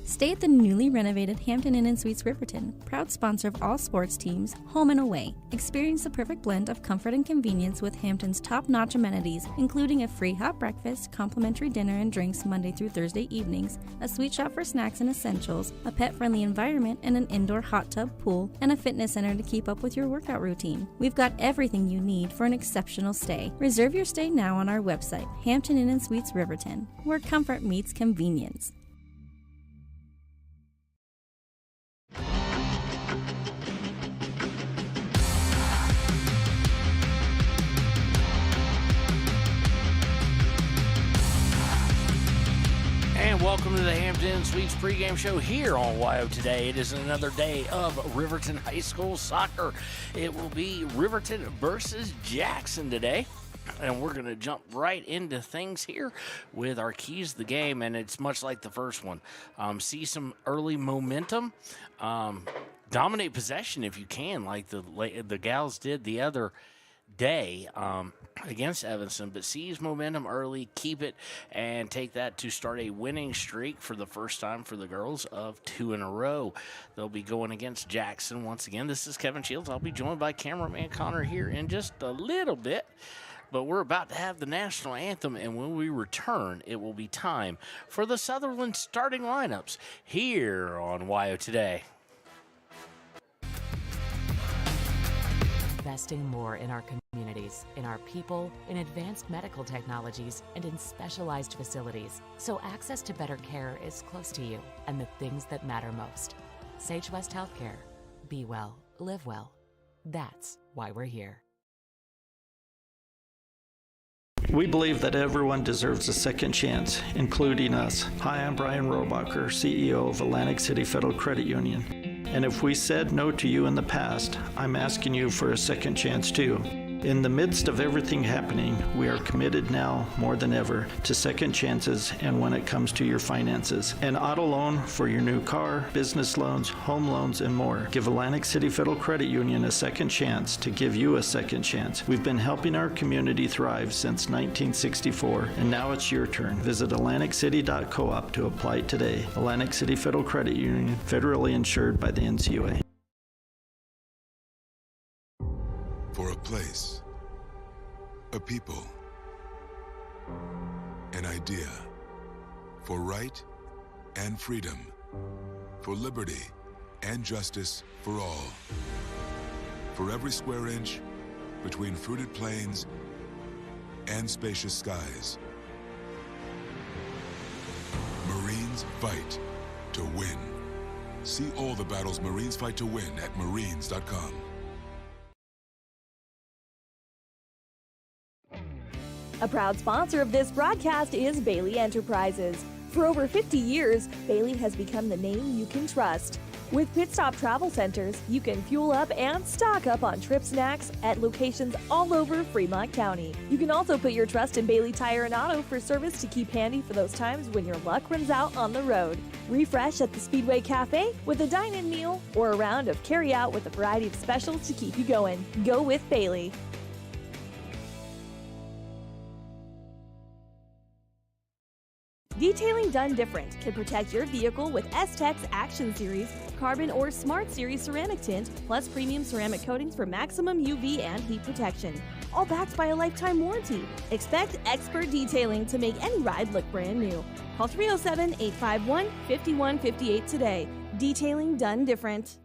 Stay at the newly renovated Hampton Inn & Suites Riverton, proud sponsor of all sports teams, home and away. Experience the perfect blend of comfort and convenience with Hampton's top-notch amenities, including a free hot breakfast, complimentary dinner and drinks Monday through Thursday evenings, a sweet shop for snacks and essentials, a pet-friendly environment and an indoor hot tub pool, and a fitness center to keep up with your workout routine. We've got everything you need for an exceptional stay. Reserve your stay now on our website, Hampton Inn & Suites Riverton, where comfort meets convenience. And welcome to the Hampton Suites pregame show here on WYO Today. It is another day of Riverton High School soccer. It will be Riverton versus Jackson today. And we're going to jump right into things here with our keys to the game. And it's much like the first one. See some early momentum. Dominate possession if you can, like the gals did the other day against Evanston, but seize momentum early, keep it, and take that to start a winning streak for the first time for the girls of 2 in a row. They'll be going against Jackson once again. This is Kevin Shields. I'll be joined by cameraman Connor here in just a little bit, but we're about to have the national anthem, and when we return, it will be time for the Sutherland starting lineups here on WYO Today. Investing more in our communities, in our people, in advanced medical technologies, and in specialized facilities, so access to better care is close to you and the things that matter most. Sage West Healthcare. Be well, live well. That's why we're here. We believe that everyone deserves a second chance, including us. Hi, I'm Brian Robacher, CEO of Atlantic City Federal Credit Union. And if we said no to you in the past, I'm asking you for a second chance too. In the midst of everything happening, we are committed now more than ever to second chances and when it comes to your finances. An auto loan for your new car, business loans, home loans, and more. Give Atlantic City Federal Credit Union a second chance to give you a second chance. We've been helping our community thrive since 1964, and now it's your turn. Visit AtlanticCity.coop to apply today. Atlantic City Federal Credit Union, federally insured by the NCUA. For a place, a people, an idea, for right and freedom, for liberty and justice for all. For every square inch between fruited plains and spacious skies. Marines fight to win. See all the battles Marines fight to win at Marines.com. A proud sponsor of this broadcast is Bailey Enterprises. For over 50 years, Bailey has become the name you can trust. With Pit Stop Travel Centers, you can fuel up and stock up on trip snacks at locations all over Fremont County. You can also put your trust in Bailey Tire and Auto for service to keep handy for those times when your luck runs out on the road. Refresh at the Speedway Cafe with a dine-in meal or a round of carry-out with a variety of specials to keep you going. Go with Bailey. Detailing done different can protect your vehicle with S-Tech's Action Series, Carbon or Smart Series ceramic tint, plus premium ceramic coatings for maximum UV and heat protection. All backed by a lifetime warranty. Expect expert detailing to make any ride look brand new. Call 307-851-5158 today. Detailing done different.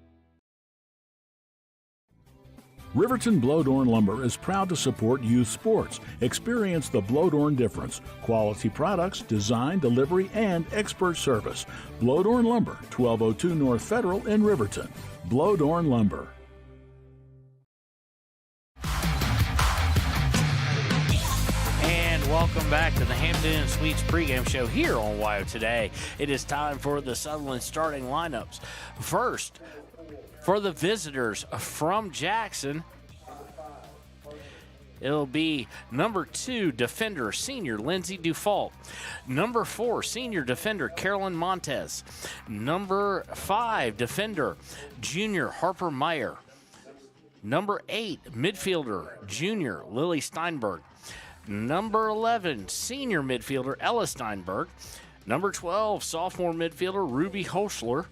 Riverton Blodorn Lumber is proud to support youth sports. Experience the Blodorn difference. Quality products, design, delivery, and expert service. Blodorn Lumber, 1202 North Federal in Riverton. Blodorn Lumber. And welcome back to the Hampton Suites pregame show here on WYO Today. It is time for the Sutherland starting lineups. First, for the visitors from Jackson, it'll be number 2 defender, senior Lindsay Dufault. Number 4, senior defender Carolyn Montez. Number 5, defender, junior Harper Meyer. Number 8, midfielder, junior Lily Steinberg. Number 11, senior midfielder Ella Steinberg. Number 12, sophomore midfielder Ruby Hoschler.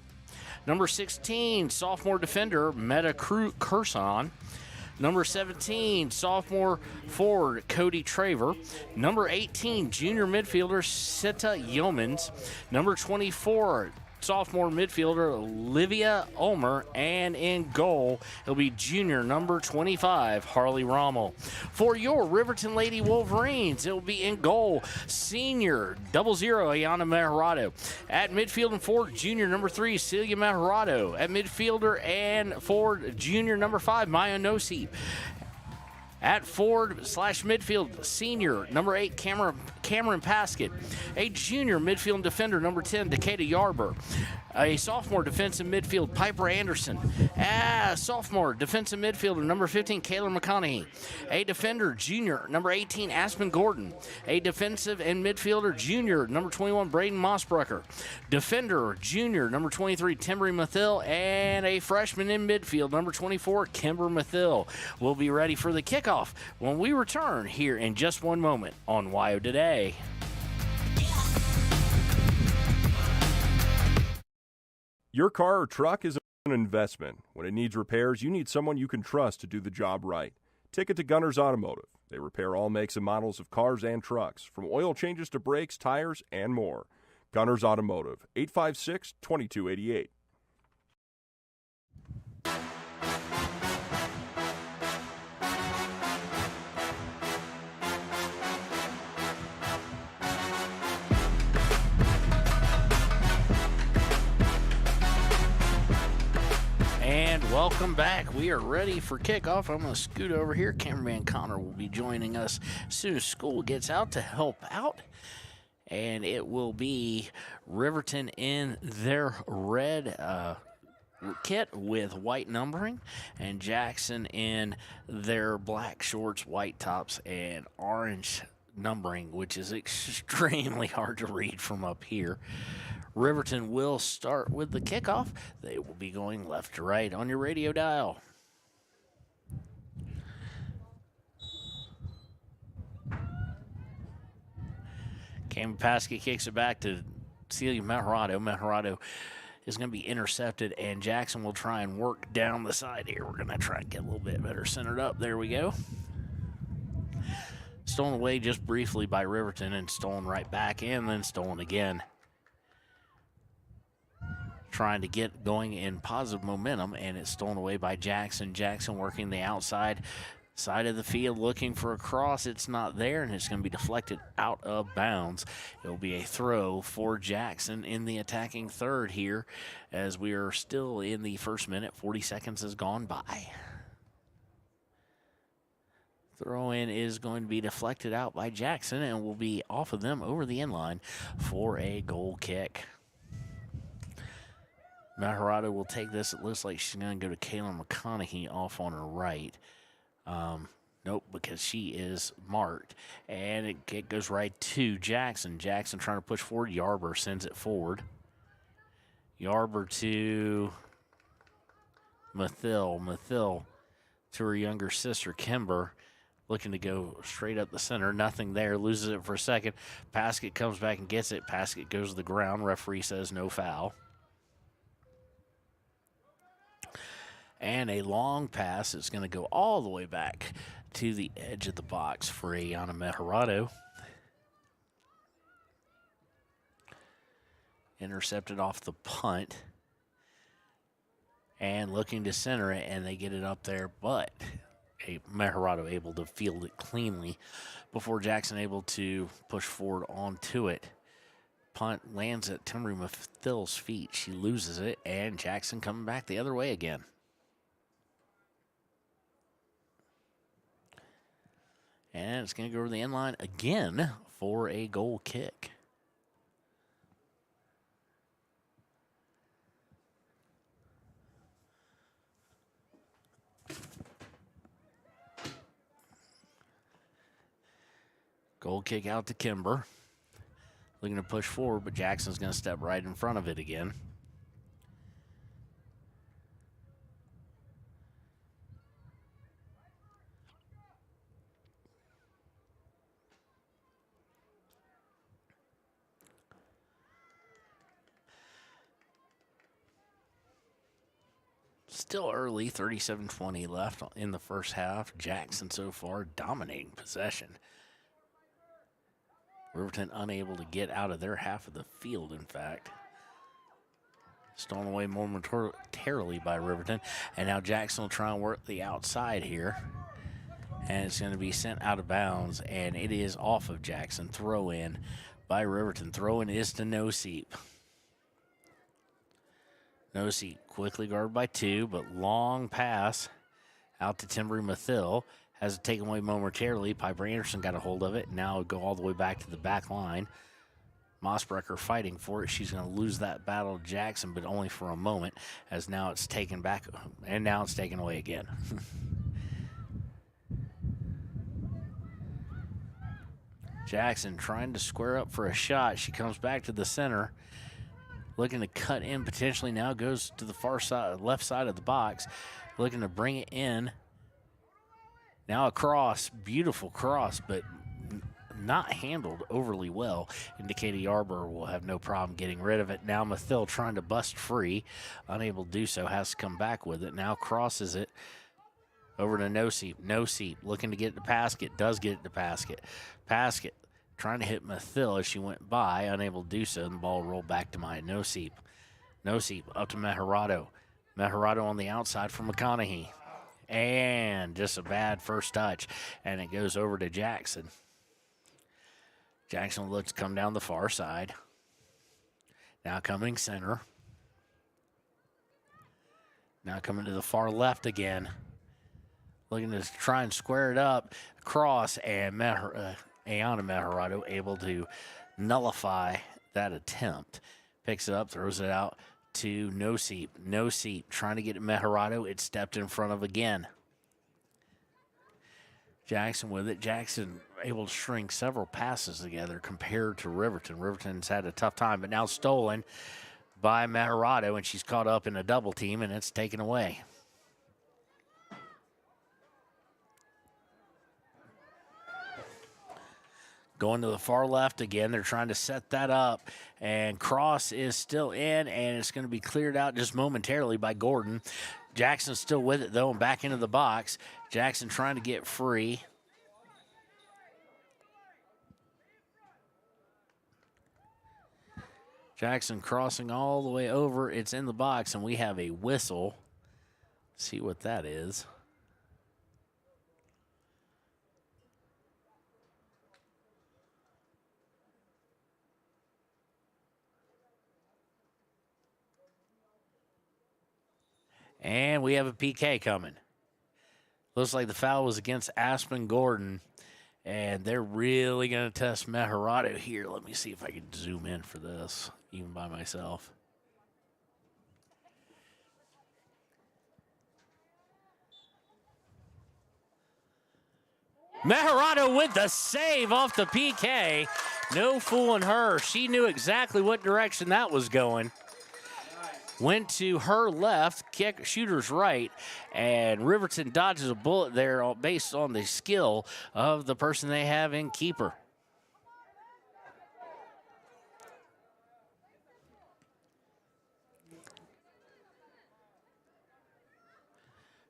Number 16, sophomore defender Meta Curson. Number 17, sophomore forward Cody Traver. Number 18, junior midfielder Sita Yeomans. Number 24, sophomore midfielder Olivia Ulmer. And in goal, it'll be junior number 25, Harley Rommel. For your Riverton Lady Wolverines, it will be in goal, senior 00 Ayana Meharado. At midfield and forward, junior number 3, Celia Meharado. At midfielder and forward, junior number 5, Maya Nosip. At forward/midfield, senior number 8, Cameron Paskett. A junior midfield and defender, number 10, Decatur Yarber. A sophomore defensive midfield, Piper Anderson. A sophomore defensive midfielder, number 15, Kayla McConaughey. A defender, junior, number 18, Aspen Gordon. A defensive and midfielder, junior, number 21, Braden Mossbrucker. Defender, junior, number 23, Timbery Mathill. And a freshman in midfield, number 24, Kimber Mathill. We'll be ready for the kickoff when we return here in just one moment on WYO Today. Your car or truck is an investment. When it needs repairs, you need someone you can trust to do the job right. Take it to Gunners Automotive. They repair all makes and models of cars and trucks, from oil changes to brakes, tires, and more. Gunners Automotive, 856-2288. And welcome back. We are ready for kickoff. I'm going to scoot over here. Cameraman Connor will be joining us as soon as school gets out to help out. And it will be Riverton in their red kit with white numbering, and Jackson in their black shorts, white tops, and orange numbering, which is extremely hard to read from up here. Riverton will start with the kickoff. They will be going left to right on your radio dial. Cam Paskey kicks it back to Celia Meharado. Meharado is going to be intercepted, and Jackson will try and work down the side here. We're going to try and get a little bit better centered up. There we go. Stolen away just briefly by Riverton and stolen right back, and then stolen again. Trying to get going in positive momentum, and it's stolen away by Jackson. Jackson working the outside side of the field, looking for a cross. It's not there, and it's going to be deflected out of bounds. It'll be a throw for Jackson in the attacking third here, as we are still in the first minute. 40 seconds has gone by. Throw in is going to be deflected out by Jackson, and will be off of them over the end line for a goal kick. Meharado will take this. It looks like she's going to go to Kayla McConaughey off on her right. Nope, because she is marked. And it goes right to Jackson. Jackson trying to push forward. Yarber sends it forward. Yarber to Mathill. Mathill to her younger sister, Kimber. Looking to go straight up the center. Nothing there. Loses it for a second. Paskett comes back and gets it. Paskett goes to the ground. Referee says no foul. And a long pass is going to go all the way back to the edge of the box for Ayana Meharado. Intercepted off the punt. And looking to center it, and they get it up there, but Meharado able to field it cleanly before Jackson able to push forward onto it. Punt lands at Timbery Mathill's feet. She loses it, and Jackson coming back the other way again. And it's going to go over the end line again for a goal kick. Goal kick out to Kimber. Looking to push forward, but Jackson's going to step right in front of it again. Still early, 37-20 left in the first half. Jackson so far dominating possession. Riverton unable to get out of their half of the field, in fact. Stolen away momentarily by Riverton. And now Jackson will try and work the outside here. And it's going to be sent out of bounds, and it is off of Jackson. Throw in by Riverton. Throw in is to Noseep. Noseep quickly guarded by 2, but long pass out to Timbry Mathill. Has it taken away momentarily. Piper Anderson got a hold of it. Now go all the way back to the back line. Mossbrecker fighting for it. She's going to lose that battle to Jackson, but only for a moment, as now it's taken back, and now it's taken away again. Jackson trying to square up for a shot. She comes back to the center, looking to cut in potentially. Now goes to the far side, left side of the box, looking to bring it in. Now a cross, beautiful cross, but not handled overly well. Indicated Yarborough will have no problem getting rid of it. Now Mathill trying to bust free, unable to do so, has to come back with it. Now crosses it over to Noseep. Noseep looking to get it to Paskett, does get it to Paskett. Paskett trying to hit Mathill as she went by, unable to do so, and the ball rolled back to my Noseep. Noseep up to Meharado. Meharado on the outside for McConaughey. And just a bad first touch, and it goes over to Jackson. Jackson will look to come down the far side. Now coming center. Now coming to the far left again. Looking to try and square it up. Cross, and Ayana Meharado able to nullify that attempt. Picks it up, throws it out to Noseep. Noseep trying to get to Meharado. It stepped in front of again. Jackson with it. Jackson able to string several passes together compared to Riverton. Riverton's had a tough time, but now stolen by Meharado, and she's caught up in a double team, and it's taken away. Going to the far left again. They're trying to set that up, and cross is still in, and it's going to be cleared out just momentarily by Gordon. Jackson's still with it, though, and back into the box. Jackson trying to get free. Jackson crossing all the way over. It's in the box, and we have a whistle. See what that is. And we have a PK coming. Looks like the foul was against Aspen Gordon. And they're really going to test Meharado here. Let me see if I can zoom in for this, even by myself. Meharado with the save off the PK. No fooling her. She knew exactly what direction that was going. Went to her left, kick shooter's right, and Riverton dodges a bullet there based on the skill of the person they have in keeper.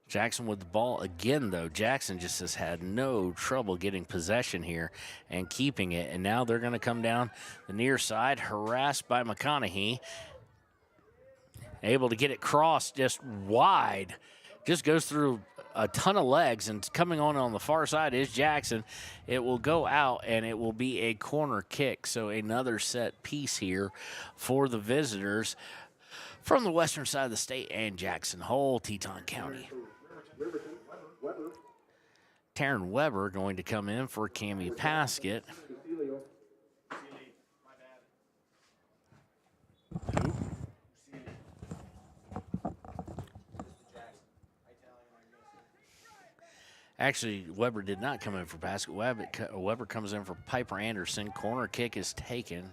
Jackson with the ball again, though. Jackson just has had no trouble getting possession here and keeping it, and now they're going to come down the near side, harassed by McConaughey. Able to get it crossed just wide. Just goes through a ton of legs, and coming on the far side is Jackson. It will go out, and it will be a corner kick. So another set piece here for the visitors from the western side of the state and Jackson Hole, Teton County. Taryn Weber going to come in for Cammie Paskett. Who? Actually, Weber did not come in for Paskett. Weber comes in for Piper Anderson. Corner kick is taken,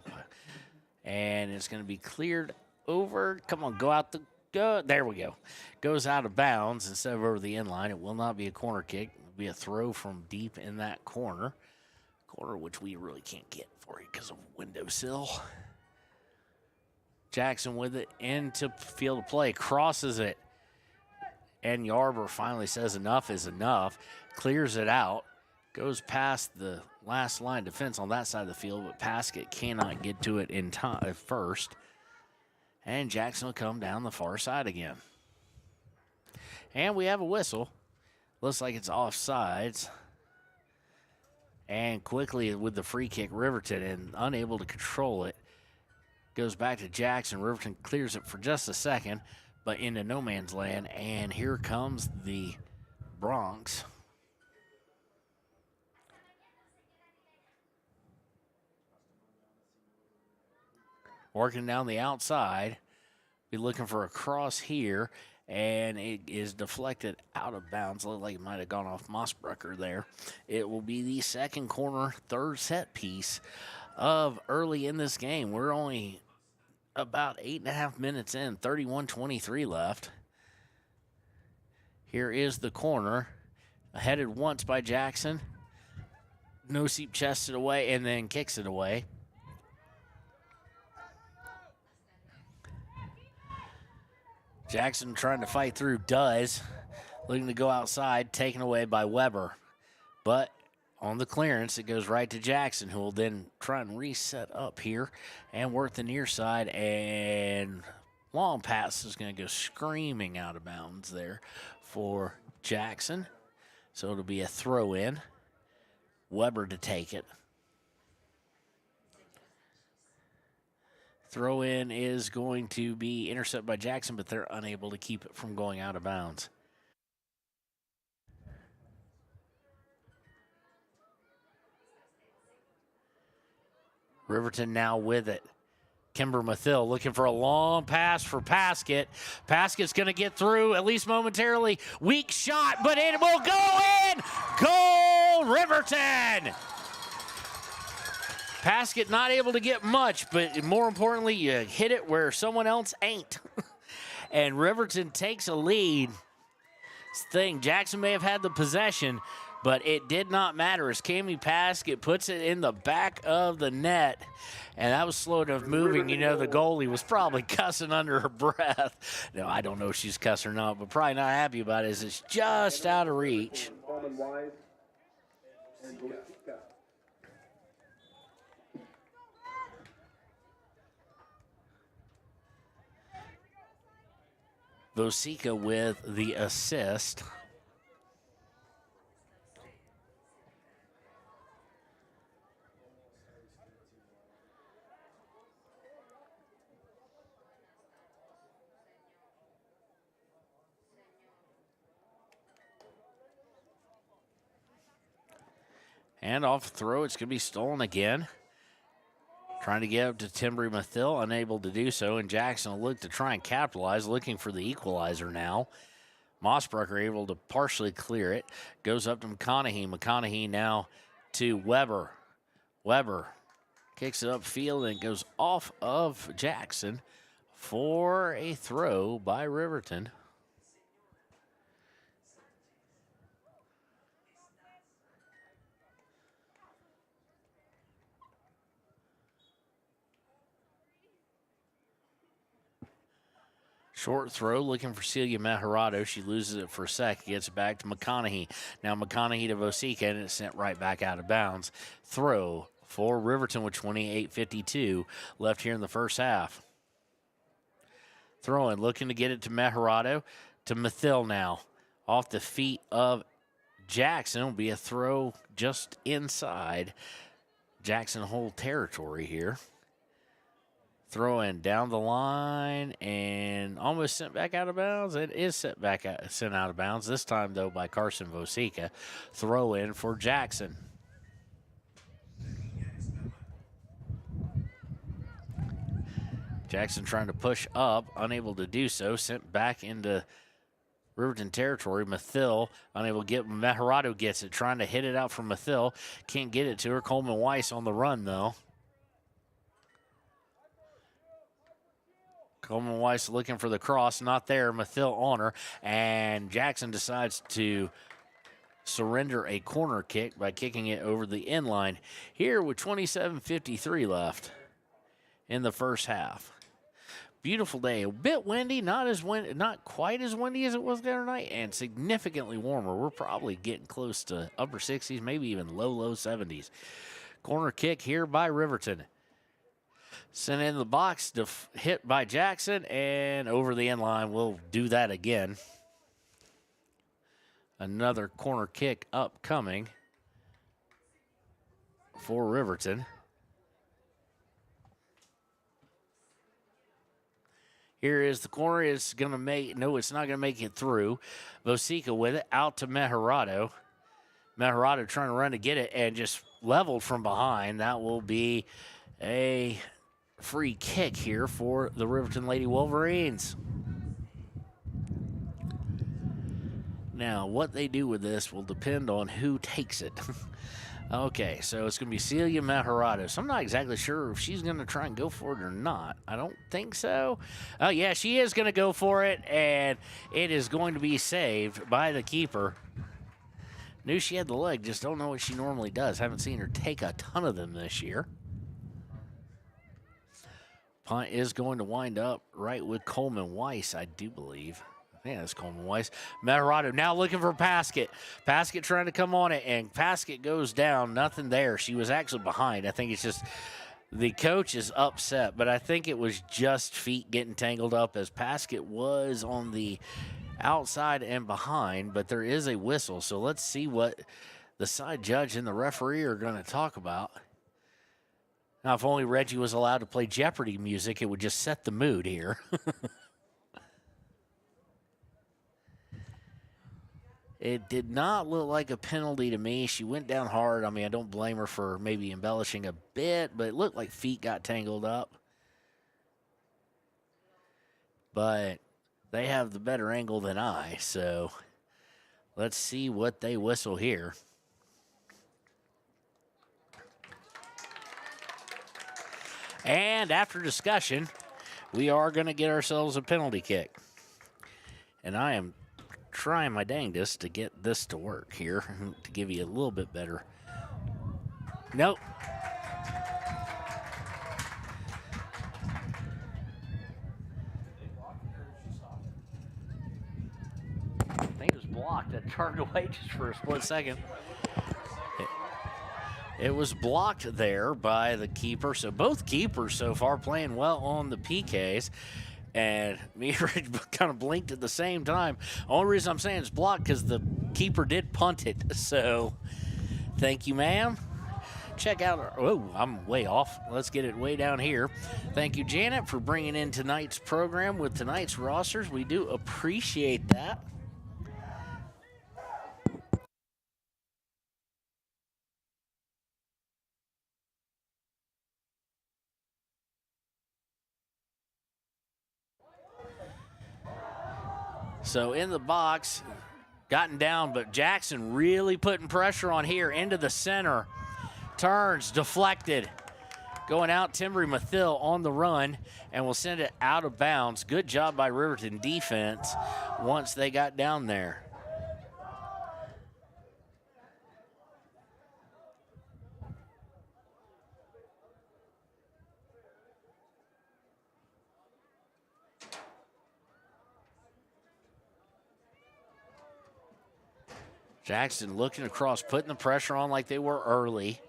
and it's going to be cleared over. Come on, go out the go. There we go. Goes out of bounds instead of over the end line. It will not be a corner kick. It will be a throw from deep in that corner, which we really can't get for you because of windowsill. Jackson with it into field of play, crosses it. And Yarber finally says enough is enough, clears it out, goes past the last line defense on that side of the field, but Paskett cannot get to it in time first. And Jackson will come down the far side again. And we have a whistle. Looks like it's offsides. And quickly with the free kick, Riverton, and unable to control it, goes back to Jackson. Riverton clears it for just a second, but into no man's land. And here comes the Bronx. Working down the outside. Be looking for a cross here. And it is deflected out of bounds. Looked like it might have gone off Mossbrucker there. It will be the second corner, third set piece of early in this game. We're only about 8.5 minutes in, 31-23 left. Here is the corner. Headed once by Jackson. No-seep chests it away and then kicks it away. Jackson trying to fight through, does. Looking to go outside, taken away by Weber. But on the clearance, it goes right to Jackson, who will then try and reset up here and work the near side. And long pass is going to go screaming out of bounds there for Jackson. So it'll be a throw in. Weber to take it. Throw in is going to be intercepted by Jackson, but they're unable to keep it from going out of bounds. Riverton now with it. Kimber Mathill looking for a long pass for Paskett. Paskett's going to get through, at least momentarily. Weak shot, but it will go in! Goal, Riverton! Paskett not able to get much, but more importantly, you hit it where someone else ain't. And Riverton takes a lead. Jackson may have had the possession, but it did not matter as Cammie Paskett puts it in the back of the net. And that was slow enough moving. You know, the goalie was probably cussing under her breath. No, I don't know if she's cussing or not, but probably not happy about it as it's just out of reach. Vosica with the assist. And off throw, it's going to be stolen again. Trying to get up to Timbry Mathill, unable to do so, and Jackson will look to try and capitalize, looking for the equalizer now. Mossbrucker able to partially clear it. Goes up to McConaughey. McConaughey now to Weber. Weber kicks it upfield and goes off of Jackson for a throw by Riverton. Short throw, looking for Celia Mejarado. She loses it for a sec, gets it back to McConaughey. Now McConaughey to Vosica, and it's sent right back out of bounds. Throw for Riverton with 28:52 left here in the first half. Throwing, looking to get it to Mejarado, to Mathill now. Off the feet of Jackson. Will be a throw just inside Jackson Hole territory here. Throw in down the line and almost sent back out of bounds. It is sent out of bounds. This time, though, by Carson Vosica. Throw in for Jackson. Jackson trying to push up, unable to do so. Sent back into Riverton territory. Mathill unable to get. Mejarado gets it, trying to hit it out from Mathill. Can't get it to her. Coleman Weiss on the run, though. Coleman Weiss looking for the cross, not there. Mathill on her, and Jackson decides to surrender a corner kick by kicking it over the end line here with 27:53 left in the first half. Beautiful day. A bit windy, not quite as windy as it was the other night, and significantly warmer. We're probably getting close to upper 60s, maybe even low 70s. Corner kick here by Riverton. Sent in the box, hit by Jackson, and over the end line. We'll do that again. Another corner kick upcoming for Riverton. Here is the corner. It's going to make, no, it's not going to make it through. Vosica with it, out to Mejarado. Mejarado trying to run to get it and just leveled from behind. That will be a free kick here for the Riverton Lady Wolverines. Now, what they do with this will depend on who takes it. Okay, so it's going to be Celia Mejarado. So I'm not exactly sure if she's going to try and go for it or not. I don't think so. Oh, yeah, she is going to go for it, and it is going to be saved by the keeper. Knew she had the leg, just don't know what she normally does. Haven't seen her take a ton of them this year. Punt is going to wind up right with Coleman Weiss, I do believe. Yeah, that's Coleman Weiss. Mejarado now looking for Paskett. Paskett trying to come on it, and Paskett goes down. Nothing there. She was actually behind. I think it's just the coach is upset, but I think it was just feet getting tangled up as Paskett was on the outside and behind, but there is a whistle. So let's see what the side judge and the referee are going to talk about. Now, if only Reggie was allowed to play Jeopardy music, it would just set the mood here. It did not look like a penalty to me. She went down hard. I mean, I don't blame her for maybe embellishing a bit, but it looked like feet got tangled up. But they have the better angle than I, so let's see what they whistle here. And after discussion, we are going to get ourselves a penalty kick. And I am trying my dangest to get this to work here to give you a little bit better. Nope. I think it was blocked. I turned away just for a split second. It was blocked there by the keeper. So both keepers so far playing well on the PKs. And me and Rich kind of blinked at the same time. Only reason I'm saying it's blocked because the keeper did punt it. So thank you, ma'am. Check out our, oh, I'm way off. Let's get it way down here. Thank you, Janet, for bringing in tonight's program with tonight's rosters. We do appreciate that. So in the box, gotten down, but Jackson really putting pressure on here into the center. Turns, deflected. Going out, Timbry Mathil on the run, and will send it out of bounds. Good job by Riverton defense once they got down there. Jackson looking across, putting the pressure on like they were early.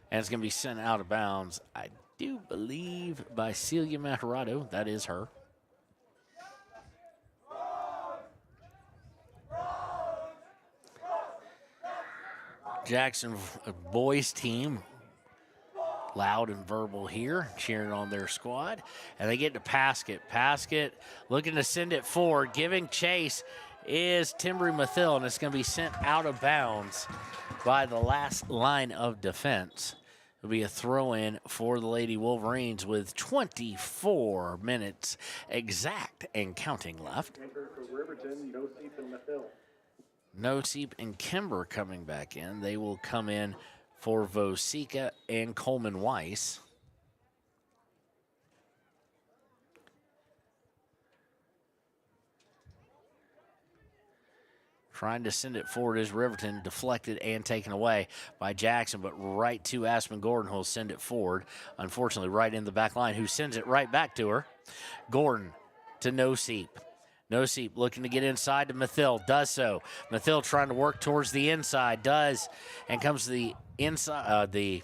And it's going to be sent out of bounds, I do believe, by Celia Mejarado. That is her. Jackson boys team, loud and verbal here, cheering on their squad. And they get to Paskett. Paskett looking to send it forward, giving chase is Timbry Mathil, and it's going to be sent out of bounds by the last line of defense. It'll be a throw-in for the Lady Wolverines with 24 minutes exact and counting left. Noseep and Kimber coming back in. They will come in for Vosica and Coleman Weiss. Trying to send it forward is Riverton, deflected and taken away by Jackson, but right to Aspen Gordon, who'll send it forward. Unfortunately, right in the back line, who sends it right back to her. Gordon to Noseep. Noseep looking to get inside to Mathil, does so. Mathil trying to work towards the inside, does, and comes to the inside, the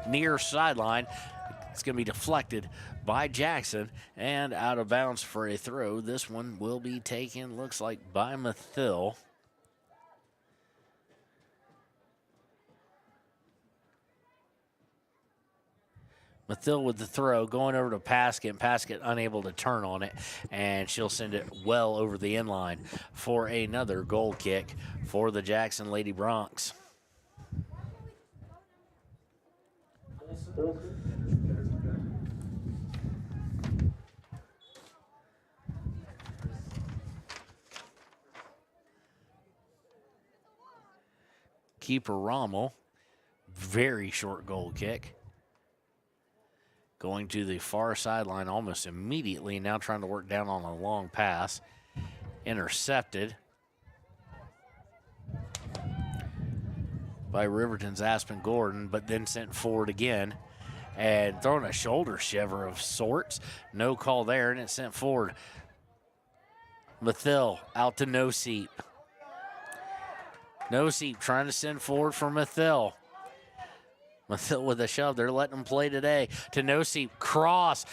near sideline. It's going to be deflected by Jackson and out of bounds for a throw. This one will be taken, looks like, by Mathil. Mathil with the throw, going over to Paskett, and Paskett unable to turn on it, and she'll send it well over the inline for another goal kick for the Jackson Lady Broncs. Keeper Rommel, very short goal kick. Going to the far sideline almost immediately, now trying to work down on a long pass. Intercepted by Riverton's Aspen Gordon, but then sent forward again and throwing a shoulder shiver of sorts. No call there, and it's sent forward. Mathil out to Noseep. Noseep trying to send forward for Mathil. Mathil with a shove. They're letting them play today. To Noseep. Cross.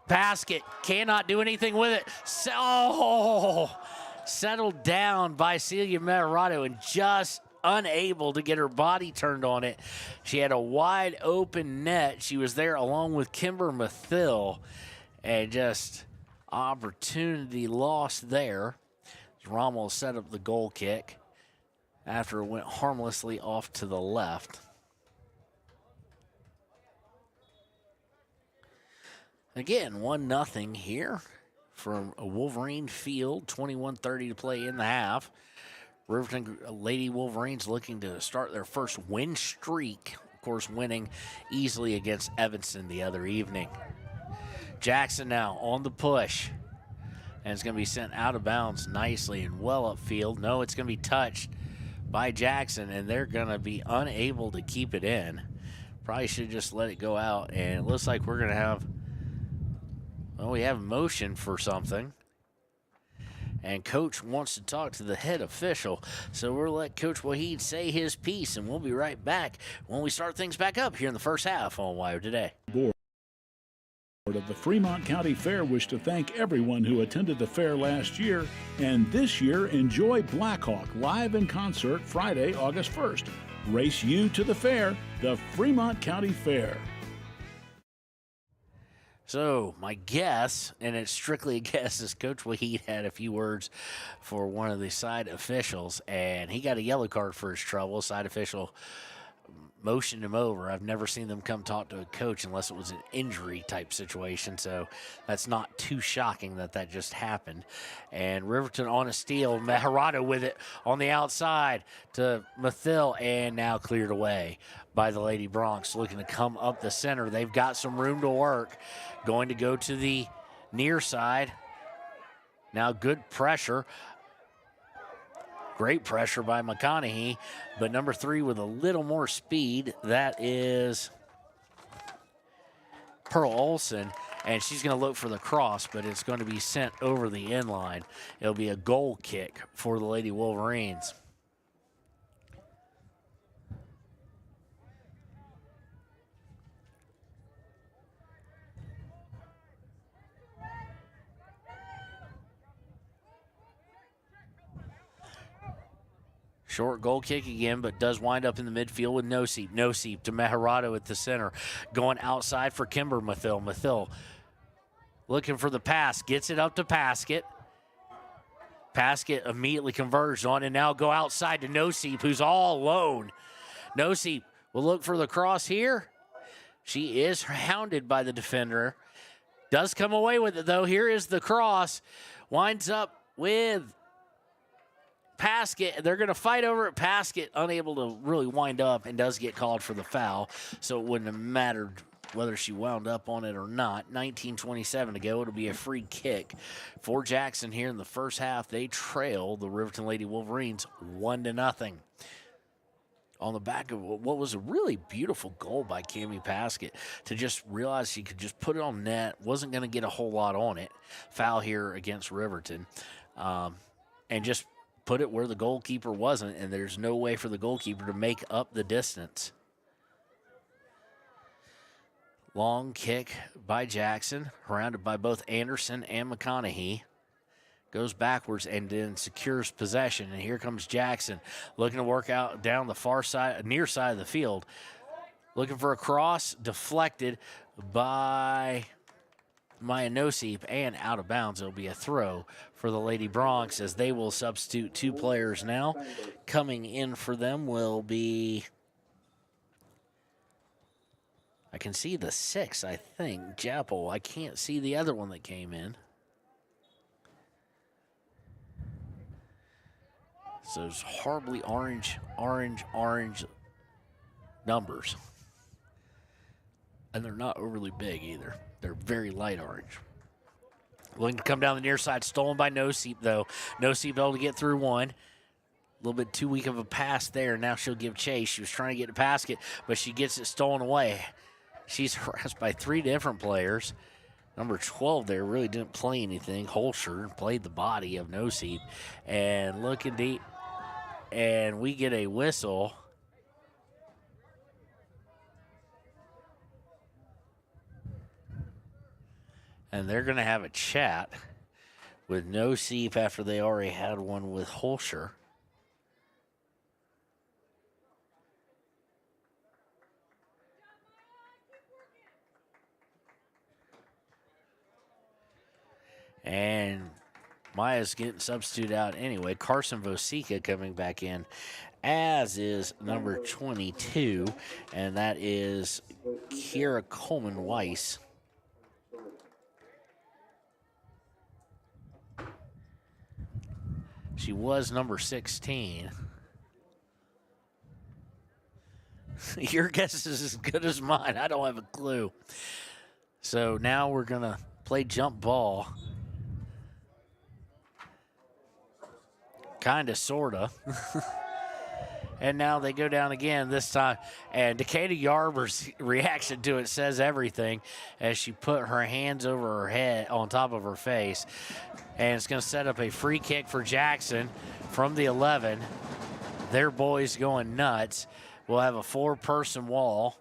Basket. Cannot do anything with it. Settled down by Celia Meharado and just unable to get her body turned on it. She had a wide open net. She was there along with Kimber Mathil. And just opportunity lost there. Rommel set up the goal kick after it went harmlessly off to the left. Again, 1-0 here from Wolverine Field. 21:30 to play in the half. Riverton Lady Wolverines looking to start their first win streak. Of course, winning easily against Evanston the other evening. Jackson now on the push. And it's going to be sent out of bounds nicely and well upfield. No, it's going to be touched by Jackson, and they're going to be unable to keep it in. Probably should have just let it go out. And it looks like we're going to have, well, we have motion for something. And Coach wants to talk to the head official. So we'll let Coach Wahid say his piece, and we'll be right back when we start things back up here in the first half on Wire Today. Board of the Fremont County Fair wish to thank everyone who attended the fair last year, and this year enjoy Blackhawk live in concert Friday, August 1st. Race you to the fair, the Fremont County Fair. So my guess, and it's strictly a guess, is Coach Wahid had a few words for one of the side officials, and he got a yellow card for his trouble. Side official motioned him over. I've never seen them come talk to a coach unless it was an injury type situation, so that's not too shocking that that just happened. And Riverton on a steal, Meharado with it on the outside to Mathil, and now cleared away by the Lady Broncs, looking to come up the center. They've got some room to work. Going to go to the near side. Now good pressure. Great pressure by McConaughey, but number 3 with a little more speed, that is Pearl Olson, and she's going to look for the cross, but it's going to be sent over the inline. It'll be a goal kick for the Lady Wolverines. Short goal kick again, but does wind up in the midfield with Noseep. Noseep to Meharado at the center. Going outside for Kimber Mathil. Mathil looking for the pass. Gets it up to Paskett. Paskett immediately converged on and now go outside to Noseep, who's all alone. Noseep will look for the cross here. She is hounded by the defender. Does come away with it, though. Here is the cross. Winds up with Paskett. They're going to fight over it. Paskett unable to really wind up and does get called for the foul, so it wouldn't have mattered whether she wound up on it or not. 19:27 to go. It'll be a free kick for Jackson here in the first half. They trail the Riverton Lady Wolverines 1-0. On the back of what was a really beautiful goal by Cammie Paskett to just realize she could just put it on net, wasn't going to get a whole lot on it. Foul here against Riverton. And just put it where the goalkeeper wasn't, and there's no way for the goalkeeper to make up the distance. Long kick by Jackson, surrounded by both Anderson and McConaughey. Goes backwards and then secures possession. And here comes Jackson looking to work out down the far side, near side of the field. Looking for a cross, deflected by Maya Nosip and out of bounds. It'll be a throw for the Lady Bronx as they will substitute 2 players now. Coming in for them will be, I can see the 6, I think, Jappel. I can't see the other one that came in. So there's horribly orange numbers. And they're not overly big either. They're very light orange. Looking to come down the near side. Stolen by Nosip, though. Nosip able to get through one. A little bit too weak of a pass there. Now she'll give chase. She was trying to get to Paskett, but she gets it stolen away. She's harassed by 3 different players. Number 12 there really didn't play anything. Holscher played the body of Nosip. And looking deep. And we get a whistle. And they're going to have a chat with Nosip after they already had one with Holscher. And Maya's getting substituted out anyway. Carson Vosika coming back in, as is number 22, and that is Kira Coleman-Weiss. She was number 16. Your guess is as good as mine. I don't have a clue. So now we're going to play jump ball. Kind of, sort of. And now they go down again this time. And Decatur Yarber's reaction to it says everything as she put her hands over her head on top of her face. And it's going to set up a free kick for Jackson from the 11. Their boys going nuts. We'll have a 4-person wall.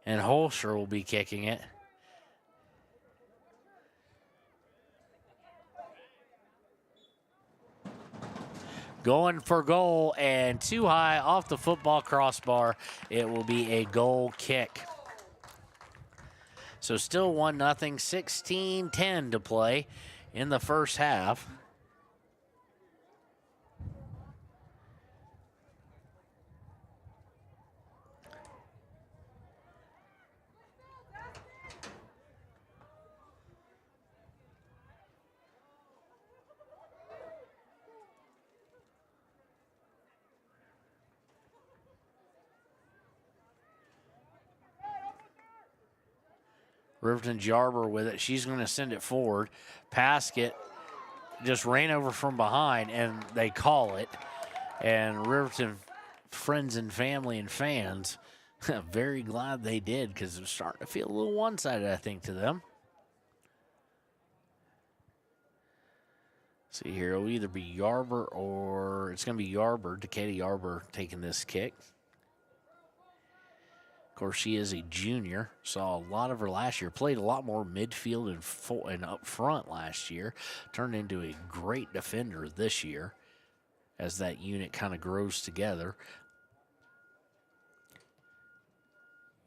And Holscher will be kicking it. Going for goal and too high off the football crossbar. It will be a goal kick. So still 1-0, 16-10 to play in the first half. Riverton Jarber with it. She's going to send it forward. Paskett just ran over from behind, and they call it. And Riverton friends and family and fans, very glad they did because it was starting to feel a little one-sided, I think, to them. See here, it'll either be Yarber or it's going to be Yarber, Decatur Yarber taking this kick. Of course, she is a junior. Saw a lot of her last year. Played a lot more midfield and up front last year. Turned into a great defender this year as that unit kind of grows together.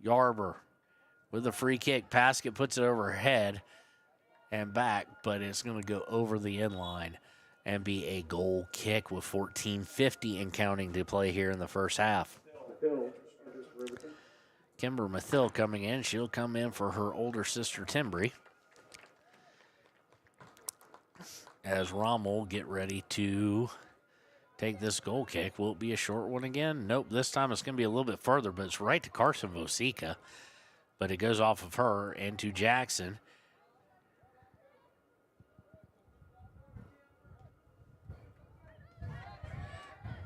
Yarber with a free kick. Paskett puts it over her head and back, but it's going to go over the end line and be a goal kick with 14:50 and counting to play here in the first half. Kimber Mathill coming in. She'll come in for her older sister, Timbry. As Rommel get ready to take this goal kick. Will it be a short one again? Nope, this time it's going to be a little bit further, but it's right to Carson Vosica. But it goes off of her and to Jackson.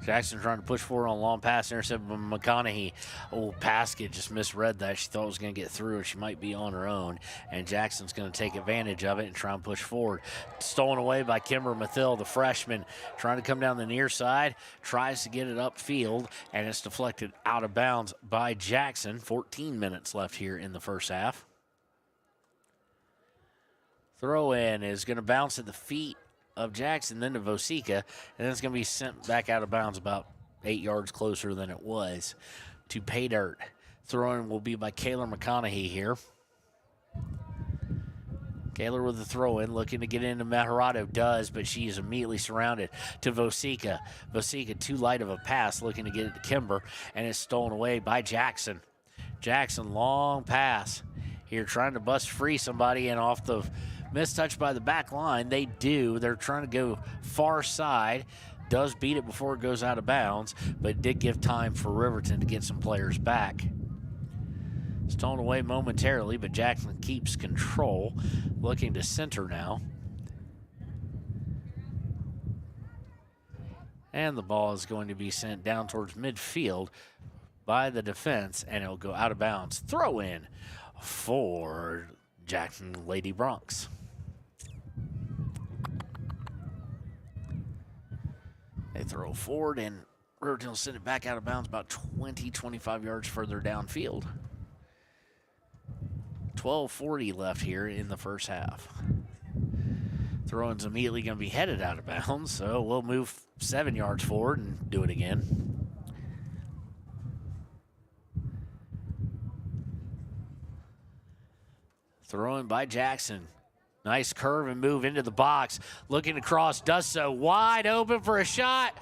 Jackson trying to push forward on a long pass, intercepted by McConaughey. Oh, Paskett just misread that. She thought it was going to get through, and she might be on her own. And Jackson's going to take advantage of it and try and push forward. Stolen away by Kimber Mathill, the freshman, trying to come down the near side. Tries to get it upfield, and it's deflected out of bounds by Jackson. 14 minutes left here in the first half. Throw in is going to bounce at the feet of Jackson, then to Vosica, and then it's going to be sent back out of bounds about 8 yards closer than it was to pay dirt. Throw-in will be by Kaylor McConaughey here. Kaylor with the throw-in, looking to get into Mejorado, does, but she is immediately surrounded to Vosica. Vosica, too light of a pass, looking to get it to Kimber, and it's stolen away by Jackson. Jackson, long pass here, trying to bust free somebody, and off the mistouch by the back line. They do. They're trying to go far side. Does beat it before it goes out of bounds, but it did give time for Riverton to get some players back. Stolen away momentarily, but Jackson keeps control. Looking to center now. And the ball is going to be sent down towards midfield by the defense, and it'll go out of bounds. Throw in for Jackson Lady Bronx. They throw forward, and Riverton will send it back out of bounds about 20, 25 yards further downfield. 12:40 left here in the first half. Throw-in's immediately going to be headed out of bounds, so we'll move 7 yards forward and do it again. Throw-in by Jackson. Nice curve and move into the box. Looking to cross, does so. Wide open for a shot.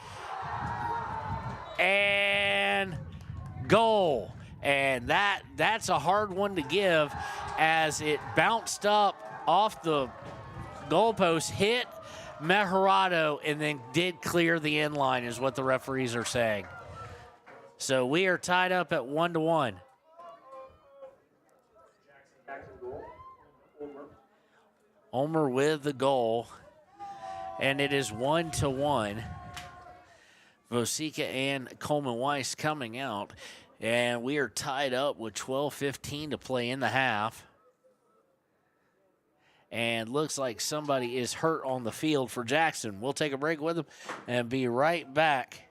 And goal. And that's a hard one to give as it bounced up off the goalpost, hit Mejorado, and then did clear the end line is what the referees are saying. So we are tied up at 1-1. Ulmer with the goal, and it is 1-1. Vosica and Coleman Weiss coming out, and we are tied up with 12:15 to play in the half. And looks like somebody is hurt on the field for Jackson. We'll take a break with them and be right back.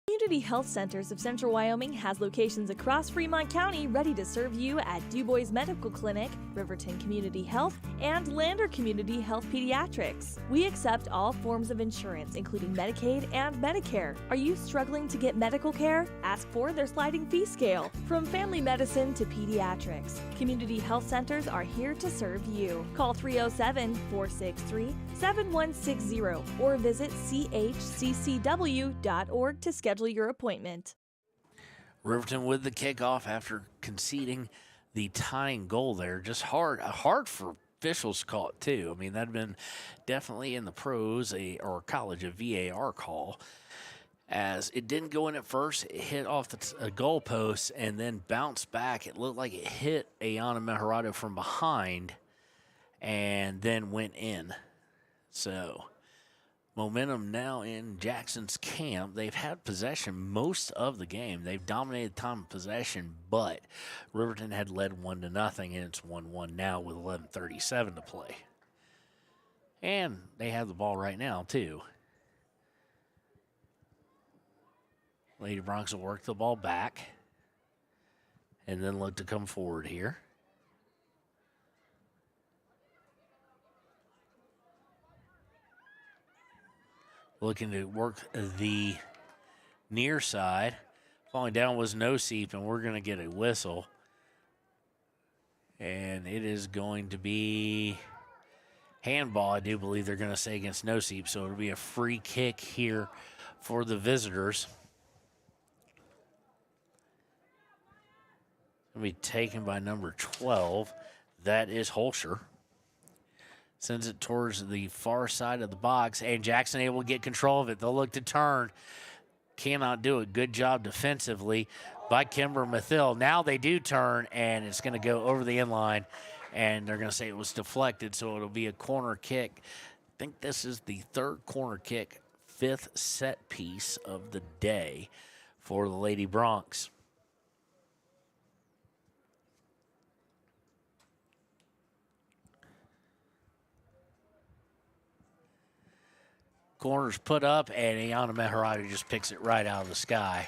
Community Health Centers of Central Wyoming has locations across Fremont County ready to serve you at DuBois Medical Clinic, Riverton Community Health, and Lander Community Health Pediatrics. We accept all forms of insurance, including Medicaid and Medicare. Are you struggling to get medical care? Ask for their sliding fee scale. From family medicine to pediatrics, Community Health Centers are here to serve you. Call 307-463-7160 or visit chccw.org to schedule your appointment. Riverton with the kickoff after conceding the tying goal there. Just hard for officials to call it too. I mean, that'd been definitely in the pros or college a VAR call, as it didn't go in at first. It hit off the goal post and then bounced back. It looked like it hit Ayana Mejorado from behind and then went in. So momentum now in Jackson's camp. They've had possession most of the game. They've dominated time of possession, but Riverton had led 1-0, and it's 1-1 now with 11:37 to play. And they have the ball right now, too. Lady Bronx will work the ball back and then look to come forward here. Looking to work the near side. Falling down was No Seep, and we're going to get a whistle. And it is going to be handball, I do believe they're going to say, against No Seep. So it'll be a free kick here for the visitors. It'll be taken by number 12. That is Holscher. Sends it towards the far side of the box, and Jackson able to get control of it. They'll look to turn. Cannot do it. Good job defensively by Kimber Mathill. Now they do turn, and it's going to go over the inline, and they're going to say it was deflected, so it'll be a corner kick. I think this is the third corner kick, fifth set piece of the day for the Lady Broncs. Corner's put up, and Ayana Meharati just picks it right out of the sky.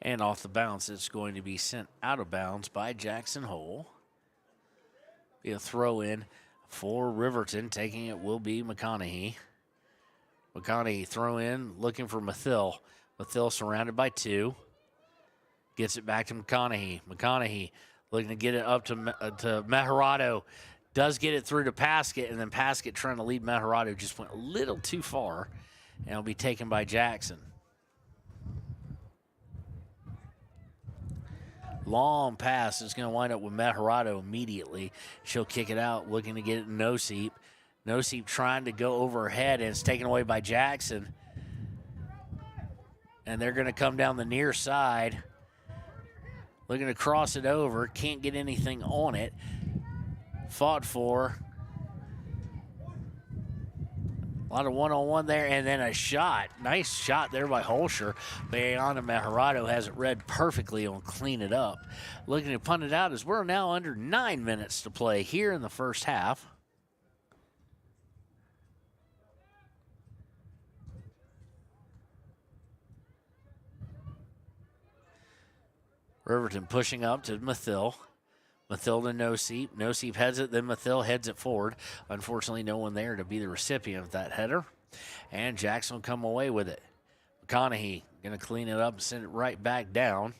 And off the bounce, it's going to be sent out of bounds by Jackson Hole. Be a throw in for Riverton. Taking it will be McConaughey. McConaughey throw in, looking for Mathill. Mathill surrounded by two. Gets it back to McConaughey. McConaughey looking to get it up to Meharado. Does get it through to Paskett, and then Paskett trying to lead Meharado just went a little too far, and it'll be taken by Jackson. Long pass. It's going to wind up with Meharado immediately. She'll kick it out, looking to get it to Noseep. Noseep trying to go over her head, and it's taken away by Jackson. And they're going to come down the near side. Looking to cross it over. Can't get anything on it. Fought for. A lot of one-on-one there, and then a shot. Nice shot there by Holscher. Bayana Meharado has it read perfectly and will clean it up. Looking to punt it out as we're now under 9 minutes to play here in the first half. Riverton pushing up to Mathill. Mathill to Noseep. Noseep heads it, then Mathill heads it forward. Unfortunately, no one there to be the recipient of that header. And Jackson will come away with it. McConaughey going to clean it up and send it right back down.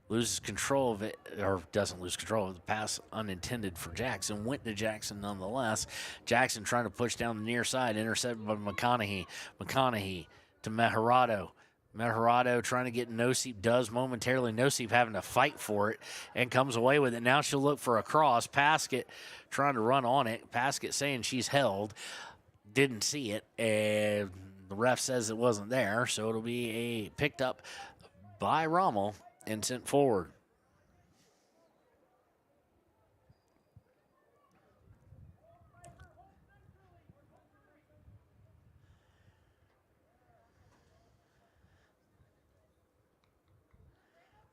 Loses control of it, or doesn't lose control of the pass unintended for Jackson. Went to Jackson nonetheless. Jackson trying to push down the near side, intercepted by McConaughey. McConaughey to Meharado. Meharado trying to get Noseep, does momentarily. Noseep having to fight for it and comes away with it. Now she'll look for a cross. Paskett trying to run on it. Paskett saying she's held. Didn't see it, and the ref says it wasn't there, so it'll be picked up by Rommel and sent forward.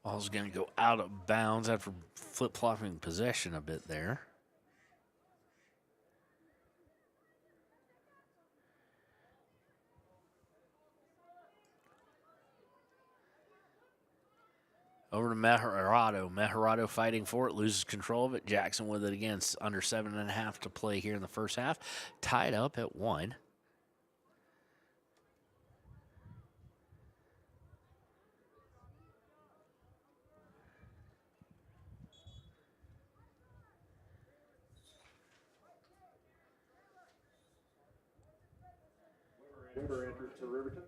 Ball's going to go out of bounds after flip-flopping possession a bit there. Over to Meharado. Meharado fighting for it, loses control of it. Jackson with it again. Under 7.5 to play here in the first half. Tied up at 1. Member enters to Riverton.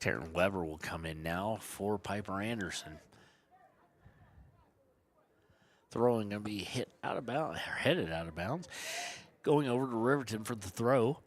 Taryn Weber will come in now for Piper Anderson. Throwing going to be hit out of bounds, or headed out of bounds. Going over to Riverton for the throw.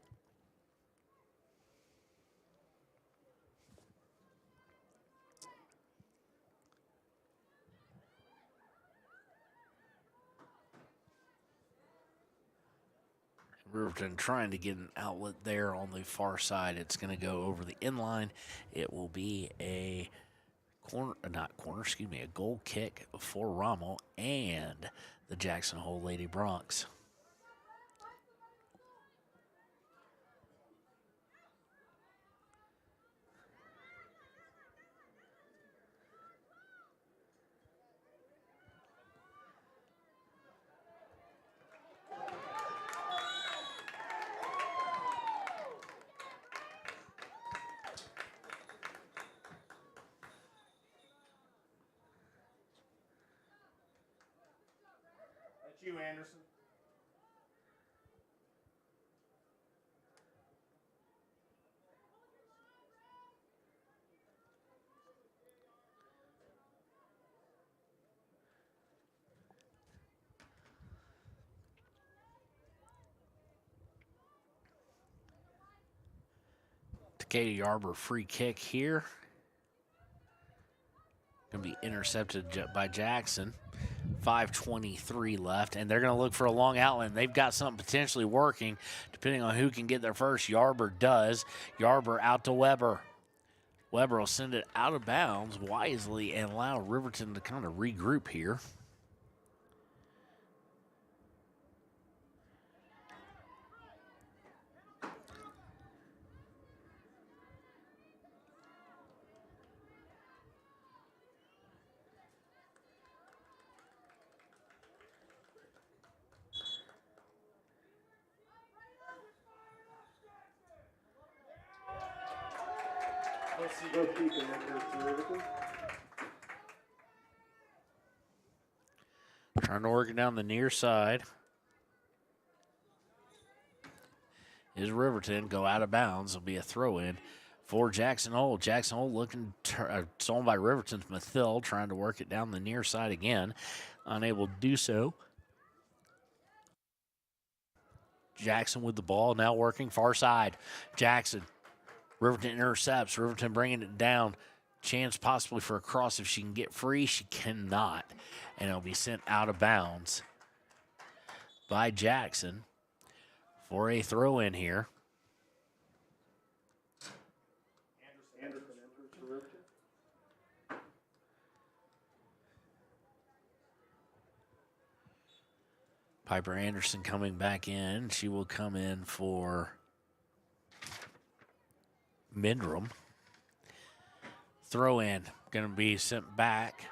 Riverton trying to get an outlet there on the far side. It's going to go over the inline. It will be a a goal kick for Rommel and the Jackson Hole Lady Broncs. You, Anderson. Katie Arbor free kick here. Going to be intercepted by Jackson. 5:23 left, and they're going to look for a long outlet. They've got something potentially working, depending on who can get there first. Yarber does. Yarber out to Weber. Weber will send it out of bounds wisely and allow Riverton to kind of regroup here. Trying to work it down the near side is Riverton. Go out of bounds. It'll be a throw in for Jackson Hole. Jackson Hole looking stolen by Riverton's Mathil, trying to work it down the near side again. Unable to do so. Jackson with the ball, now working far side. Jackson. Riverton intercepts. Riverton bringing it down. Chance possibly for a cross if she can get free. She cannot. And it'll be sent out of bounds by Jackson for a throw in here. Piper Anderson coming back in. She will come in for Mindrum. Throw in, going to be sent back.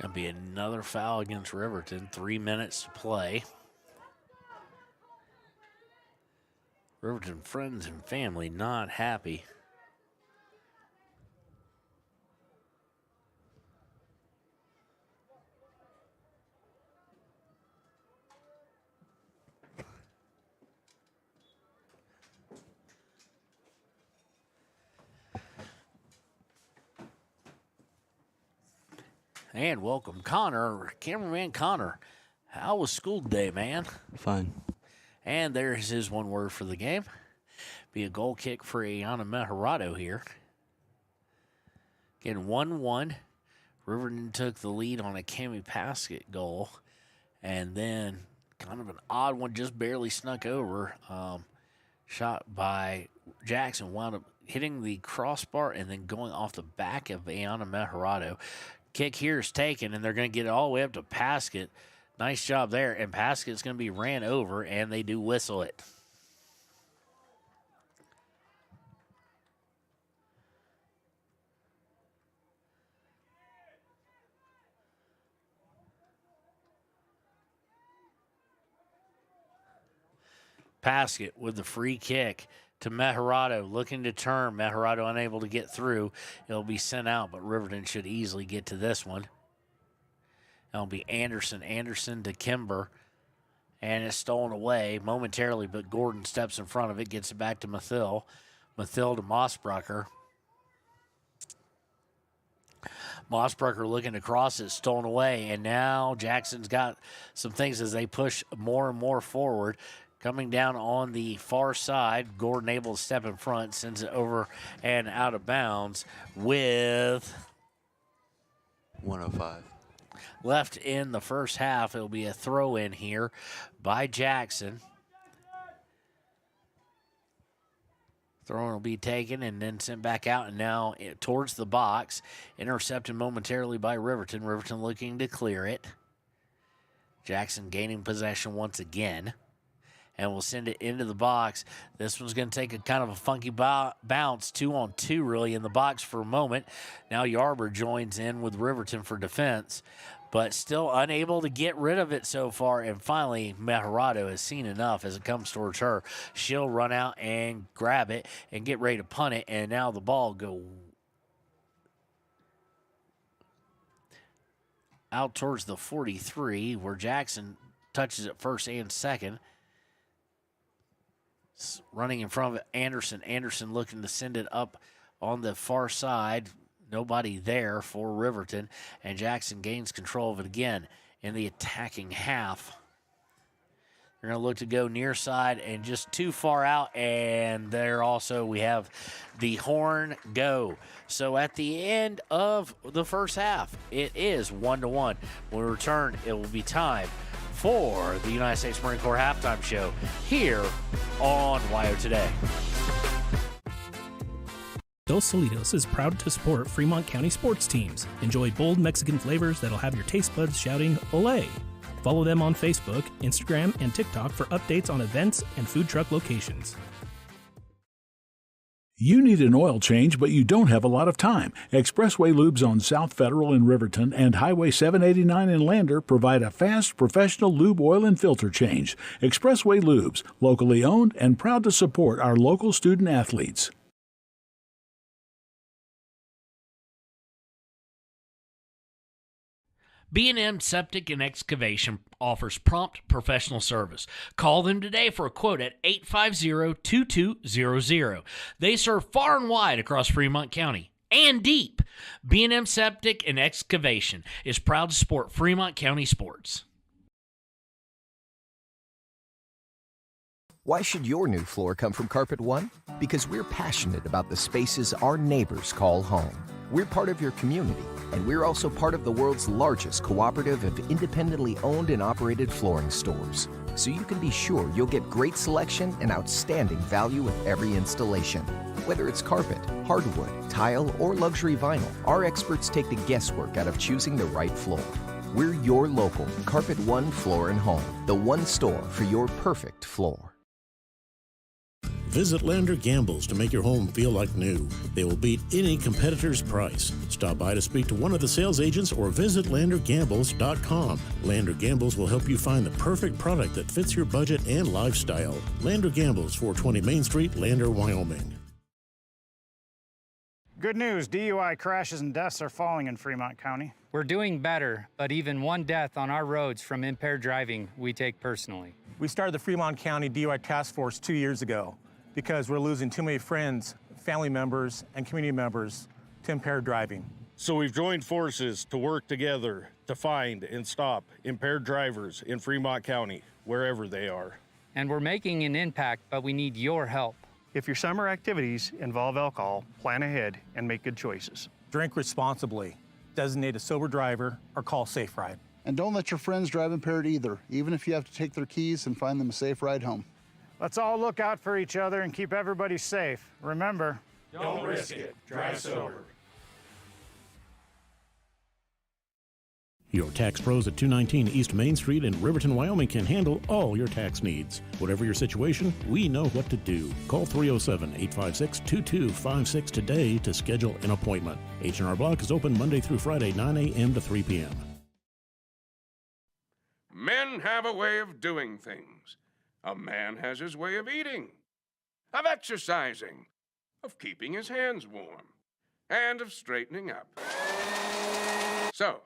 Going to be another foul against Riverton. 3 minutes to play. Riverton friends and family not happy. And welcome, Connor, cameraman Connor. How was school today, man? Fine. And there's his one word for the game. Be a goal kick for Ayana Mejarado here. Again, 1-1. Riverton took the lead on a Cami Paskett goal. And then kind of an odd one, just barely snuck over. Shot by Jackson, wound up hitting the crossbar and then going off the back of Ayana Mejarado. Kick here is taken, and they're going to get it all the way up to Paskett. Nice job there, and Paskett's going to be ran over, and they do whistle it. Paskett with the free kick to Mejarado, looking to turn. Mejarado unable to get through. It'll be sent out, but Riverton should easily get to this one. It'll be Anderson. Anderson to Kimber. And it's stolen away momentarily, but Gordon steps in front of it, gets it back to Mathil. Mathil to Mossbrucker. Mossbrucker looking to cross it, stolen away. And now Jackson's got some things as they push more and more forward. Coming down on the far side, Gordon able to step in front, sends it over and out of bounds with 105. left in the first half. It'll be a throw in here by Jackson. Throw will be taken and then sent back out, and now towards the box. Intercepted momentarily by Riverton. Riverton looking to clear it. Jackson gaining possession once again. and will send it into the box. This one's going to take a kind of a funky bounce, 2-on-2 really in the box for a moment. Now Yarber joins in with Riverton for defense, but still unable to get rid of it so far. And finally, Mejorado has seen enough as it comes towards her. She'll run out and grab it and get ready to punt it, and now the ball go out towards the 43, where Jackson touches it first and second. Running in front of it, Anderson. Anderson looking to send it up on the far side. Nobody there for Riverton, and Jackson gains control of it again in the attacking half. They're going to look to go near side and just too far out, and there also we have the horn go. So at the end of the first half, it is 1-1. When we return, it will be time for the United States Marine Corps halftime show here on WYO Today. Dos Solitos is proud to support Fremont County sports teams. Enjoy bold Mexican flavors that'll have your taste buds shouting, "Olé!" Follow them on Facebook, Instagram, and TikTok for updates on events and food truck locations. You need an oil change, but you don't have a lot of time. Expressway Lubes on South Federal in Riverton and Highway 789 in Lander provide a fast, professional lube, oil, and filter change. Expressway Lubes, locally owned and proud to support our local student athletes. B&M Septic and Excavation offers prompt professional service. Call them today for a quote at 850-2200. They serve far and wide across Fremont County and deep. B&M Septic and Excavation is proud to support Fremont County sports. Why should your new floor come from Carpet One? Because we're passionate about the spaces our neighbors call home. We're part of your community, and we're also part of the world's largest cooperative of independently owned and operated flooring stores. So you can be sure you'll get great selection and outstanding value with every installation. Whether it's carpet, hardwood, tile, or luxury vinyl, our experts take the guesswork out of choosing the right floor. We're your local Carpet One Floor and Home, the one store for your perfect floor. Visit Lander Gambles to make your home feel like new. They will beat any competitor's price. Stop by to speak to one of the sales agents or visit LanderGambles.com. Lander Gambles will help you find the perfect product that fits your budget and lifestyle. Lander Gambles, 420 Main Street, Lander, Wyoming. Good news, DUI crashes and deaths are falling in Fremont County. We're doing better, but even one death on our roads from impaired driving, we take personally. We started the Fremont County DUI Task Force 2 years ago because we're losing too many friends, family members, and community members to impaired driving. So we've joined forces to work together to find and stop impaired drivers in Fremont County, wherever they are. And we're making an impact, but we need your help. If your summer activities involve alcohol, plan ahead and make good choices. Drink responsibly, designate a sober driver, or call Safe Ride. And don't let your friends drive impaired either, even if you have to take their keys and find them a safe ride home. Let's all look out for each other and keep everybody safe. Remember, don't risk it. Drive sober. Your tax pros at 219 East Main Street in Riverton, Wyoming can handle all your tax needs. Whatever your situation, we know what to do. Call 307-856-2256 today to schedule an appointment. H&R Block is open Monday through Friday, 9 a.m. to 3 p.m. Men have a way of doing things. A man has his way of eating, of exercising, of keeping his hands warm, and of straightening up. So,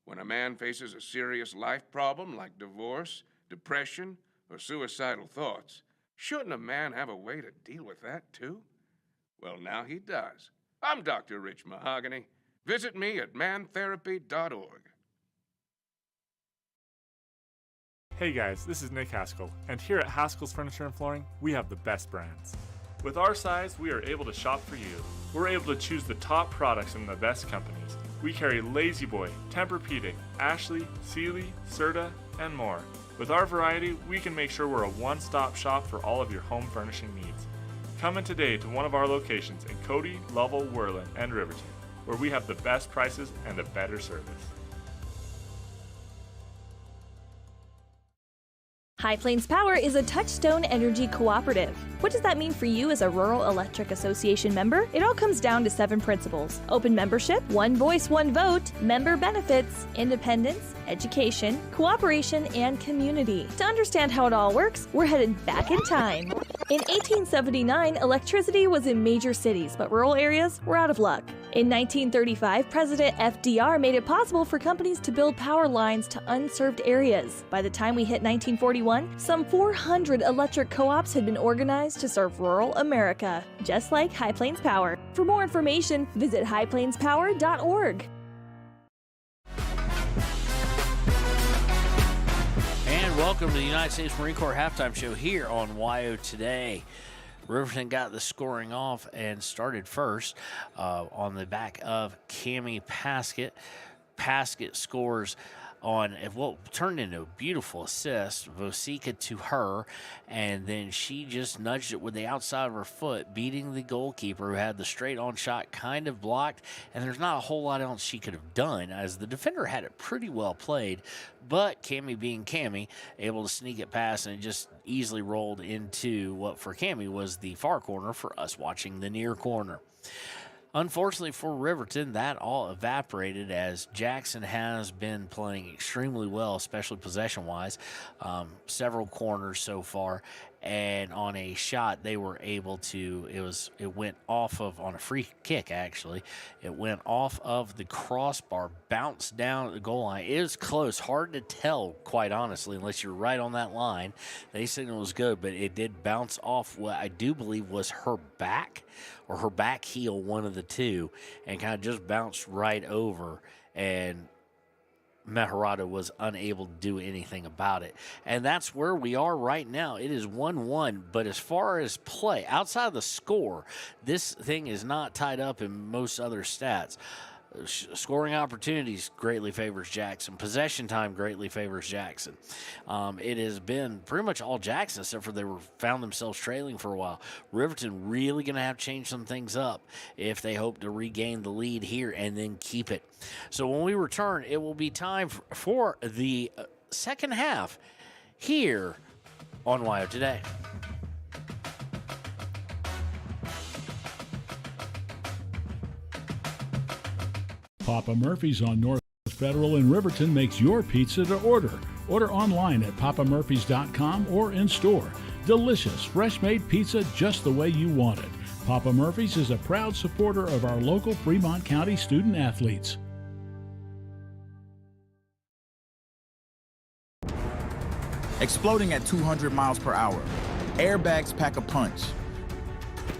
when a man faces a serious life problem like divorce, depression, or suicidal thoughts, shouldn't a man have a way to deal with that too? Well, now he does. I'm Dr. Rich Mahogany. Visit me at mantherapy.org. Hey guys, this is Nick Haskell, and here at Haskell's Furniture and Flooring, we have the best brands. With our size, we are able to shop for you. We're able to choose the top products from the best companies. We carry Lazy Boy, Tempur-Pedic, Ashley, Sealy, Serta, and more. With our variety, we can make sure we're a one-stop shop for all of your home furnishing needs. Come in today to one of our locations in Cody, Lovell, Worland, and Riverton, where we have the best prices and a better service. High Plains Power is a Touchstone Energy cooperative. What does that mean for you as a Rural Electric Association member? It all comes down to 7 principles: open membership, one voice, one vote, member benefits, independence, education, cooperation, and community. To understand how it all works, we're headed back in time. In 1879, electricity was in major cities, but rural areas were out of luck. In 1935, President FDR made it possible for companies to build power lines to unserved areas. By the time we hit 1941, some 400 electric co-ops had been organized to serve rural America, just like High Plains Power. For more information, visit highplainspower.org. And welcome to the United States Marine Corps Halftime Show here on WYO Today. Riverton got the scoring off and started first on the back of Cammie Paskett. Paskett scores on what turned into a beautiful assist, Vosika to her, and then she just nudged it with the outside of her foot, beating the goalkeeper who had the straight-on shot kind of blocked, and there's not a whole lot else she could have done, as the defender had it pretty well played, but Cammie being Cammie, able to sneak it past, and it just easily rolled into what for Cammie was the far corner, for us watching the near corner. Unfortunately for Riverton, that all evaporated as Jackson has been playing extremely well, especially possession-wise. Several corners so far, and on a shot they were able to, it went off of, on a free kick actually, it went off of the crossbar, bounced down at the goal line. It was close, hard to tell quite honestly unless you're right on that line. They said it was good, but it did bounce off what I do believe was her back or her back heel, one of the two, and kind of just bounced right over, and Meharada was unable to do anything about it. And that's where we are right now. It is 1-1, but as far as play, outside of the score, this thing is not tied up in most other stats. Scoring opportunities greatly favors Jackson. Possession time greatly favors Jackson. It has been pretty much all Jackson, except for they found themselves trailing for a while. Riverton really going to have to change some things up if they hope to regain the lead here and then keep it. So when we return, it will be time for the second half here on WYO Today. Papa Murphy's on North Federal in Riverton makes your pizza to order. Order online at papamurphys.com or in store. Delicious, fresh-made pizza just the way you want it. Papa Murphy's is a proud supporter of our local Fremont County student athletes. Exploding at 200 miles per hour. Airbags pack a punch.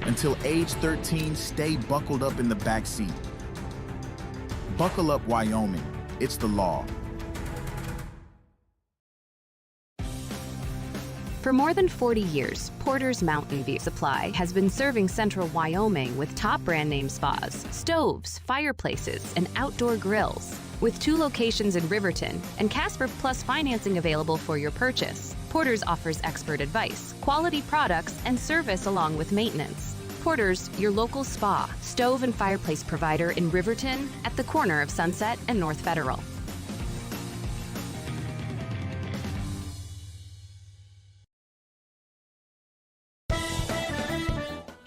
Until age 13, stay buckled up in the back seat. Buckle up, Wyoming. It's the law. For more than 40 years, Porter's Mountain View Supply has been serving central Wyoming with top brand name spas, stoves, fireplaces, and outdoor grills. With 2 locations in Riverton and Casper Plus financing available for your purchase, Porter's offers expert advice, quality products, and service along with maintenance. Porter's, your local spa, stove, and fireplace provider in Riverton at the corner of Sunset and North Federal.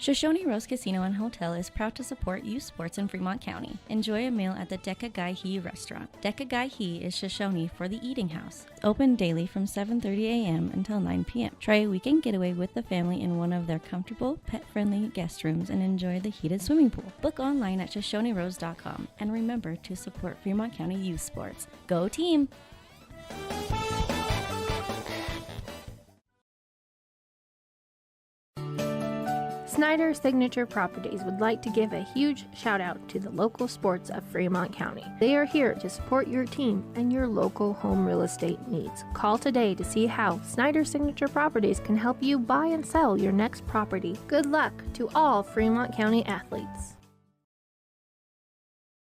Shoshone Rose Casino and Hotel is proud to support youth sports in Fremont County. Enjoy a meal at the Deca Gai He restaurant. Deca Gai He is Shoshone for the eating house. Open daily from 7:30 a.m. until 9 p.m. Try a weekend getaway with the family in one of their comfortable, pet-friendly guest rooms and enjoy the heated swimming pool. Book online at ShoshoneRose.com and remember to support Fremont County youth sports. Go team! Snyder Signature Properties would like to give a huge shout out to the local sports of Fremont County. They are here to support your team and your local home real estate needs. Call today to see how Snyder Signature Properties can help you buy and sell your next property. Good luck to all Fremont County athletes.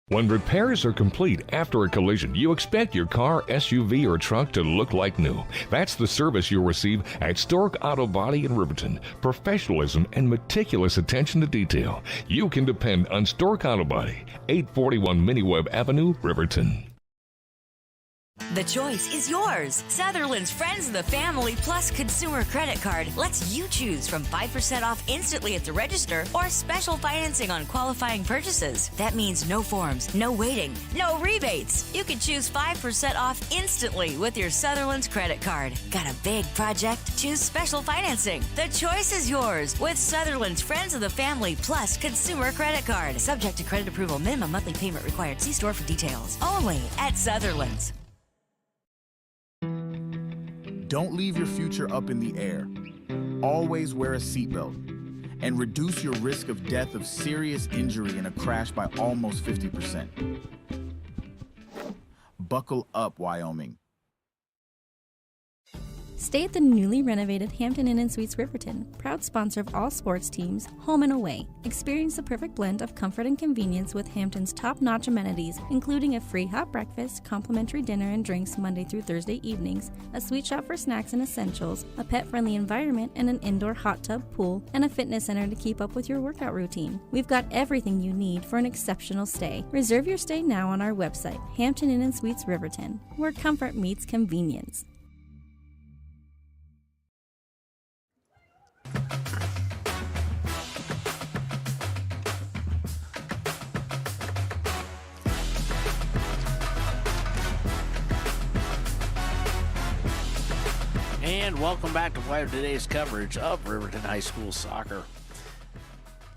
When repairs are complete after a collision, you expect your car, SUV, or truck to look like new. That's the service you'll receive at Stork Auto Body in Riverton. Professionalism and meticulous attention to detail. You can depend on Stork Auto Body, 841 Miniweb Avenue, Riverton. The choice is yours. Sutherland's Friends of the Family Plus Consumer Credit Card lets you choose from 5% off instantly at the register or special financing on qualifying purchases. That means no forms, no waiting, no rebates. You can choose 5% off instantly with your Sutherland's credit card. Got a big project? Choose special financing. The choice is yours with Sutherland's Friends of the Family Plus Consumer Credit Card. Subject to credit approval. Minimum monthly payment required. See store for details. Only at Sutherland's. Don't leave your future up in the air. Always wear a seatbelt and reduce your risk of death of serious injury in a crash by almost 50%. Buckle up, Wyoming. Stay at the newly renovated Hampton Inn & Suites Riverton, proud sponsor of all sports teams, home and away. Experience the perfect blend of comfort and convenience with Hampton's top-notch amenities, including a free hot breakfast, complimentary dinner and drinks Monday through Thursday evenings, a sweet shop for snacks and essentials, a pet-friendly environment and an indoor hot tub pool, and a fitness center to keep up with your workout routine. We've got everything you need for an exceptional stay. Reserve your stay now on our website, Hampton Inn & Suites Riverton, where comfort meets convenience. And welcome back to Wire Today's coverage of Riverton High School soccer.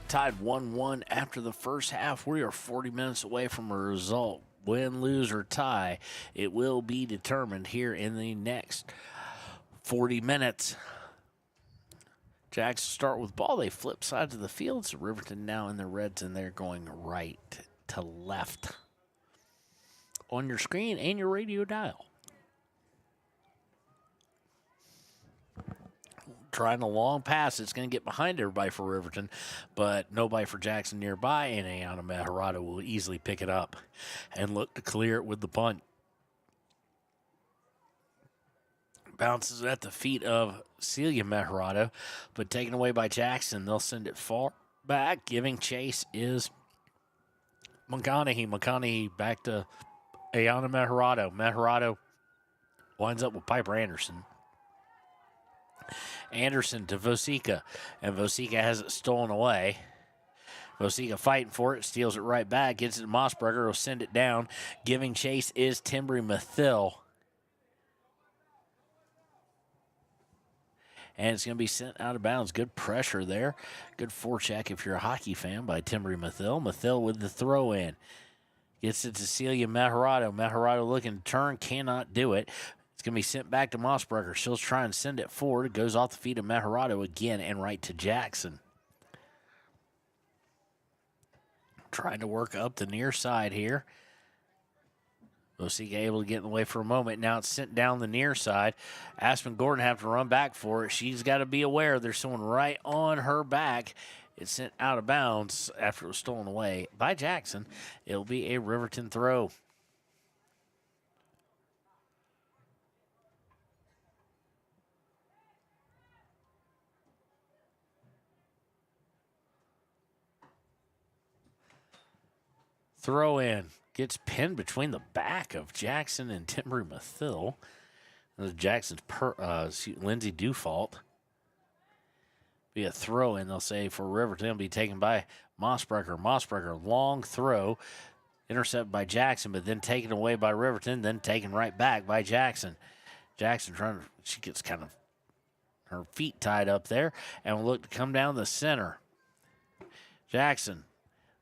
Tied 1-1 after the first half. We are 40 minutes away from a result. Win, lose, or tie, it will be determined here in the next 40 minutes. Jacks start with ball. They flip sides of the field. So Riverton now in the reds, and they're going right to left on your screen and your radio dial. Trying a long pass. It's going to get behind everybody for Riverton, but nobody for Jackson nearby, and Ayana Meharada will easily pick it up and look to clear it with the punt. Bounces at the feet of Celia Meharada, but taken away by Jackson. They'll send it far back. Giving chase is McConaughey. McConaughey back to Ayana Meharada. Meharada winds up with Piper Anderson. Anderson to Vosika, and Vosika has it stolen away. Vosika fighting for it, steals it right back, gets it to Mossberger, will send it down. Giving chase is Timbry Mathil. And it's going to be sent out of bounds. Good pressure there. Good forecheck if you're a hockey fan by Timbry Mathil. Mathil with the throw in. Gets it to Celia Meharado. Meharado looking to turn, cannot do it. It's going to be sent back to Mossberger. She'll try and send it forward. It goes off the feet of Meharado again and right to Jackson. Trying to work up the near side here. Vosika able to get in the way for a moment. Now it's sent down the near side. Aspen Gordon have to run back for it. She's got to be aware there's someone right on her back. It's sent out of bounds after it was stolen away by Jackson. It'll be a Riverton throw. Throw in. Gets pinned between the back of Jackson and Timbry Mathil. Jackson's Lindsay Dufault. Be a throw in, they'll say, for Riverton. It'll be taken by Mossberger. Mossberger, long throw. Intercepted by Jackson, but then taken away by Riverton, then taken right back by Jackson. Jackson she gets kind of her feet tied up there and will look to come down the center. Jackson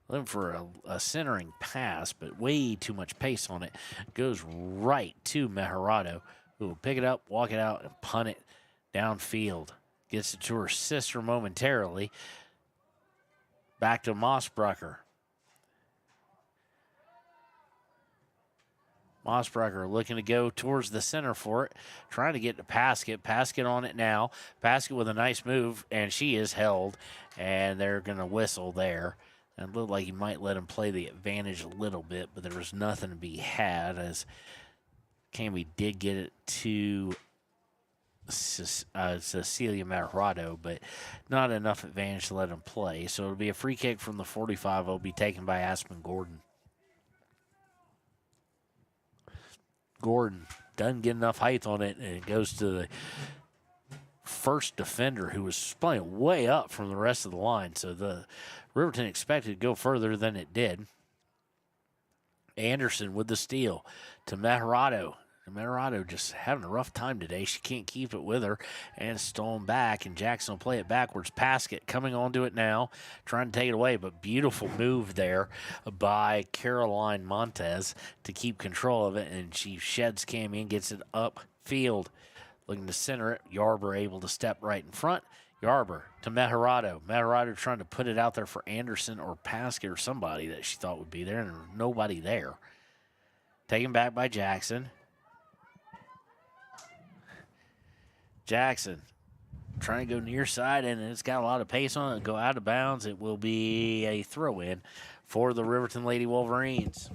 looking for a centering pass, but way too much pace on it. Goes right to Meharado, who will pick it up, walk it out, and punt it downfield. Gets it to her sister momentarily. Back to Mossberger. Mossberger looking to go towards the center for it. Trying to get to Paskett. Paskett on it now. Paskett with a nice move, and she is held. And they're going to whistle there. And it looked like he might let him play the advantage a little bit, but there was nothing to be had as Camby did get it to Cecilia Meharado, but not enough advantage to let him play. So it'll be a free kick from the 45. It'll be taken by Aspen Gordon. Gordon doesn't get enough height on it, and it goes to the first defender, who was playing way up from the rest of the line. So the Riverton expected to go further than it did. Anderson with the steal to Meharado. Meharado just having a rough time today. She can't keep it with her, and stolen back, and Jackson will play it backwards. Paskett coming onto it now, trying to take it away, but beautiful move there by Caroline Montez to keep control of it, and she sheds Cami and gets it upfield. Looking to center it. Yarber able to step right in front. Yarber to Meharado. Meharado trying to put it out there for Anderson or Paskett or somebody that she thought would be there, and there was nobody there. Taken back by Jackson. Jackson trying to go near side, and it's got a lot of pace on it. Go out of bounds. It will be a throw-in for the Riverton Lady Wolverines.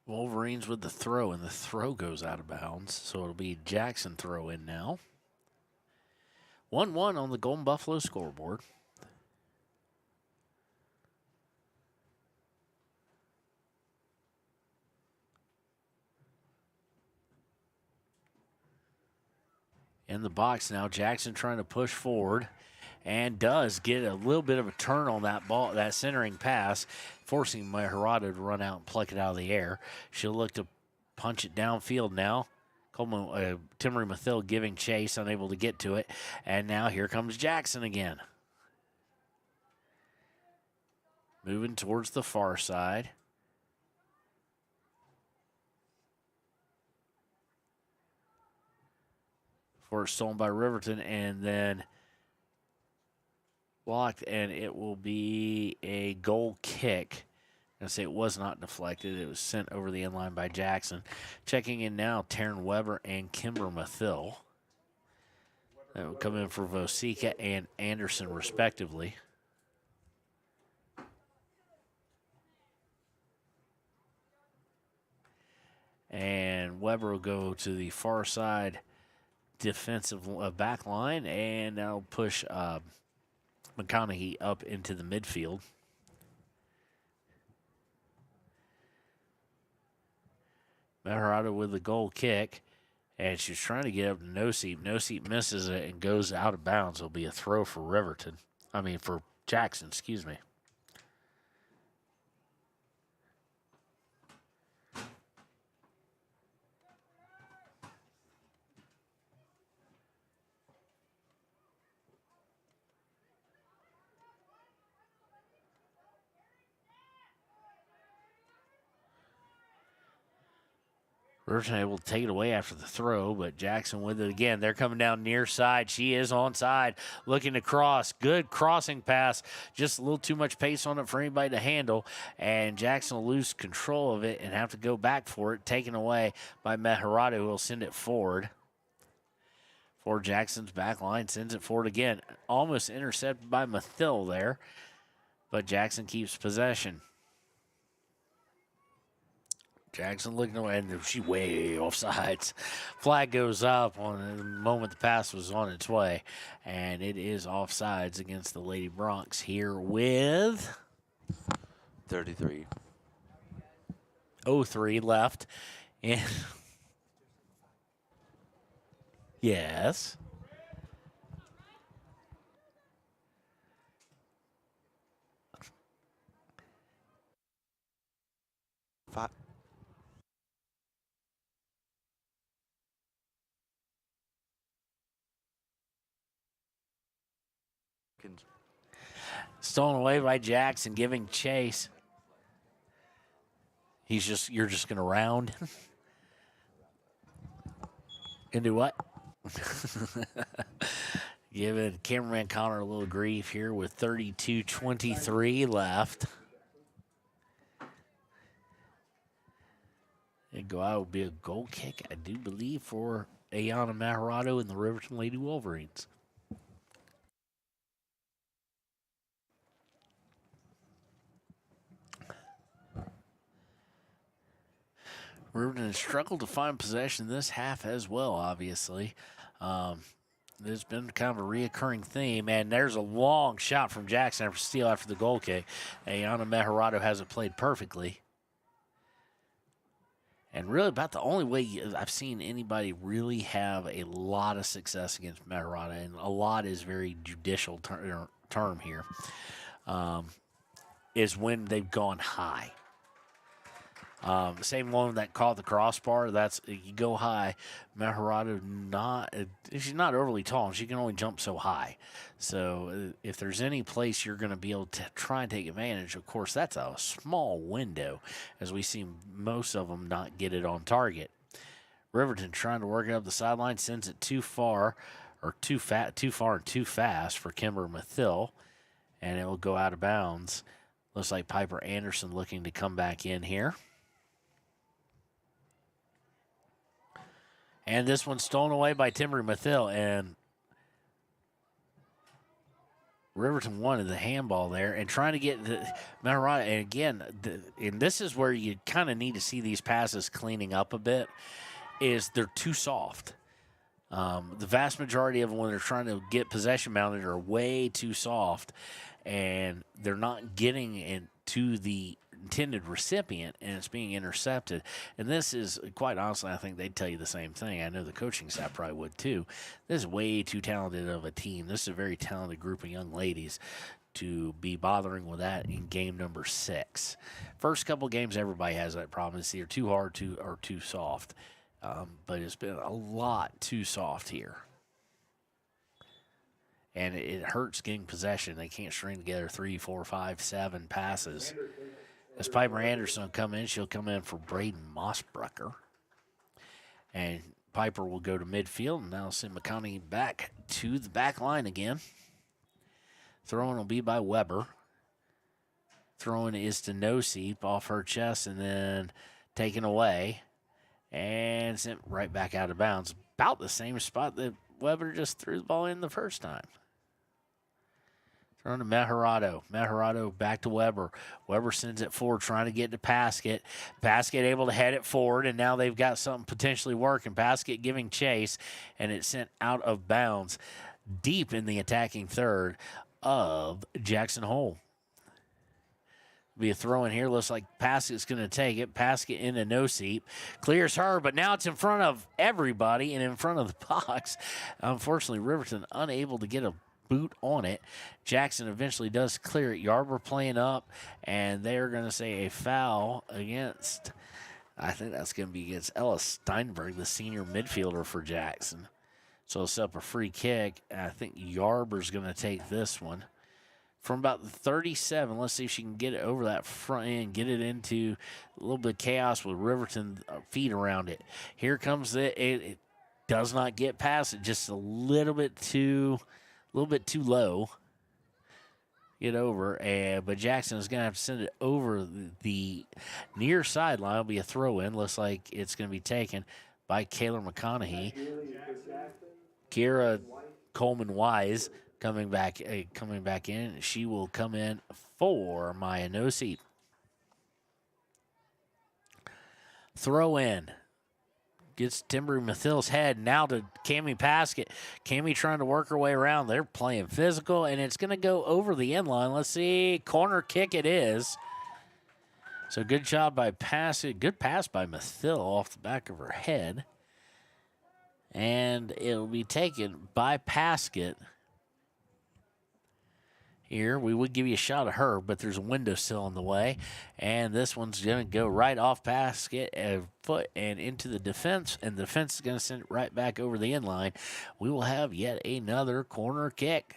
Wolverines with the throw, and the throw goes out of bounds, so it'll be Jackson throw in now. 1-1 on the Golden Buffalo scoreboard. In the box now, Jackson trying to push forward, and does get a little bit of a turn on that ball, that centering pass, forcing Meharado to run out and pluck it out of the air. She'll look to punch it downfield now. Coleman, Timmery Mathill giving chase, unable to get to it. And now here comes Jackson again. Moving towards the far side. First stolen by Riverton, and then blocked, and it will be a goal kick. I say it was not deflected. It was sent over the inline by Jackson. Checking in now, Taryn Weber and Kimber Mathill. That will come in for Vosika and Anderson, respectively. And Weber will go to the far side defensive back line, and now push McConaughey up into the midfield. Meharado with the goal kick, and she's trying to get up to No-Seep. No-Seep misses it and goes out of bounds. It'll be a throw for for Jackson, excuse me. Riverton able to take it away after the throw, but Jackson with it again. They're coming down near side. She is onside, looking to cross. Good crossing pass. Just a little too much pace on it for anybody to handle, and Jackson will lose control of it and have to go back for it. Taken away by Meharado, who will send it forward. For Jackson's back line, sends it forward again. Almost intercepted by Mathill there, but Jackson keeps possession. Jackson looking away, and she's way offsides. Flag goes up on the moment the pass was on its way, and it is offsides against the Lady Bronx here with 03 left. And yes. Stolen away by Jackson, giving chase. You're just going to round. Into what? Giving cameraman Connor a little grief here with 32:23 left. And go out will be a goal kick, I do believe, for Ayana Meharado and the Riverton Lady Wolverines. Riverton has struggled to find possession this half as well, obviously. There's been kind of a reoccurring theme, and there's a long shot from Jackson for steal after the goal kick. Ayana Mejarado hasn't played perfectly. And really about the only way I've seen anybody really have a lot of success against Mejarado, and a lot is very judicial term here, is when they've gone high. Same one that caught the crossbar. That's you go high. Mejarado she's not overly tall, and she can only jump so high. So if there's any place you're going to be able to try and take advantage, of course, that's a small window, as we see most of them not get it on target. Riverton trying to work it up the sideline, sends it too far and too fast for Kimber Mathil, and it will go out of bounds. Looks like Piper Anderson looking to come back in here. And this one's stolen away by Timber Mathil, and Riverton wanted the handball there and trying to get the Mejarado. And again, and this is where you kind of need to see these passes cleaning up a bit, is they're too soft. The vast majority of them, when they're trying to get possession mounted, are way too soft, and they're not getting into the intended recipient, and it's being intercepted. And this is, quite honestly, I think they'd tell you the same thing. I know the coaching staff probably would too. This is way too talented of a team. This is a very talented group of young ladies to be bothering with that in game number 6. First couple games, everybody has that problem. It's either too hard or too soft. But it's been a lot too soft here. And it hurts getting possession. They can't string together 3, 4, 5, 7 passes. As Piper Anderson will come in, she'll come in for Braden Mossbrucker. And Piper will go to midfield, and now send McConaughey back to the back line again. Throwing will be by Weber. Throwing is to No-Seep off her chest and then taken away. And sent right back out of bounds. About the same spot that Weber just threw the ball in the first time. Throwing to Mejarado. Mejarado back to Weber. Weber sends it forward, trying to get to Paskett. Paskett able to head it forward, and now they've got something potentially working. Paskett giving chase, and it's sent out of bounds deep in the attacking third of Jackson Hole. Be a throw in here. Looks like Paskett's going to take it. Paskett into No-Seep. Clears her, but now it's in front of everybody and in front of the box. Unfortunately, Riverton unable to get a boot on it. Jackson eventually does clear it. Yarber playing up, and they're going to say a foul against, I think that's going to be against Ella Steinberg, the senior midfielder for Jackson. So it's up a free kick. I think Yarber's going to take this one. From about 37, let's see if she can get it over that front end, get it into a little bit of chaos with Riverton feet around it. Here comes it does not get past it, just a little bit too low. Get over, but Jackson is going to have to send it over the near sideline. It'll be a throw in. Looks like it's going to be taken by Kayla McConaughey. Kira Coleman-Wise coming back in. She will come in for Maya No-Seep. Throw in. Gets Timber Mathil's head now to Cammie Paskett. Cammie trying to work her way around. They're playing physical, and it's going to go over the end line. Let's see. Corner kick it is. So good job by Paskett. Good pass by Mathil off the back of her head. And it'll be taken by Paskett. Here, we would give you a shot at her, but there's a windowsill in the way. And this one's going to go right off Paskett, a foot, and into the defense. And the defense is going to send it right back over the end line. We will have yet another corner kick.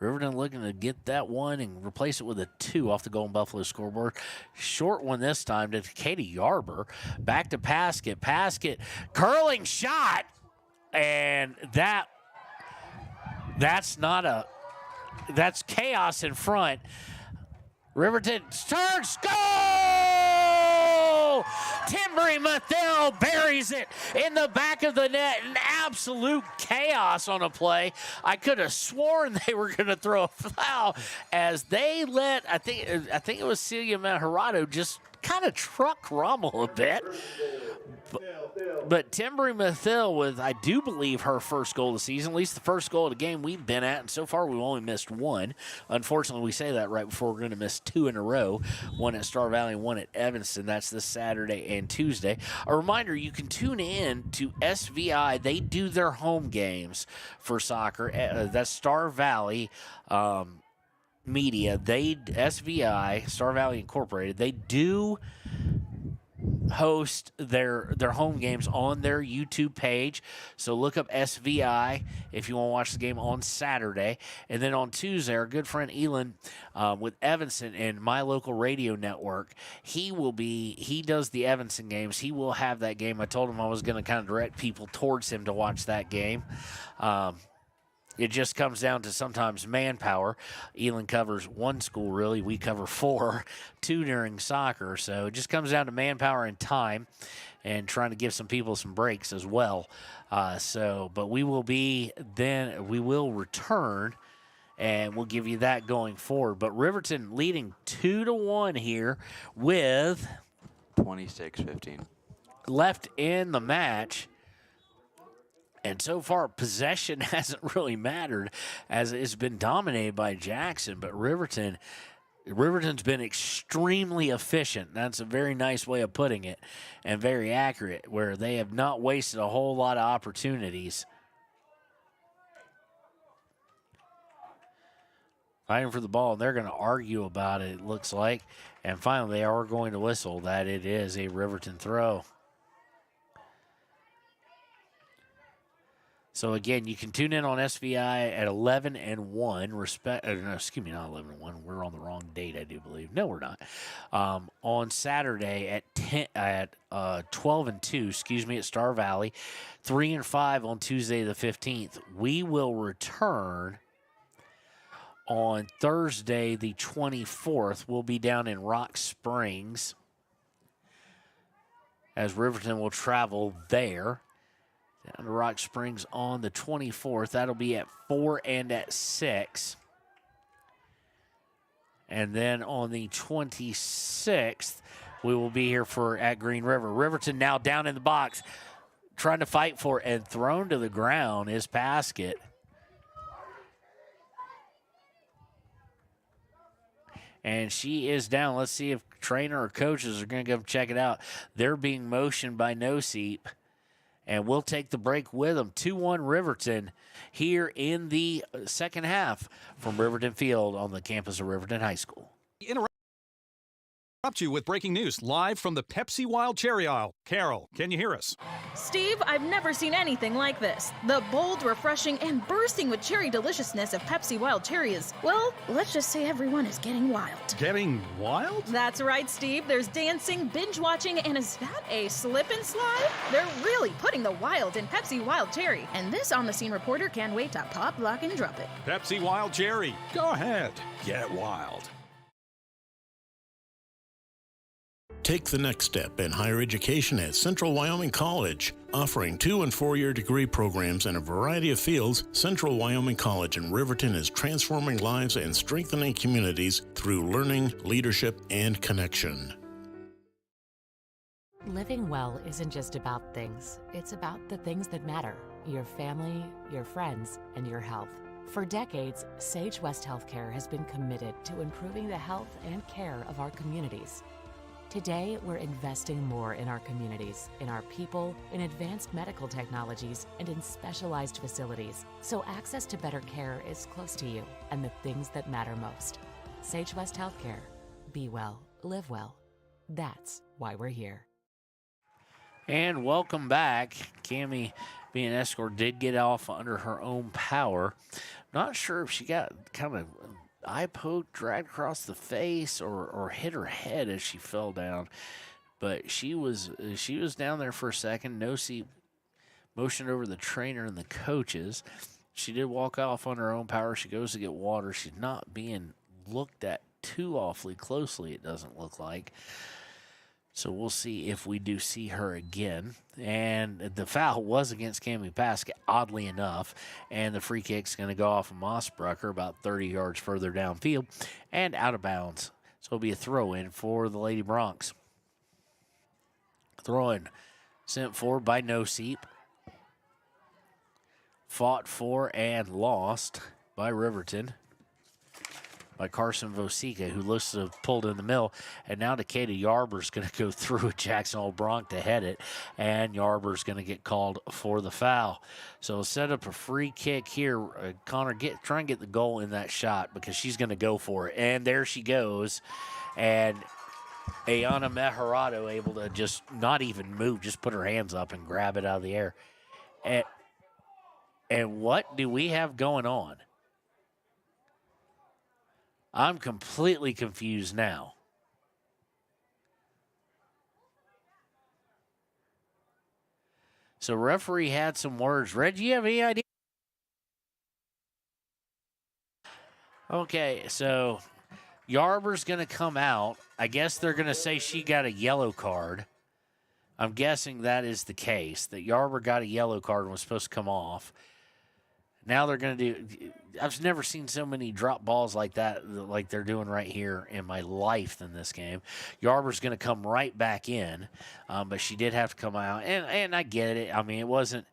Riverton looking to get that one and replace it with a 2 off the Golden Buffalo scoreboard. Short one this time to Katie Yarber. Back to Paskett. Paskett, curling shot. And that's chaos in front. Riverton turns, goal! Timbry Mathil buries it in the back of the net. An absolute chaos on a play. I could have sworn they were going to throw a foul as they let, I think it was Celia Mejarado just kind of truck Rommel a bit. But Timbry Mathill with, I do believe, her first goal of the season, at least the first goal of the game we've been at, and so far we've only missed one. Unfortunately, we say that right before we're going to miss two in a row, one at Star Valley and one at Evanston. That's this Saturday and Tuesday. A reminder, you can tune in to SVI. They do their home games for soccer. That's Star Valley Media. SVI, Star Valley Incorporated, they do host their home games on their YouTube page. So look up SVI if you want to watch the game on Saturday. And then on Tuesday, our good friend Elon with Evanston and My Local Radio Network, he does the Evanston games. He will have that game. I told him I was going to kind of direct people towards him to watch that game. It just comes down to sometimes manpower. Elon covers one school, really. We cover four, two during soccer. So it just comes down to manpower and time and trying to give some people some breaks as well. But we will return, and we'll give you that going forward. But Riverton leading 2-1 here with 26-15 left in the match. And so far, possession hasn't really mattered as it's been dominated by Jackson. But Riverton's been extremely efficient. That's a very nice way of putting it and very accurate, where they have not wasted a whole lot of opportunities. Fighting for the ball, and they're going to argue about it, it looks like. And finally, they are going to whistle that it is a Riverton throw. So, again, you can tune in on SVI at 11 and 1. Not 11 and 1. We're on the wrong date, I do believe. No, we're not. On Saturday at 12 and 2, at Star Valley. 3 and 5 on Tuesday the 15th. We will return on Thursday the 24th. We'll be down in Rock Springs as Riverton will travel there. Down to Rock Springs on the 24th. That'll be at 4 and at 6. And then on the 26th, we will be here at Green River. Riverton now down in the box, trying to fight for it, and thrown to the ground is Paskett. And she is down. Let's see if trainer or coaches are going to go check it out. They're being motioned by Noseep. And we'll take the break with them. 2-1 Riverton here in the second half from Riverton Field on the campus of Riverton High School. You with breaking news live from the Pepsi Wild Cherry aisle. Carol, can you hear us? Steve, I've never seen anything like this. The bold, refreshing, and bursting with cherry deliciousness of Pepsi Wild Cherry is, well, let's just say everyone is getting wild. Getting wild? That's right, Steve. There's dancing, binge watching, and is that a slip and slide? They're really putting the wild in Pepsi Wild Cherry, and this on-the-scene reporter can't wait to pop, lock, and drop it. Pepsi Wild Cherry. Go ahead. Get wild. Take the next step in higher education at Central Wyoming College. Offering 2- and 4-year degree programs in a variety of fields, Central Wyoming College in Riverton is transforming lives and strengthening communities through learning, leadership, and connection. Living well isn't just about things. It's about the things that matter. Your family, your friends, and your health. For decades, Sage West Healthcare has been committed to improving the health and care of our communities. Today, we're investing more in our communities, in our people, in advanced medical technologies, and in specialized facilities, so access to better care is close to you and the things that matter most. Sage West Healthcare. Be well, live well. That's why we're here. And welcome back. Cammie, being escort, did get off under her own power. Not sure if she got kind of eye poke, dragged across the face, or hit her head as she fell down. But she was down there for a second. Noseep motioned over the trainer and the coaches. She did walk off on her own power. She goes to get water. She's not being looked at too awfully closely, it doesn't look like. So we'll see if we do see her again. And the foul was against Cammie Paskett, oddly enough. And the free kick's going to go off of Mossbrucker about 30 yards further downfield and out of bounds. So it'll be a throw-in for the Lady Broncs. Throw-in Sent forward by No Seep. Fought for and lost by Riverton. By Carson Vosica, who looks to have pulled in the middle. And now Decatur Yarber's going to go through Jackson Old Bronc to head it. And Yarber's going to get called for the foul. So set up a free kick here. Connor, try and get the goal in that shot because she's going to go for it. And there she goes. And Ayana Mejarado able to just not even move, just put her hands up and grab it out of the air. And what do we have going on? I'm completely confused now. So referee had some words. Red, do you have any idea? Okay, so Yarber's going to come out. I guess they're going to say she got a yellow card. I'm guessing that is the case, that Yarber got a yellow card and was supposed to come off. Now they're going to do – I've never seen so many drop balls like that, like they're doing right here in my life in this game. Yarber's going to come right back in, but she did have to come out. And I get it. I mean, it wasn't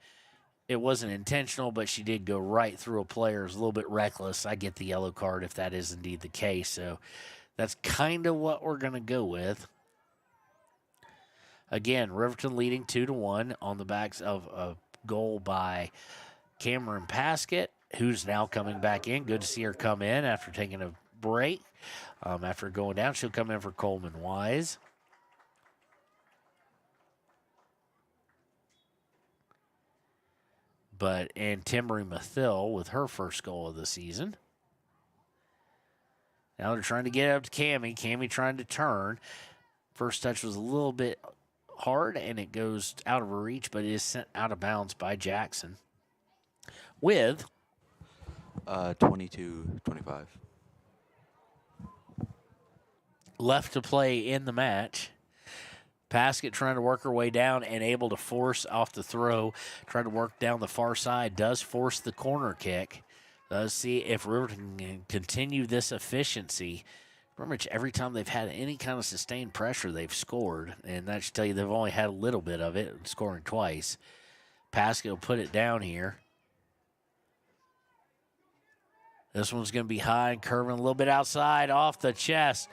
intentional, but she did go right through a player. It was a little bit reckless. I get the yellow card if that is indeed the case. So that's kind of what we're going to go with. Again, Riverton leading 2-1 on the backs of a goal by Cameron Paskett, who's now coming back in. Good to see her come in after taking a break. After going down, she'll come in for Coleman Wise. And Timbery Mathil with her first goal of the season. Now they're trying to get up to Cammie. Cammie trying to turn. First touch was a little bit hard, and it goes out of her reach, but it is sent out of bounds by Jackson. With 22-25. Left to play in the match. Paskett trying to work her way down and able to force off the throw. Trying to work down the far side. Does force the corner kick. Does see if Riverton can continue this efficiency. Pretty much every time they've had any kind of sustained pressure, they've scored. And that should tell you they've only had a little bit of it, scoring twice. Paskett will put it down here. This one's going to be high and curving a little bit outside off the chest.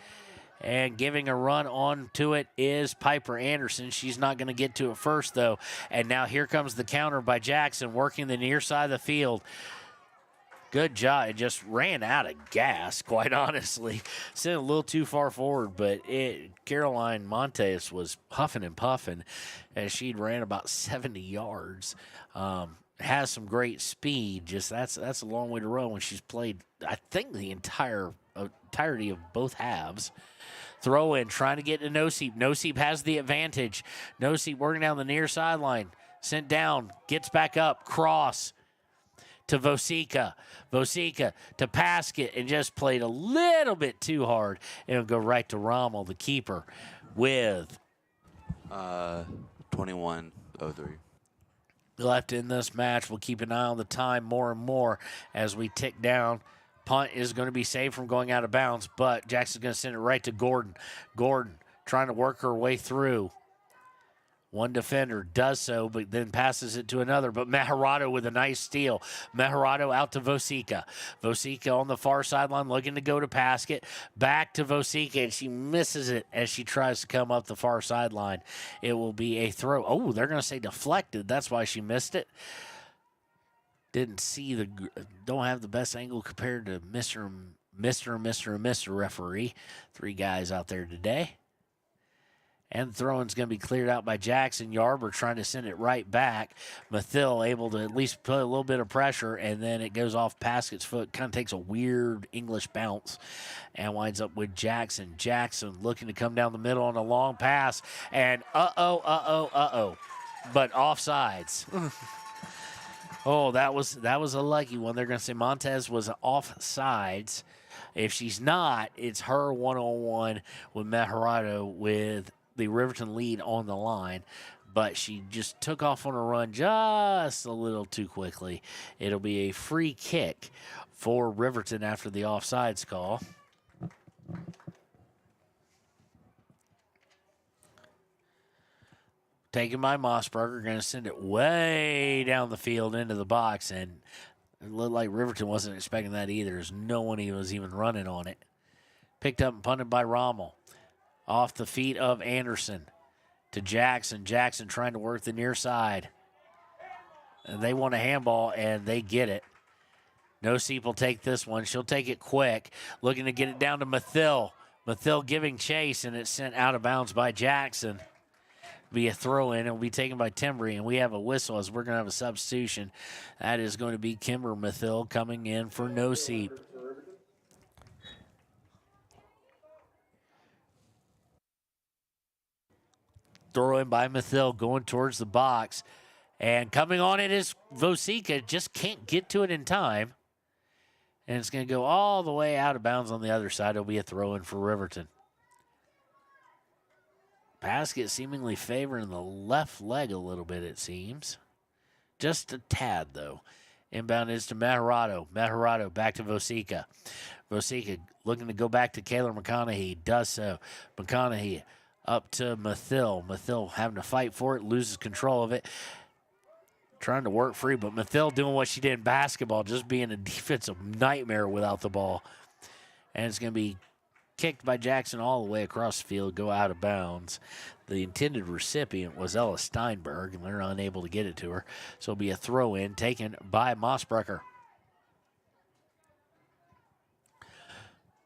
And giving a run onto it is Piper Anderson. She's not going to get to it first, though. And now here comes the counter by Jackson, working the near side of the field. Good job. It just ran out of gas, quite honestly. Sent a little too far forward, but Caroline Montes was huffing and puffing as she'd ran about 70 yards. Has some great speed. Just that's a long way to run when she's played, I think, the entirety of both halves. Throw in, trying to get to Noseep. Noseep has the advantage. Noseep working down the near sideline. Sent down, gets back up, cross to Vosica. Vosica to Paskett, and just played a little bit too hard. It'll go right to Rommel, the keeper, with 21-03. Left in this match. We'll keep an eye on the time more and more as we tick down. Punt is going to be saved from going out of bounds, but Jackson's going to send it right to Gordon. Gordon trying to work her way through. One defender does so, but then passes it to another. But Mejarado with a nice steal. Mejarado out to Vosica. Vosica on the far sideline looking to go to Paskett. Back to Vosica, and she misses it as she tries to come up the far sideline. It will be a throw. Oh, they're going to say deflected. That's why she missed it. Didn't see don't have the best angle compared to Mr. referee. Three guys out there today. And the throw-in's going to be cleared out by Jackson. Yarber trying to send it right back. Mathil able to at least put a little bit of pressure, and then it goes off Paskett's foot. Kind of takes a weird English bounce and winds up with Jackson. Jackson looking to come down the middle on a long pass. And but offsides. Oh, that was a lucky one. They're going to say Montez was offsides. If she's not, it's her one-on-one with Mejarado with the Riverton lead on the line. But she just took off on a run just a little too quickly. It'll be a free kick for Riverton after the offsides call. taken by Mossberger, going to send it way down the field into the box, and it looked like Riverton wasn't expecting that either. There's no one was even running on it. Picked up and punted by Rommel. Off the feet of Anderson to Jackson. Jackson trying to work the near side. And they want a handball, and they get it. Noseep will take this one. She'll take it quick, looking to get it down to Mathill. Mathill giving chase, and it's sent out of bounds by Jackson. Be a throw-in. It will be taken by Timbry, and we have a whistle as we're going to have a substitution. That is going to be Kimber Mathill coming in for Noseep. Throw-in by Mathill going towards the box. And coming on it is Vosika. Just can't get to it in time. And it's going to go all the way out of bounds on the other side. It'll be a throw-in for Riverton. Basket seemingly favoring the left leg a little bit, it seems. Just a tad, though. Inbound is to Maharado. Maharado back to Vosika. Vosika looking to go back to Kaylor McConaughey. Does so. McConaughey up to Mathill. Mathill having to fight for it. Loses control of it. Trying to work free, but Mathill doing what she did in basketball, just being a defensive nightmare without the ball. And it's going to be kicked by Jackson all the way across the field, go out of bounds. The intended recipient was Ella Steinberg, and they're unable to get it to her. So it'll be a throw-in taken by Mossbrucker.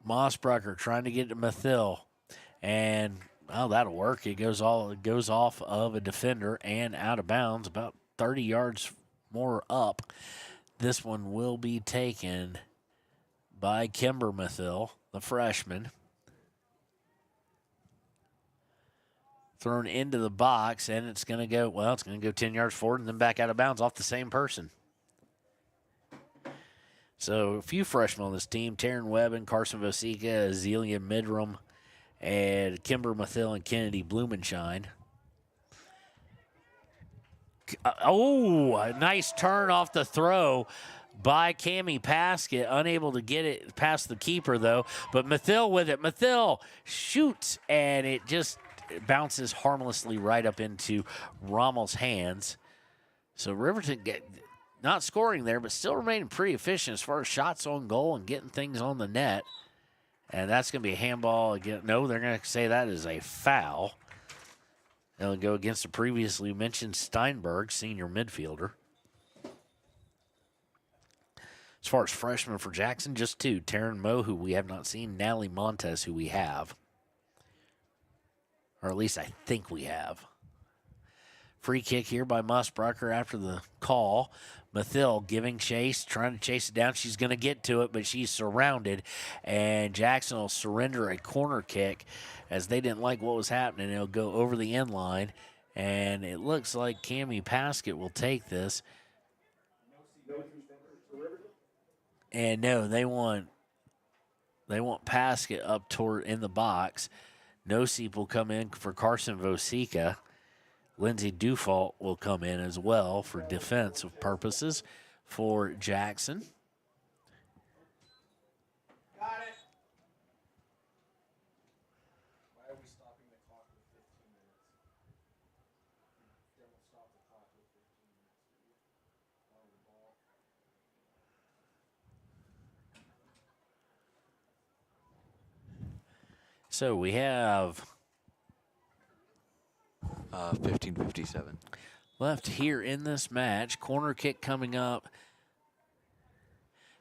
Mossbrucker trying to get to Mathill, and well, that'll work. It goes off of a defender and out of bounds, about 30 yards more up. This one will be taken by Kimber Mathill, the freshman. Thrown into the box, and it's going to go 10 yards forward and then back out of bounds off the same person. So a few freshmen on this team, Taryn Webben, Carson Vosika, Azealia Midram, and Kimber Mathill and Kennedy Blumenshine. A nice turn off the throw by Cammie Paskett. Unable to get it past the keeper, though. But Mathill with it. Mathill shoots, and it just bounces harmlessly right up into Rommel's hands. So Riverton not scoring there, but still remaining pretty efficient as far as shots on goal and getting things on the net. And that's going to be a handball again. No, they're going to say that is a foul. They'll go against the previously mentioned Steinberg, senior midfielder. As far as freshmen for Jackson, just two. Taryn Moe, who we have not seen. Natalie Montez, who we have. Or at least I think we have. Free kick here by Mossbrucker after the call. Mathill giving chase, trying to chase it down. She's going to get to it, but she's surrounded. And Jackson will surrender a corner kick as they didn't like what was happening. It'll go over the end line. And it looks like Cammie Paskett will take this. And no, they want Paskett up toward in the box. Noseep will come in for Carson Vosika. Lindsay Dufault will come in as well for defensive purposes for Jackson. Got it. Why are we stopping the clock with 15 minutes? They won't stop the clock with 15 minutes. On the ball. So we have 15:57 left here in this match. Corner kick coming up.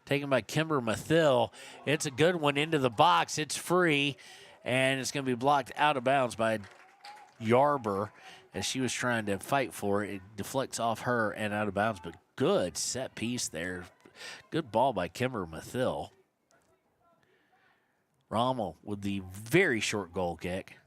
Taken by Kimber Mathill. It's a good one into the box. It's free, and it's going to be blocked out of bounds by Yarber as she was trying to fight for it. It deflects off her and out of bounds, but good set piece there. Good ball by Kimber Mathill. Rommel with the very short goal kick.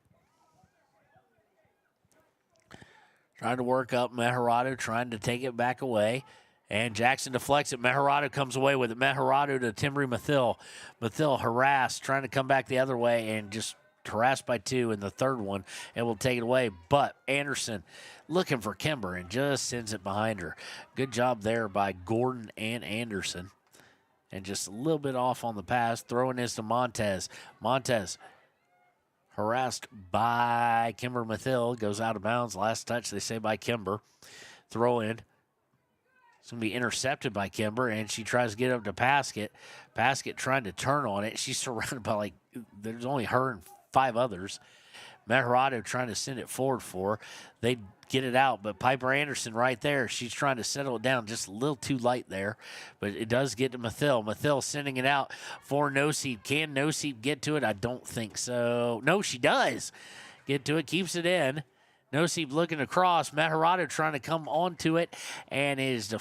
Trying to work up Maharado, trying to take it back away. And Jackson deflects it. Maharado comes away with it. Maharado to Timbry Mathill. Mathill harassed, trying to come back the other way and just harassed by two in the third one and will take it away. But Anderson looking for Kimber and just sends it behind her. Good job there by Gordon and Anderson. And just a little bit off on the pass. Throwing this to Montez. Montez harassed by Kimber Mathill. Goes out of bounds. Last touch, they say, by Kimber. Throw in. It's going to be intercepted by Kimber, and she tries to get up to Paskett. Paskett trying to turn on it. She's surrounded by, there's only her and 5 others. Meharado trying to send it forward for her. They get it out, but Piper Anderson right there. She's trying to settle it down just a little too light there, but it does get to Mathill. Mathill sending it out for Noseep. Can Noseep get to it? I don't think so. No, she does get to it, keeps it in. Noseep looking across. Meharado trying to come onto it and is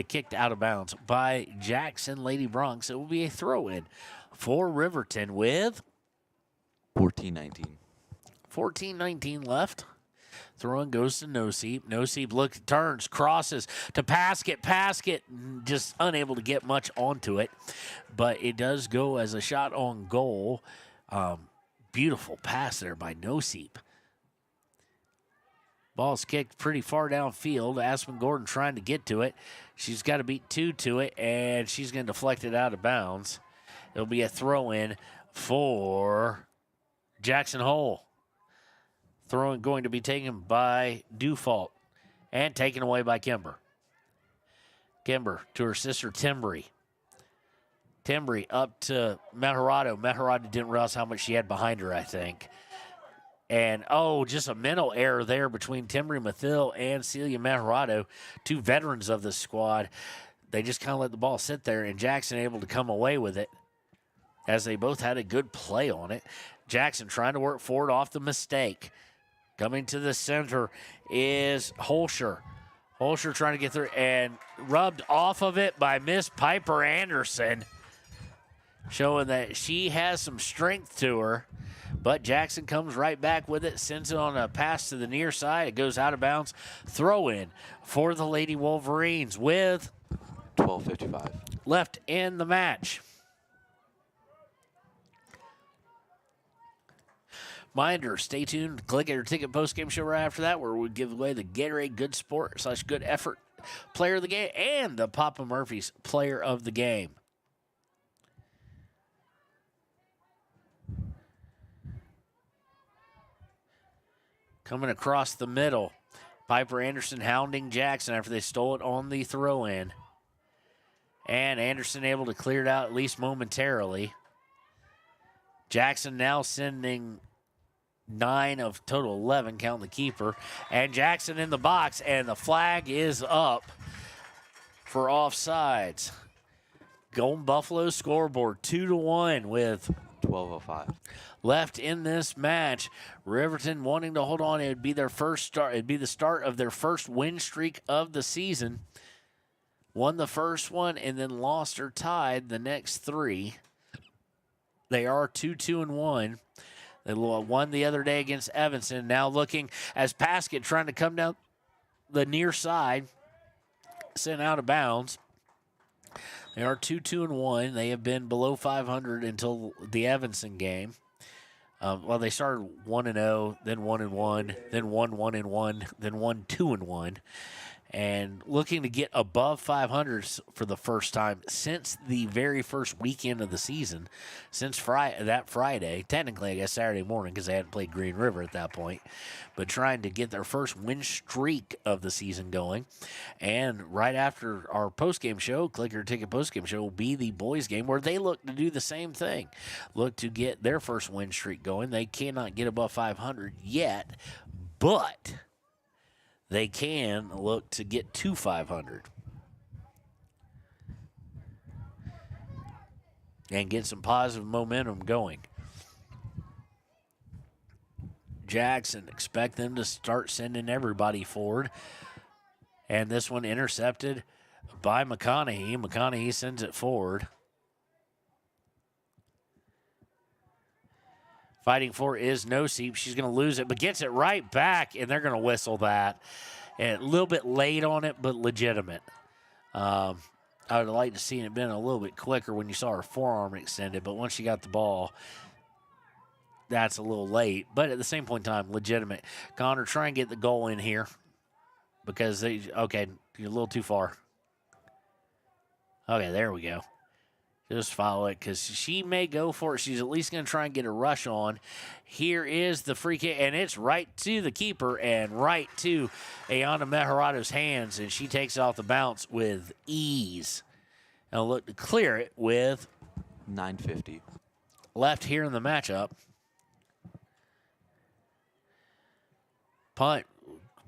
kicked out of bounds by Jackson Lady Bronx. It will be a throw-in for Riverton with 14-19. 14-19 left. Throw-in goes to Noseep. Noseep turns, crosses to Paskett. Paskett just unable to get much onto it, but it does go as a shot on goal. Beautiful pass there by Noseep. Ball's kicked pretty far downfield. Aspen Gordon trying to get to it. She's got to beat 2 to it, and she's going to deflect it out of bounds. It'll be a throw-in for Jackson Hole. Throw-in going to be taken by Dufault and taken away by Kimber. Kimber to her sister Timbry. Timbry up to Meharado. Meharado didn't realize how much she had behind her, I think. And, just a mental error there between Timbry Mathill and Celia Meharado, 2 veterans of the squad. They just kind of let the ball sit there, and Jackson able to come away with it as they both had a good play on it. Jackson trying to work forward off the mistake. Coming to the center is Holscher. Holscher trying to get through and rubbed off of it by Miss Piper Anderson, showing that she has some strength to her. But Jackson comes right back with it, sends it on a pass to the near side. It goes out of bounds. Throw in for the Lady Wolverines with 12:55 left in the match. Reminder, stay tuned. Click our ticket post-game show right after that, where we give away the Gatorade Good Sport / Good Effort Player of the Game and the Papa Murphy's Player of the Game. Coming across the middle, Piper Anderson hounding Jackson after they stole it on the throw-in. And Anderson able to clear it out at least momentarily. Jackson now sending 9 of total 11, counting the keeper. And Jackson in the box, and the flag is up for offsides. Golden Buffalo scoreboard 2-1 with 12:05 left in this match. Riverton wanting to hold on. It would be their first start. It'd be the start of their first win streak of the season. Won the first one and then lost or tied the next 3. They are 2-2-1. They won the other day against Evanston. Now looking as Paskett trying to come down the near side, sent out of bounds. They are 2-2-1. They have been below 500 until the Evanston game. They started 1-0, then 1-1, then 1-1-1, then 1-2-1. And looking to get above 500 for the first time since the very first weekend of the season, since that Friday, technically I guess Saturday morning because they hadn't played Green River at that point, but trying to get their first win streak of the season going. And right after our postgame show, Clicker Ticket postgame show, will be the boys game where they look to do the same thing, look to get their first win streak going. They cannot get above 500 yet, but they can look to get to 500 and get some positive momentum going. Jackson, expect them to start sending everybody forward. And this one intercepted by McConaughey. McConaughey sends it forward. Fighting for is Noseep. She's going to lose it, but gets it right back, and they're going to whistle that. And a little bit late on it, but legitimate. I would have liked to see it been a little bit quicker when you saw her forearm extended, but once she got the ball, that's a little late. But at the same point in time, legitimate. Connor, try and get the goal in here because you're a little too far. Okay, there we go. Just follow it because she may go for it. She's at least going to try and get a rush on. Here is the free kick, and it's right to the keeper and right to Ayana Mejorato's hands, and she takes it off the bounce with ease. And look to clear it with 9:50 left here in the matchup. Punt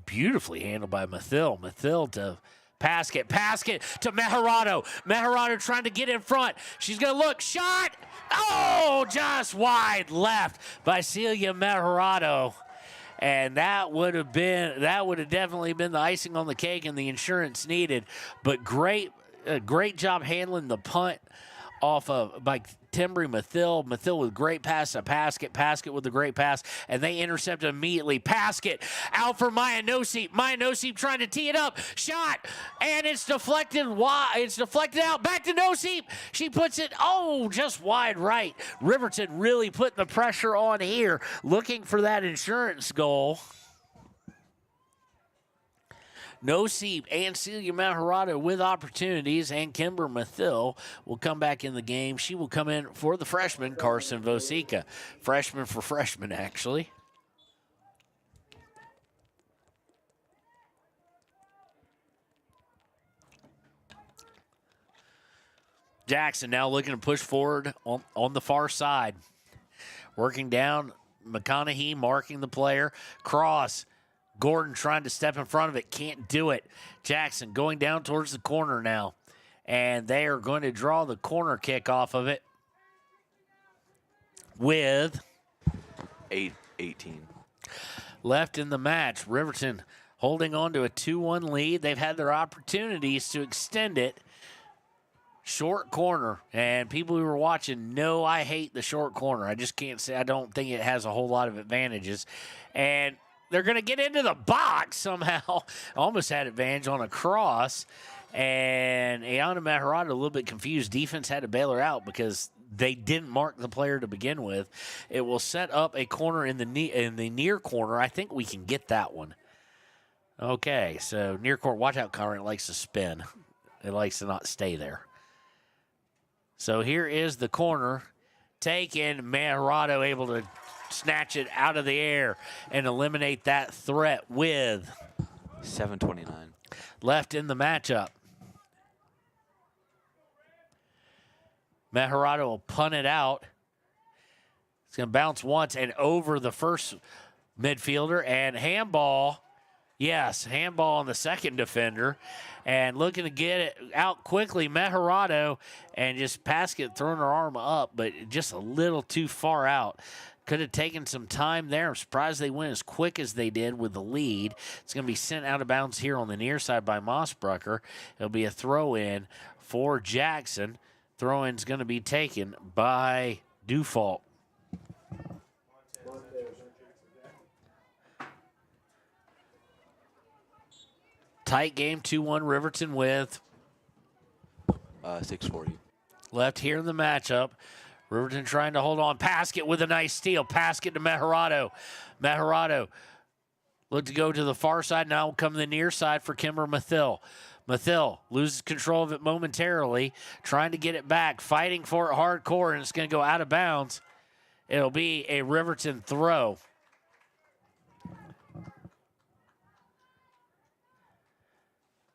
beautifully handled by Mathil. Mathil to Paskett to Mejorado. Mejorado trying to get in front. She's going to look. Shot! Oh, just wide left by Celia Mejorado. And that would have definitely been the icing on the cake and the insurance needed. But great job handling the punt off of by Timbri Mathil. Mathil with great pass to Paskett. Paskett with a great pass, and they intercept immediately. Paskett out for Maya Nosip. Maya Nosip trying to tee it up. Shot, and it's deflected. It's deflected out. Back to Nosip. She puts it, just wide right. Riverton really putting the pressure on here, looking for that insurance goal. Nosip and Celia Mejorado with opportunities, and Kimber Mathil will come back in the game. She will come in for the freshman, Carson Vosica. Freshman for freshman, actually. Jackson now looking to push forward on the far side. Working down, McConaughey marking the player. Cross. Gordon trying to step in front of it, can't do it. Jackson going down towards the corner now. And they are going to draw the corner kick off of it with 8:18 left in the match. Riverton holding on to a 2-1 lead. They've had their opportunities to extend it. Short corner, and people who are watching know I hate the short corner. I just can't say, I don't think it has a whole lot of advantages. And they're going to get into the box somehow. Almost had advantage on a cross. And Ayana Mejorado a little bit confused. Defense had to bail her out because they didn't mark the player to begin with. It will set up a corner in the near corner. I think we can get that one. Okay, so near corner. Watch out, Connor. It likes to spin. It likes to not stay there. So here is the corner. Taken. Mejorado able to snatch it out of the air and eliminate that threat with 7:29 left in the matchup. Mejorado will punt it out. It's going to bounce once and over the first midfielder, and handball. Yes, handball on the second defender. And looking to get it out quickly, Mejorado, and just Paskett throwing her arm up, but just a little too far out. Could have taken some time there. I'm surprised they went as quick as they did with the lead. It's going to be sent out of bounds here on the near side by Mossbrucker. It'll be a throw-in for Jackson. Throw-in's going to be taken by Dufault. Tight game, 2-1 Riverton with 6:40 left here in the matchup. Riverton trying to hold on. Paskett with a nice steal. Paskett to Mejorado. Mejorado look to go to the far side. Now will come the near side for Kimber Mathil. Mathil loses control of it momentarily. Trying to get it back. Fighting for it hardcore, and it's going to go out of bounds. It'll be a Riverton throw.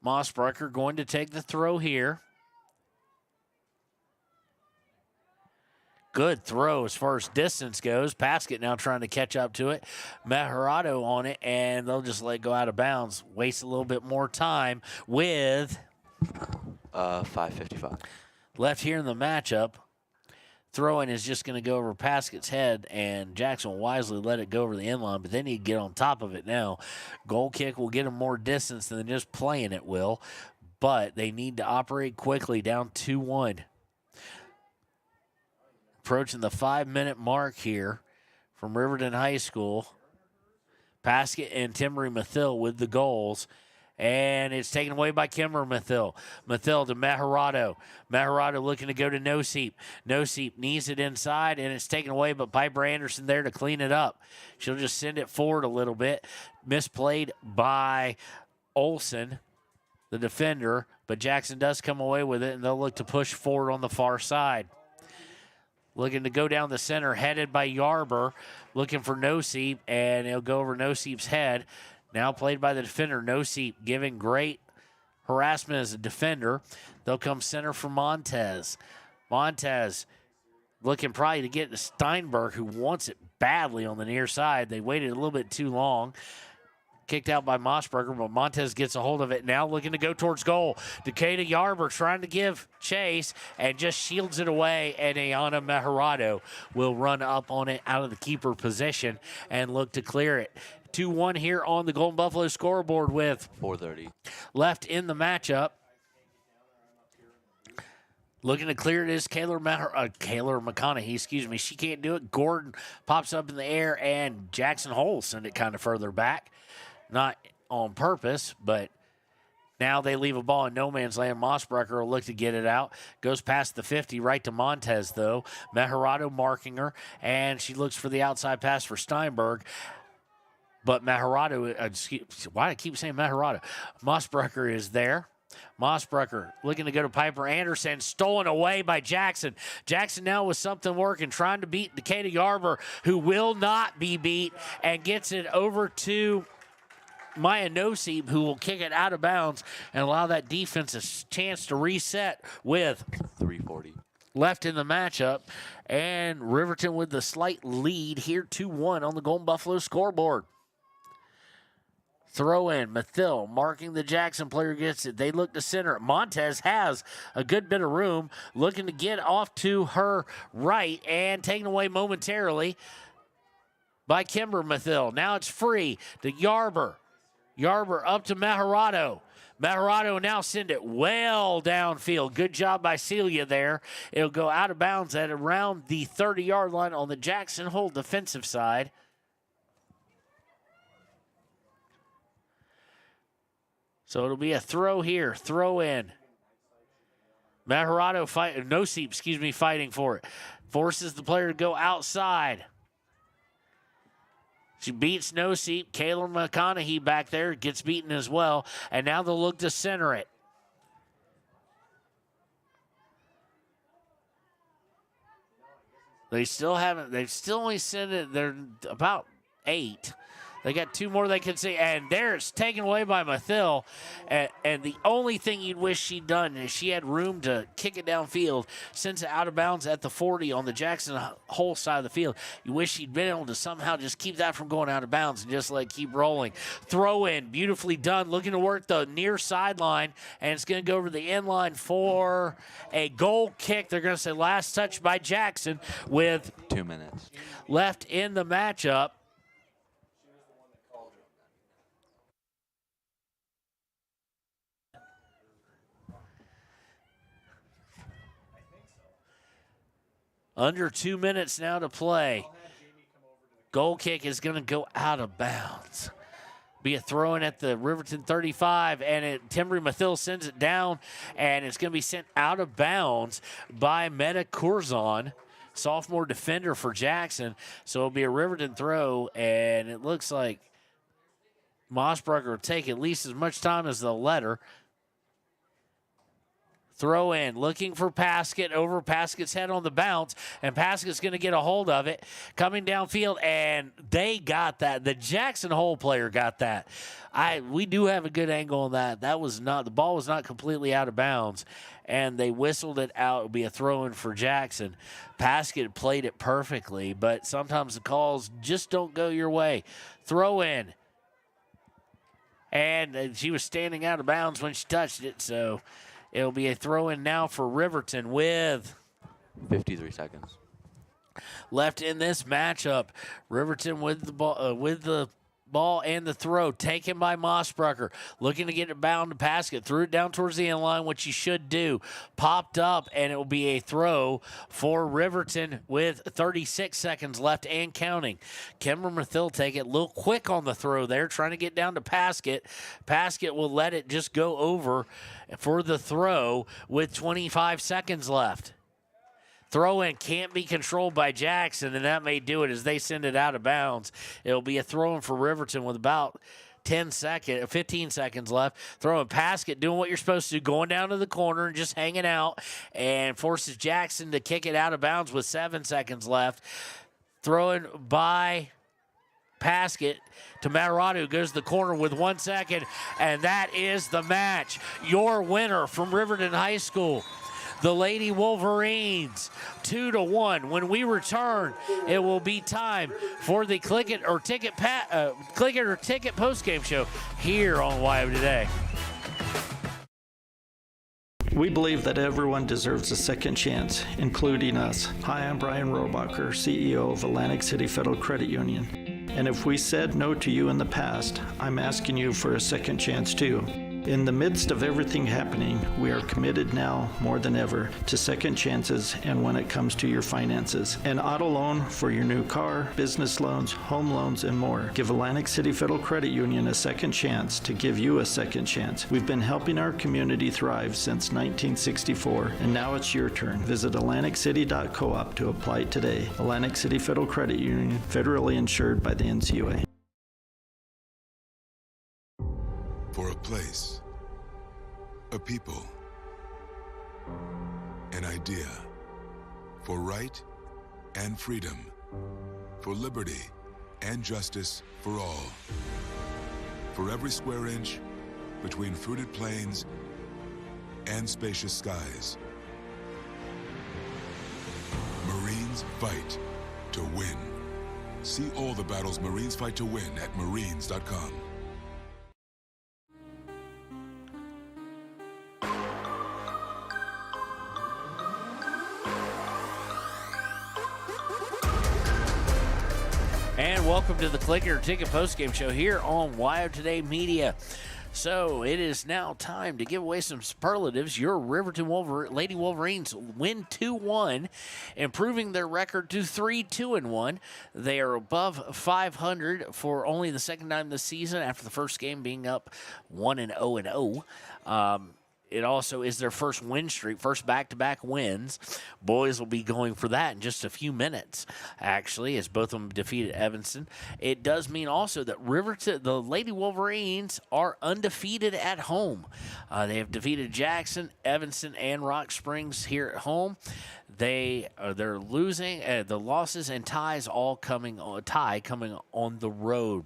Mossbrucker going to take the throw here. Good throw as far as distance goes. Paskett now trying to catch up to it. Mejorado on it, and they'll just let it go out of bounds. Waste a little bit more time with 5:55 left here in the matchup. Throwing is just going to go over Paskett's head, and Jackson will wisely let it go over the inline, but they need to get on top of it now. Goal kick will get them more distance than just playing it will, but they need to operate quickly, down 2-1. Approaching the 5-minute mark here from Riverton High School. Paskett and Timbri Mathil with the goals. And it's taken away by Kimber Mathil. Mathil to Mejorado. Mejorado looking to go to Nosip. Nosip needs it inside, and it's taken away, but Piper Anderson there to clean it up. She'll just send it forward a little bit. Misplayed by Olsen. the defender, but Jackson does come away with it, and they'll look to push forward on the far side. Looking to go down the center, headed by Yarber, looking for Noseep, and it'll go over Noseep's head. Now played by the defender, Noseep giving great harassment as a defender. They'll come center for Montez. Montez looking probably to get to Steinberg, who wants it badly on the near side. They waited a little bit too long. Kicked out by Mossberger, but Montez gets a hold of it. Now looking to go towards goal. Decatur Yarber trying to give chase and just shields it away, and Ayana Mejarado will run up on it out of the keeper position and look to clear it. 2-1 here on the Golden Buffalo scoreboard with 4:30 left in the matchup. Looking to clear it is Kayla McConaughey, She can't do it. Gordon pops up in the air, and Jackson Hole sent it kind of further back. Not on purpose, but now they leave a ball in no man's land. Mossbrecker will look to get it out. Goes past the 50, right to Montez, though. Mejarado marking her, and she looks for the outside pass for Steinberg. But Mejarado, why do I keep saying Mejarado? Mossbrecker is there. Mossbrecker looking to go to Piper Anderson, stolen away by Jackson. Jackson now with something working, trying to beat Decatur Yarber, who will not be beat, and gets it over to Maya Noseep, who will kick it out of bounds and allow that defense a chance to reset with 3:40 left in the matchup. And Riverton with the slight lead here, 2-1 on the Golden Buffalo scoreboard. Throw in, Mathil marking the Jackson player, gets it. They look to center. Montez has a good bit of room, looking to get off to her right and taken away momentarily by Kimber Mathil. Now it's free to Yarber. Yarber up to Mejarado. Mejarado now send it well downfield. Good job by Celia there. It'll go out of bounds at around the 30-yard line on the Jackson Hole defensive side. So it'll be a throw here, throw in. Mejarado fighting for it. Forces the player to go outside. She beats Noseep. Kayla McConaughey back there gets beaten as well. And now they'll look to center it. They've still only sent it. They're about 8. They got 2 more they can see, and there it's taken away by Mathil. And the only thing you'd wish she'd done is she had room to kick it downfield, sends it out of bounds at the 40 on the Jackson Hole side of the field. You wish she'd been able to somehow just keep that from going out of bounds and just keep rolling. Throw in, beautifully done, looking to work the near sideline, and it's going to go over the end line for a goal kick. They're going to say last touch by Jackson with 2 minutes left in the matchup. Under 2 minutes now to play. Goal kick is going to go out of bounds. Be a throw-in at the Riverton 35, and Timbery Mathil sends it down, and it's going to be sent out of bounds by Meta Curzon, sophomore defender for Jackson. So it'll be a Riverton throw, and it looks like Mossberger will take at least as much time as they'll let her. Throw in, looking for Paskett, over Paskett's head on the bounce, and Paskett's going to get a hold of it. Coming downfield, and they got that. The Jackson Hole player got that. We do have a good angle on that. The ball was not completely out of bounds, and they whistled it out. It'll be a throw-in for Jackson. Paskett played it perfectly, but sometimes the calls just don't go your way. Throw in. And she was standing out of bounds when she touched it, so it'll be a throw-in now for Riverton with 53 seconds left in this matchup. Riverton with the ball and the throw taken by Mossbrucker, looking to get it bound to Paskett. Threw it down towards the end line, which you should do. Popped up, and it will be a throw for Riverton with 36 seconds left and counting. Kimber Mathil take it a little quick on the throw there, trying to get down to Paskett. Paskett will let it just go over for the throw with 25 seconds left. Throw-in can't be controlled by Jackson, and that may do it as they send it out of bounds. It'll be a throw-in for Riverton with about 15 seconds left. Throwing Paskett, doing what you're supposed to do, going down to the corner and just hanging out, and forces Jackson to kick it out of bounds with 7 seconds left. Throwing by Paskett to Matarado, who goes to the corner with 1 second, and that is the match. Your winner from Riverton High School, the Lady Wolverines, 2-1. When we return, it will be time for the Click It or Ticket postgame show here on YO Today. We believe that everyone deserves a second chance, including us. Hi, I'm Brian Robacher, CEO of Atlantic City Federal Credit Union. And if we said no to you in the past, I'm asking you for a second chance too. In the midst of everything happening, we are committed now more than ever to second chances and when it comes to your finances. An auto loan for your new car, business loans, home loans, and more. Give Atlantic City Federal Credit Union a second chance to give you a second chance. We've been helping our community thrive since 1964, and now it's your turn. Visit AtlanticCity.coop to apply today. Atlantic City Federal Credit Union, federally insured by the NCUA. For a place, a people, an idea, for right and freedom, for liberty and justice for all. For every square inch between fruited plains and spacious skies. Marines fight to win. See all the battles Marines fight to win at marines.com. And welcome to the Click It or Ticket postgame show here on YO Today Media. So it is now time to give away some superlatives. Your Riverton Lady Wolverines win 2-1, improving their record to 3-2-1. They are above 500 for only the second time this season after the first game being up 1-0-0. It also is their first win streak, first back-to-back wins. Boys will be going for that in just a few minutes, actually, as both of them defeated Evanston. It does mean also that Riverton, the Lady Wolverines, are undefeated at home. They have defeated Jackson, Evanston, and Rock Springs here at home. They're losing the losses and ties all coming on the road.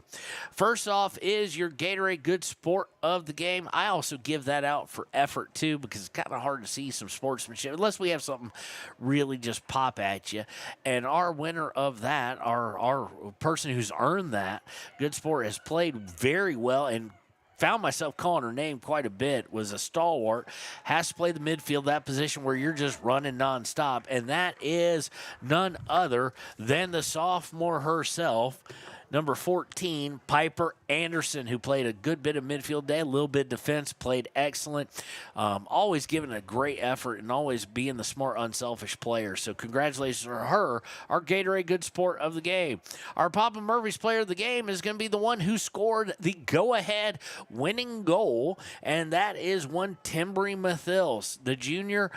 First off is your Gatorade Good Sport of the game. I also give that out for effort too, because it's kind of hard to see some sportsmanship unless we have something really just pop at you. And our winner of that, our person who's earned that Good Sport, has played very well and found myself calling her name quite a bit, was a stalwart, has to play the midfield, that position where you're just running nonstop, and that is none other than the sophomore herself, number 14, Piper Anderson, who played a good bit of midfield day, a little bit of defense, played excellent, always giving a great effort and always being the smart, unselfish player. So congratulations to her, our Gatorade Good Sport of the game. Our Papa Murphy's player of the game is going to be the one who scored the go-ahead winning goal, and that is one Timbry Mathils, the junior,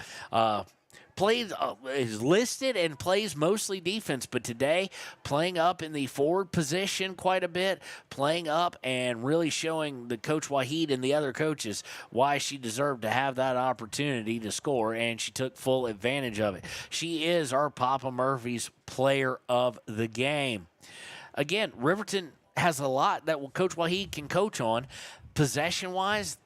is listed and plays mostly defense, but today playing up in the forward position quite a bit, playing up and really showing the Coach Wahid and the other coaches why she deserved to have that opportunity to score, and she took full advantage of it. She is our Papa Murphy's player of the game. Again, Riverton has a lot that Coach Wahid can coach on. Possession-wise,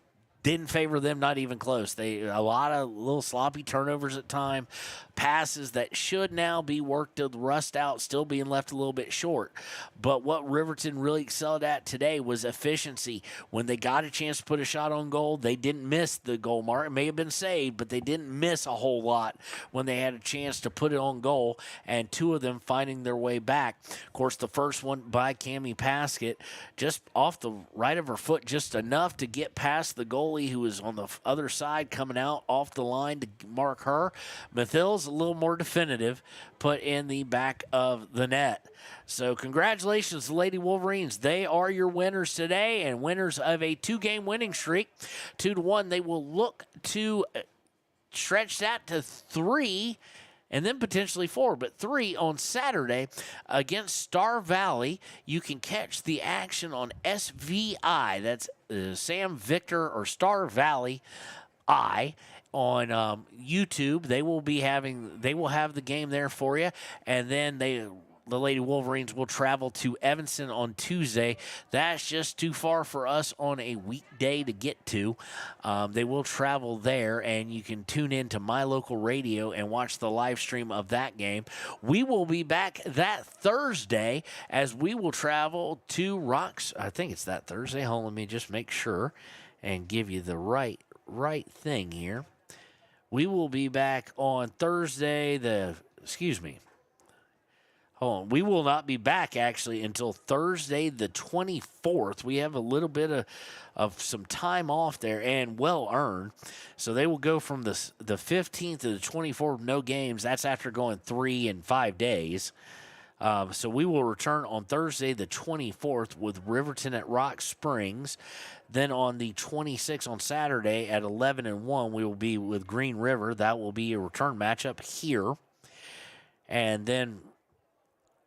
didn't favor them, not even close. A lot of little sloppy turnovers at time, passes that should now be worked to rust out, still being left a little bit short. But what Riverton really excelled at today was efficiency. When they got a chance to put a shot on goal, they didn't miss the goal mark. It may have been saved, but they didn't miss a whole lot when they had a chance to put it on goal, and two of them finding their way back. Of course, the first one by Cammie Paskett, just off the right of her foot, just enough to get past the goalie who was on the other side coming out off the line to mark her. Mathil's a little more definitive, put in the back of the net. So congratulations to Lady Wolverines. They are your winners today and winners of a 2-game winning streak. 2-1. They will look to stretch that to 3 and then potentially 4, but 3 on Saturday against Star Valley. You can catch the action on SVI. That's Sam Victor or Star Valley I on YouTube. They will have the game there for you, and then the Lady Wolverines will travel to Evanston on Tuesday. That's just too far for us on a weekday to get to. They will travel there, and you can tune in to My Local Radio and watch the live stream of that game. We will be back that Thursday as we will travel to Rocks. I think it's that Thursday. Hold on, let me just make sure and give you the right thing here. We will be back on Thursday, Hold on. We will not be back, actually, until Thursday the 24th. We have a little bit of some time off there, and well-earned. So they will go from the 15th to the 24th, no games. That's after going 3 and 5 days. So we will return on Thursday the 24th with Riverton at Rock Springs. Then on the 26th, on Saturday at 11 and 1, we will be with Green River. That will be a return matchup here. And then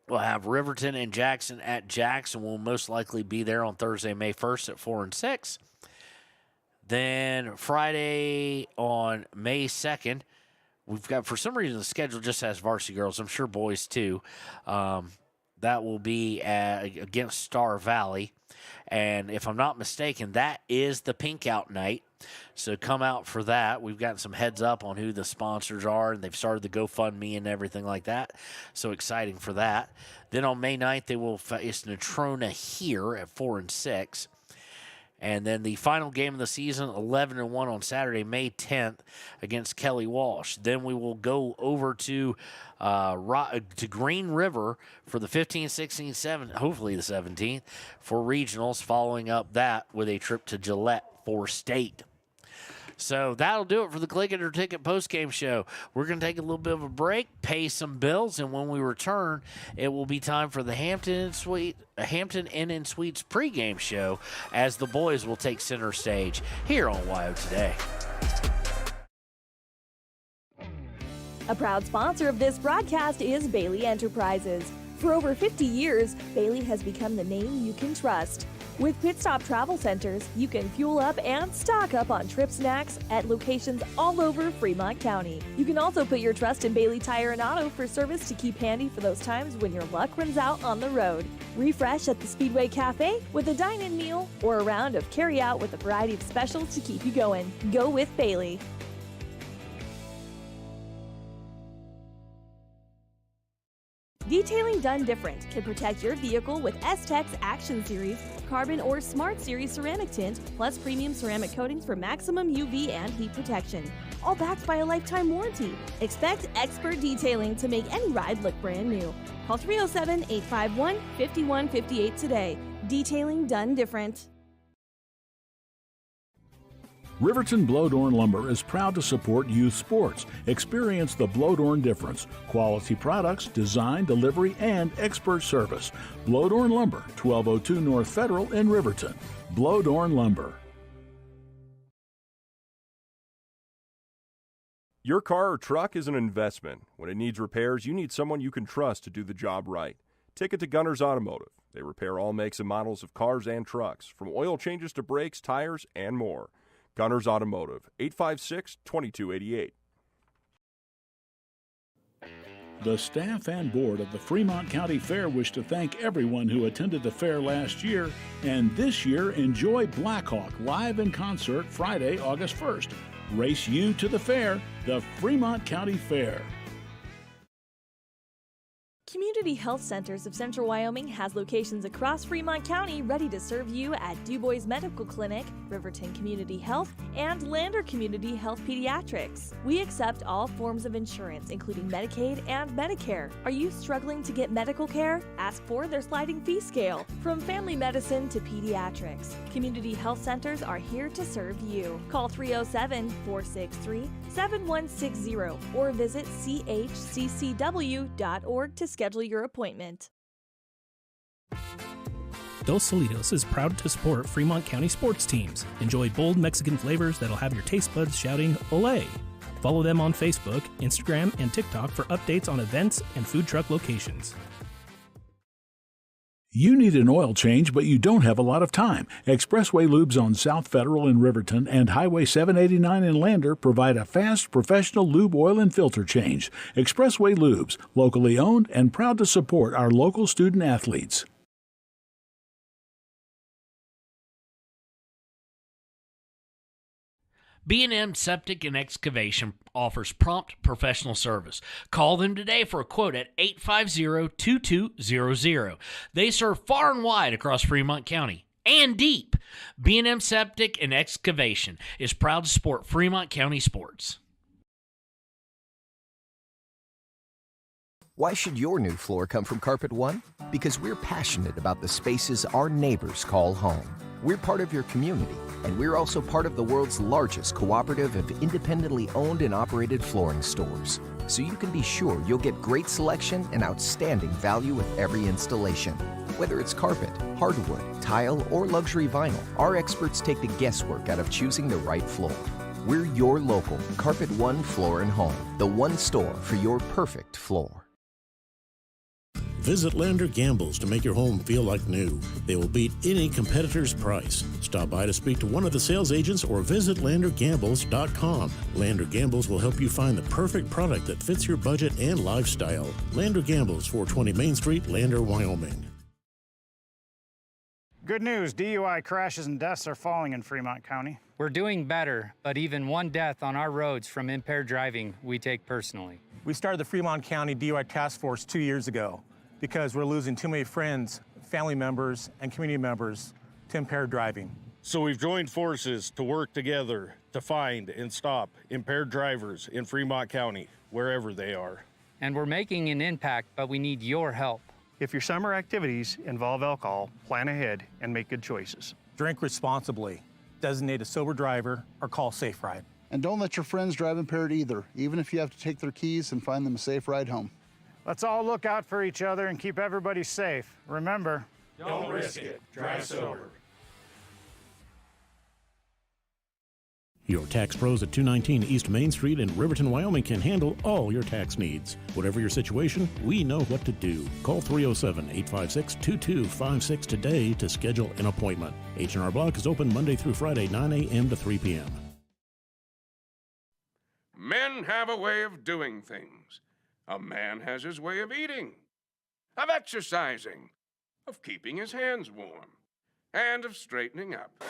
we'll have Riverton and Jackson at Jackson. We'll most likely be there on Thursday, May 1st at 4 and 6. Then Friday on May 2nd, we've got, for some reason, the schedule just has varsity girls. I'm sure boys too. That will be against Star Valley. And if I'm not mistaken, that is the Pink Out night. So come out for that. We've gotten some heads up on who the sponsors are, and they've started the GoFundMe and everything like that. So exciting for that. Then on May 9th, they will face Natrona here at 4 and 6. And then the final game of the season, 11 and 1 on Saturday, May 10th, against Kelly Walsh. Then we will go over to Green River for the 15th, 16th, 17th, hopefully the 17th, for regionals, following up that with a trip to Gillette for state. So that'll do it for the Click It or Ticket postgame show. We're going to take a little bit of a break, pay some bills, and when we return, it will be time for the Hampton Inn and Suites pregame show as the boys will take center stage here on WYO Today. A proud sponsor of this broadcast is Bailey Enterprises. For over 50 years, Bailey has become the name you can trust. With Pit Stop Travel Centers, you can fuel up and stock up on trip snacks at locations all over Fremont County. You can also put your trust in Bailey Tire and Auto for service to keep handy for those times when your luck runs out on the road. Refresh at the Speedway Cafe with a dine-in meal or a round of carry-out with a variety of specials to keep you going. Go with Bailey. Detailing done different can protect your vehicle with S-Tech's Action Series, Carbon or Smart Series ceramic tint, plus premium ceramic coatings for maximum UV and heat protection. All backed by a lifetime warranty. Expect expert detailing to make any ride look brand new. Call 307-851-5158 today. Detailing done different. Riverton Blowdorn Lumber is proud to support youth sports. Experience the Blowdorn difference. Quality products, design, delivery, and expert service. Blowdorn Lumber, 1202 North Federal in Riverton. Blowdorn Lumber. Your car or truck is an investment. When it needs repairs, you need someone you can trust to do the job right. Take it to Gunner's Automotive. They repair all makes and models of cars and trucks, from oil changes to brakes, tires, and more. Gunner's Automotive, 856-2288. The staff and board of the Fremont County Fair wish to thank everyone who attended the fair last year, and this year enjoy Blackhawk live in concert Friday, August 1st. Race you to the fair, the Fremont County Fair. Community Health Centers of Central Wyoming has locations across Fremont County ready to serve you at DuBois Medical Clinic, Riverton Community Health, and Lander Community Health Pediatrics. We accept all forms of insurance, including Medicaid and Medicare. Are you struggling to get medical care? Ask for their sliding fee scale. From family medicine to pediatrics, Community Health Centers are here to serve you. Call 307-463-7160 or visit chccw.org to schedule your appointment. Dos Solitos is proud to support Fremont County sports teams. Enjoy bold Mexican flavors that'll have your taste buds shouting, "Olé!" Follow them on Facebook, Instagram, and TikTok for updates on events and food truck locations. You need an oil change, but you don't have a lot of time. Expressway Lubes on South Federal in Riverton and Highway 789 in Lander provide a fast, professional lube, oil, and filter change. Expressway Lubes, locally owned and proud to support our local student athletes. B&M Septic and Excavation offers prompt professional service. Call them today for a quote at 850-2200. They serve far and wide across Fremont County and deep. B&M Septic and Excavation is proud to support Fremont County sports. Why should your new floor come from Carpet One? Because we're passionate about the spaces our neighbors call home. We're part of your community, and we're also part of the world's largest cooperative of independently owned and operated flooring stores. So you can be sure you'll get great selection and outstanding value with every installation. Whether it's carpet, hardwood, tile, or luxury vinyl, our experts take the guesswork out of choosing the right floor. We're your local Carpet One Floor and Home, the one store for your perfect floor. Visit Lander Gambles to make your home feel like new. They will beat any competitor's price. Stop by to speak to one of the sales agents or visit LanderGambles.com. Lander Gambles will help you find the perfect product that fits your budget and lifestyle. Lander Gambles, 420 Main Street, Lander, Wyoming. Good news, DUI crashes and deaths are falling in Fremont County. We're doing better, but even one death on our roads from impaired driving, we take personally. We started the Fremont County DUI Task Force 2 years ago because we're losing too many friends, family members, and community members to impaired driving. So we've joined forces to work together to find and stop impaired drivers in Fremont County, wherever they are. And we're making an impact, but we need your help. If your summer activities involve alcohol, plan ahead and make good choices. Drink responsibly, designate a sober driver, or call Safe Ride. And don't let your friends drive impaired either, even if you have to take their keys and find them a safe ride home. Let's all look out for each other and keep everybody safe. Remember, don't risk it. Drive sober. Your tax pros at 219 East Main Street in Riverton, Wyoming can handle all your tax needs. Whatever your situation, we know what to do. Call 307-856-2256 today to schedule an appointment. H&R Block is open Monday through Friday, 9 a.m. to 3 p.m. Men have a way of doing things. A man has his way of eating, of exercising, of keeping his hands warm, and of straightening up.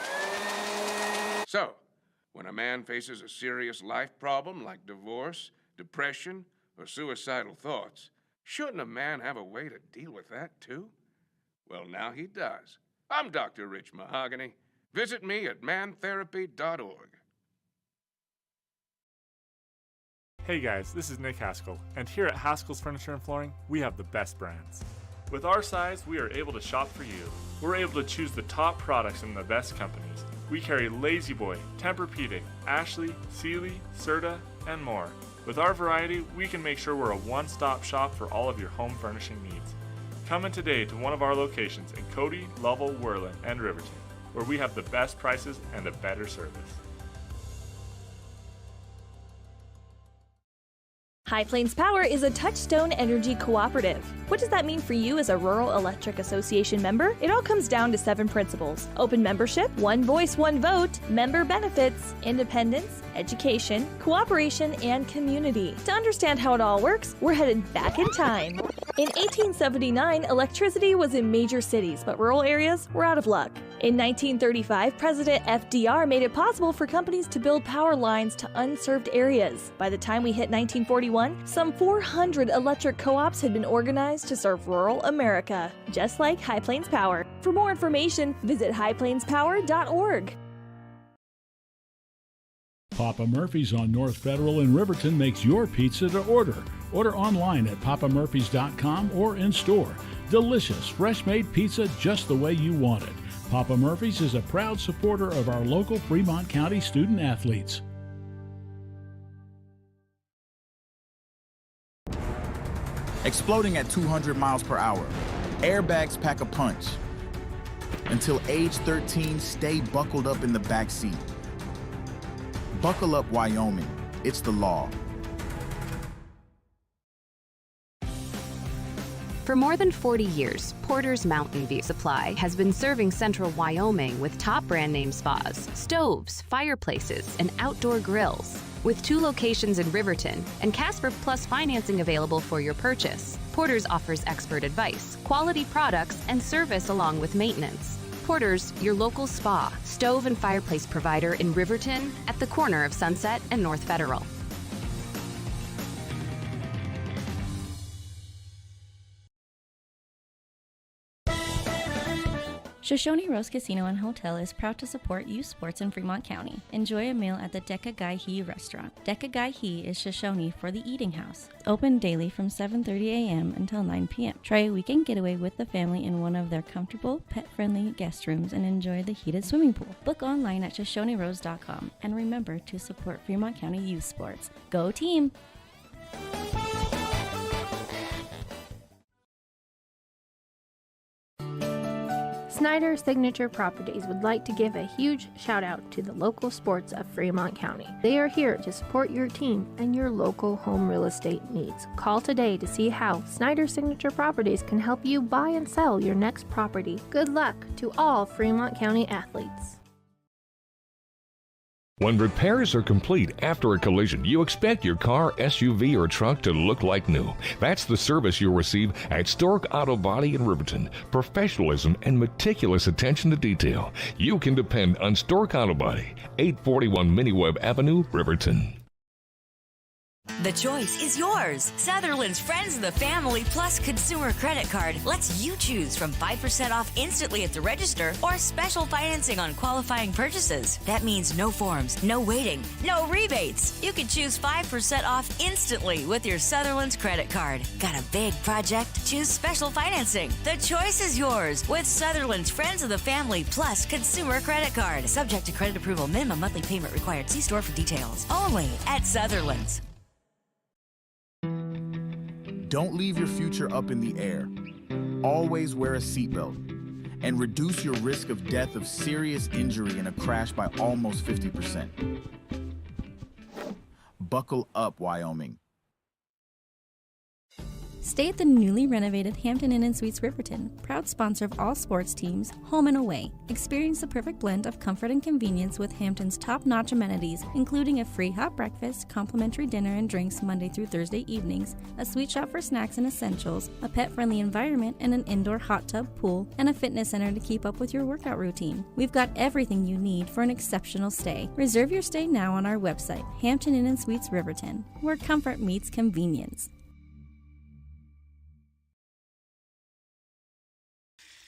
So, when a man faces a serious life problem like divorce, depression, or suicidal thoughts, shouldn't a man have a way to deal with that too? Well, now he does. I'm Dr. Rich Mahogany. Visit me at mantherapy.org. Hey guys, this is Nick Haskell, and here at Haskell's Furniture and Flooring, we have the best brands. With our size, we are able to shop for you. We're able to choose the top products from the best companies. We carry Lazy Boy, Tempur-Pedic, Ashley, Sealy, Serta, and more. With our variety, we can make sure we're a one-stop shop for all of your home furnishing needs. Come in today to one of our locations in Cody, Lovell, Worland, and Riverton, where we have the best prices and a better service. High Plains Power is a Touchstone Energy cooperative. What does that mean for you as a Rural Electric Association member? It all comes down to 7 principles: open membership, one voice, one vote, member benefits, independence, education, cooperation, and community. To understand how it all works, we're headed back in time. In 1879, electricity was in major cities, but rural areas were out of luck. In 1935, President FDR made it possible for companies to build power lines to unserved areas. By the time we hit 1941, some 400 electric co-ops had been organized to serve rural America, just like High Plains Power. For more information, visit highplainspower.org. Papa Murphy's on North Federal in Riverton makes your pizza to order. Order online at papamurphys.com or in store. Delicious, fresh-made pizza just the way you want it. Papa Murphy's is a proud supporter of our local Fremont County student athletes. Exploding at 200 miles per hour. Airbags pack a punch. Until age 13, stay buckled up in the back seat. Buckle up, Wyoming. It's the law. For more than 40 years, Porter's Mountain View Supply has been serving central Wyoming with top brand name spas, stoves, fireplaces, and outdoor grills. With 2 locations in Riverton and Casper Plus financing available for your purchase, Porter's offers expert advice, quality products, and service along with maintenance. Porter's, your local spa, stove, and fireplace provider in Riverton at the corner of Sunset and North Federal. Shoshone Rose Casino and Hotel is proud to support youth sports in Fremont County. Enjoy a meal at the Deca Gai He restaurant. Deca Gai He is Shoshone for the eating house. Open daily from 7:30 a.m. until 9 p.m. Try a weekend getaway with the family in one of their comfortable, pet-friendly guest rooms and enjoy the heated swimming pool. Book online at ShoshoneRose.com and remember to support Fremont County youth sports. Go team! Snyder Signature Properties would like to give a huge shout out to the local sports of Fremont County. They are here to support your team and your local home real estate needs. Call today to see how Snyder Signature Properties can help you buy and sell your next property. Good luck to all Fremont County athletes. When repairs are complete after a collision, you expect your car, SUV, or truck to look like new. That's the service you'll receive at Stork Auto Body in Riverton. Professionalism and meticulous attention to detail. You can depend on Stork Auto Body, 841 Miniweb Avenue, Riverton. The choice is yours. Sutherland's Friends of the Family Plus Consumer Credit Card lets you choose from 5% off instantly at the register or special financing on qualifying purchases. That means no forms, no waiting, no rebates. You can choose 5% off instantly with your Sutherland's credit card. Got a big project? Choose special financing. The choice is yours with Sutherland's Friends of the Family Plus Consumer Credit Card. Subject to credit approval. Minimum monthly payment required. See store for details. Only at Sutherland's. Don't leave your future up in the air. Always wear a seatbelt and reduce your risk of death of serious injury in a crash by almost 50%. Buckle up, Wyoming. Stay at the newly renovated Hampton Inn & Suites Riverton, proud sponsor of all sports teams, home and away. Experience the perfect blend of comfort and convenience with Hampton's top-notch amenities, including a free hot breakfast, complimentary dinner and drinks Monday through Thursday evenings, a sweet shop for snacks and essentials, a pet-friendly environment and an indoor hot tub pool, and a fitness center to keep up with your workout routine. We've got everything you need for an exceptional stay. Reserve your stay now on our website, Hampton Inn & Suites Riverton, where comfort meets convenience.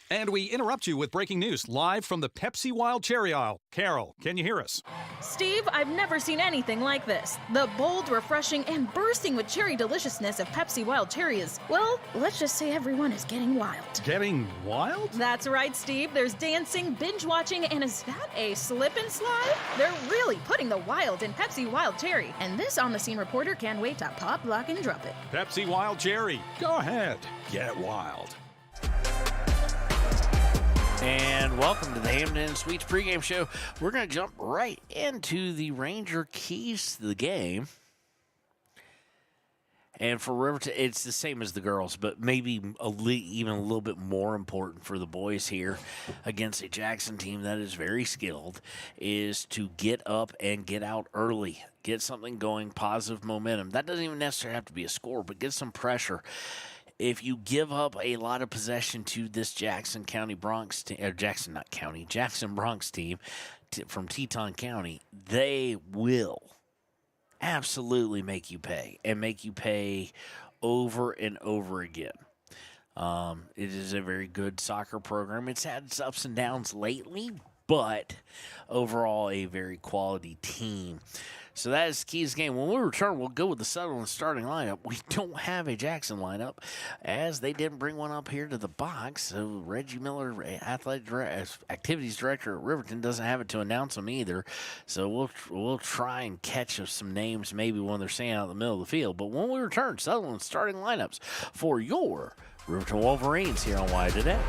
And we interrupt you with breaking news live from the Pepsi Wild Cherry aisle. Carol, can you hear us? Steve, I've never seen anything like this. The bold, refreshing, and bursting with cherry deliciousness of Pepsi Wild Cherry is, well, let's just say everyone is getting wild. Getting wild? That's right, Steve. There's dancing, binge-watching, and is that a slip and slide? They're really putting the wild in Pepsi Wild Cherry, and this on-the-scene reporter can't wait to pop, lock, and drop it. Pepsi Wild Cherry. Go ahead. Get wild. And welcome to the Hampton Suites pregame show. We're going to jump right into the Ranger keys to the game. And for Riverton, it's the same as the girls, but maybe even a little bit more important for the boys here against a Jackson team that is very skilled, is to get up and get out early. Get something going, positive momentum. That doesn't even necessarily have to be a score, but get some pressure. If you give up a lot of possession to this Jackson Bronx team from Teton County, they will absolutely make you pay, and make you pay over and over again. It is a very good soccer program. It's had its ups and downs lately, but overall a very quality team. So that is the key to this game. When we return, we'll go with the Sutherland starting lineup. We don't have a Jackson lineup, as they didn't bring one up here to the box. So Reggie Miller, activities director at Riverton, doesn't have it to announce them either. So we'll try and catch some names maybe when they're standing out in the middle of the field. But when we return, Sutherland starting lineups for your Riverton Wolverines here on Why Today.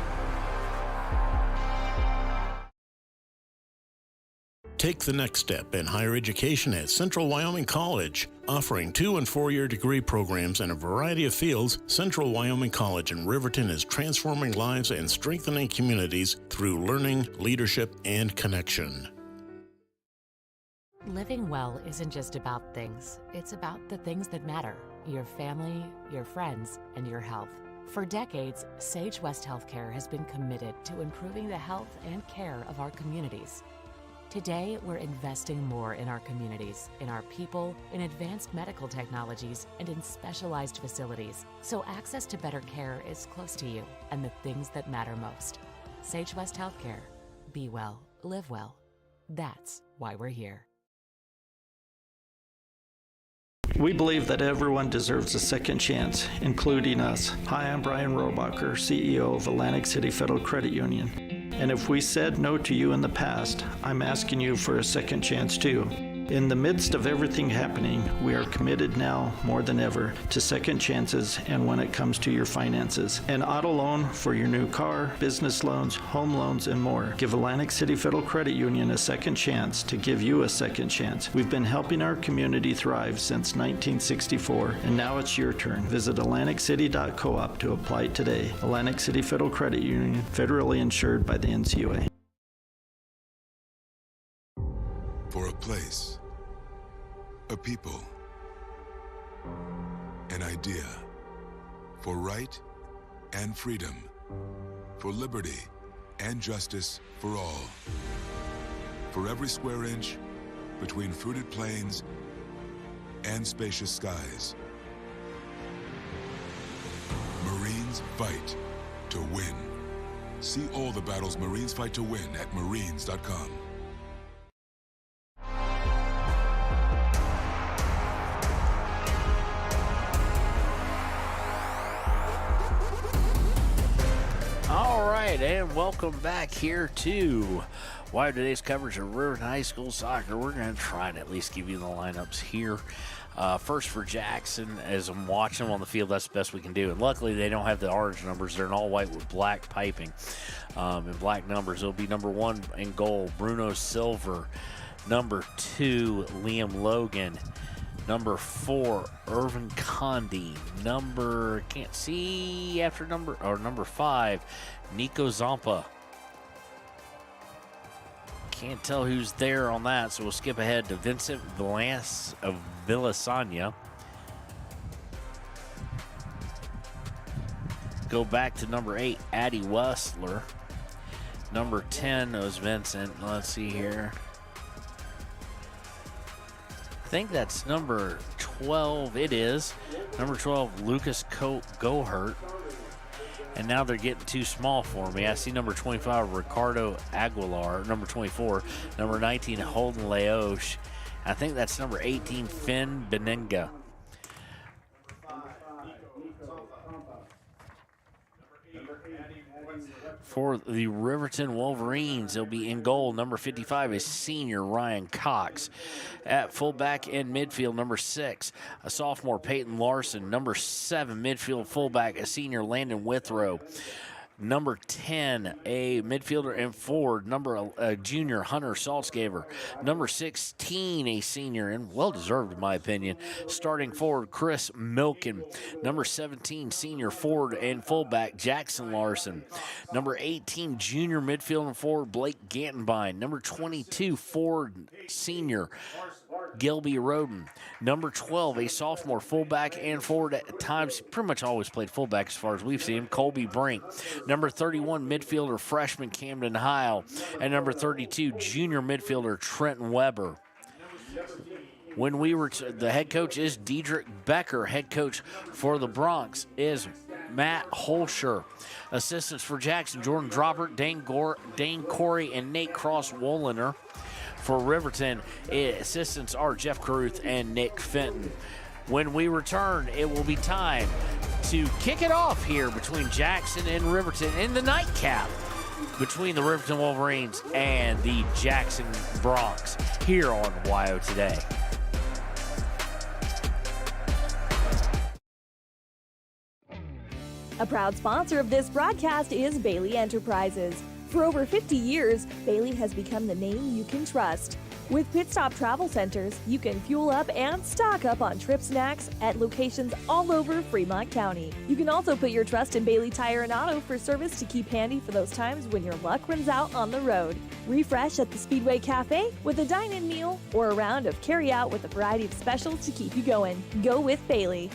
Take the next step in higher education at Central Wyoming College. Offering 2- and 4-year degree programs in a variety of fields, Central Wyoming College in Riverton is transforming lives and strengthening communities through learning, leadership, and connection. Living well isn't just about things. It's about the things that matter. Your family, your friends, and your health. For decades, Sage West Healthcare has been committed to improving the health and care of our communities. Today, we're investing more in our communities, in our people, in advanced medical technologies, and in specialized facilities, so access to better care is close to you and the things that matter most. Sage West Healthcare. Be well, live well. That's why we're here. We believe that everyone deserves a second chance, including us. Hi, I'm Brian Robacher, CEO of Atlantic City Federal Credit Union. And if we said no to you in the past, I'm asking you for a second chance too. In the midst of everything happening, we are committed now more than ever to second chances and when it comes to your finances. An auto loan for your new car, business loans, home loans, and more. Give Atlantic City Federal Credit Union a second chance to give you a second chance. We've been helping our community thrive since 1964, and now it's your turn. Visit AtlanticCity.coop to apply today. Atlantic City Federal Credit Union, federally insured by the NCUA. For a place, a people, an idea, for right and freedom, for liberty and justice for all. For every square inch between fruited plains and spacious skies. Marines fight to win. See all the battles Marines fight to win at Marines.com. And welcome back here to Why Today's coverage of Riverton High School soccer. We're going to try and at least give you the lineups here. First for Jackson, as I'm watching them on the field, that's the best we can do. And luckily, they don't have the orange numbers. They're in all white with black piping and black numbers. It'll be number 1 in goal, Bruno Silver. Number 2, Liam Logan. Number 4, Irvin Condi. Number 5, Nico Zampa. Can't tell who's there on that, so we'll skip ahead to Vincent Villas of Villasanya. Go back to number 8, Addie Wessler. Number 10 was Vincent. Let's see here. I think that's number 12. It is. Number 12, Lucas Gohert. And now they're getting too small for me. I see number 25, Ricardo Aguilar. Number 24, number 19, Holden Leosh. I think that's number 18, Finn Benenga. For the Riverton Wolverines, they'll be in goal. Number 55 is senior Ryan Cox. At fullback and midfield, number 6, a sophomore Peyton Larson. Number 7, midfield fullback, a senior Landon Withrow. Number 10, a midfielder and forward, junior Hunter Saltzgaver. Number 16, a senior, and well-deserved in my opinion, starting forward Chris Milken. Number 17, senior forward and fullback Jackson Larson. Number 18, junior midfield and forward Blake Gantenbein. Number 22, forward senior Gilby Roden. Number 12, a sophomore fullback and forward at times, pretty much always played fullback as far as we've seen him, Colby Brink. Number 31, midfielder freshman Camden Heil. And number 32, junior midfielder Trenton Weber. When we were, the head coach is Diedrich Becker. Head coach for the Bronx is Matt Holscher. Assistants for Jackson, Jordan Droppert, Dane Corey, and Nate Cross-Wolliner. For Riverton, assistants are Jeff Caruth and Nick Fenton. When we return, it will be time to kick it off here between Jackson and Riverton in the nightcap between the Riverton Wolverines and the Jackson Bronx here on WYO Today. A proud sponsor of this broadcast is Bailey Enterprises. For over 50 years, Bailey has become the name you can trust. With Pit Stop Travel Centers, you can fuel up and stock up on trip snacks at locations all over Fremont County. You can also put your trust in Bailey Tire and Auto for service to keep handy for those times when your luck runs out on the road. Refresh at the Speedway Cafe with a dine-in meal or a round of carry-out with a variety of specials to keep you going. Go with Bailey.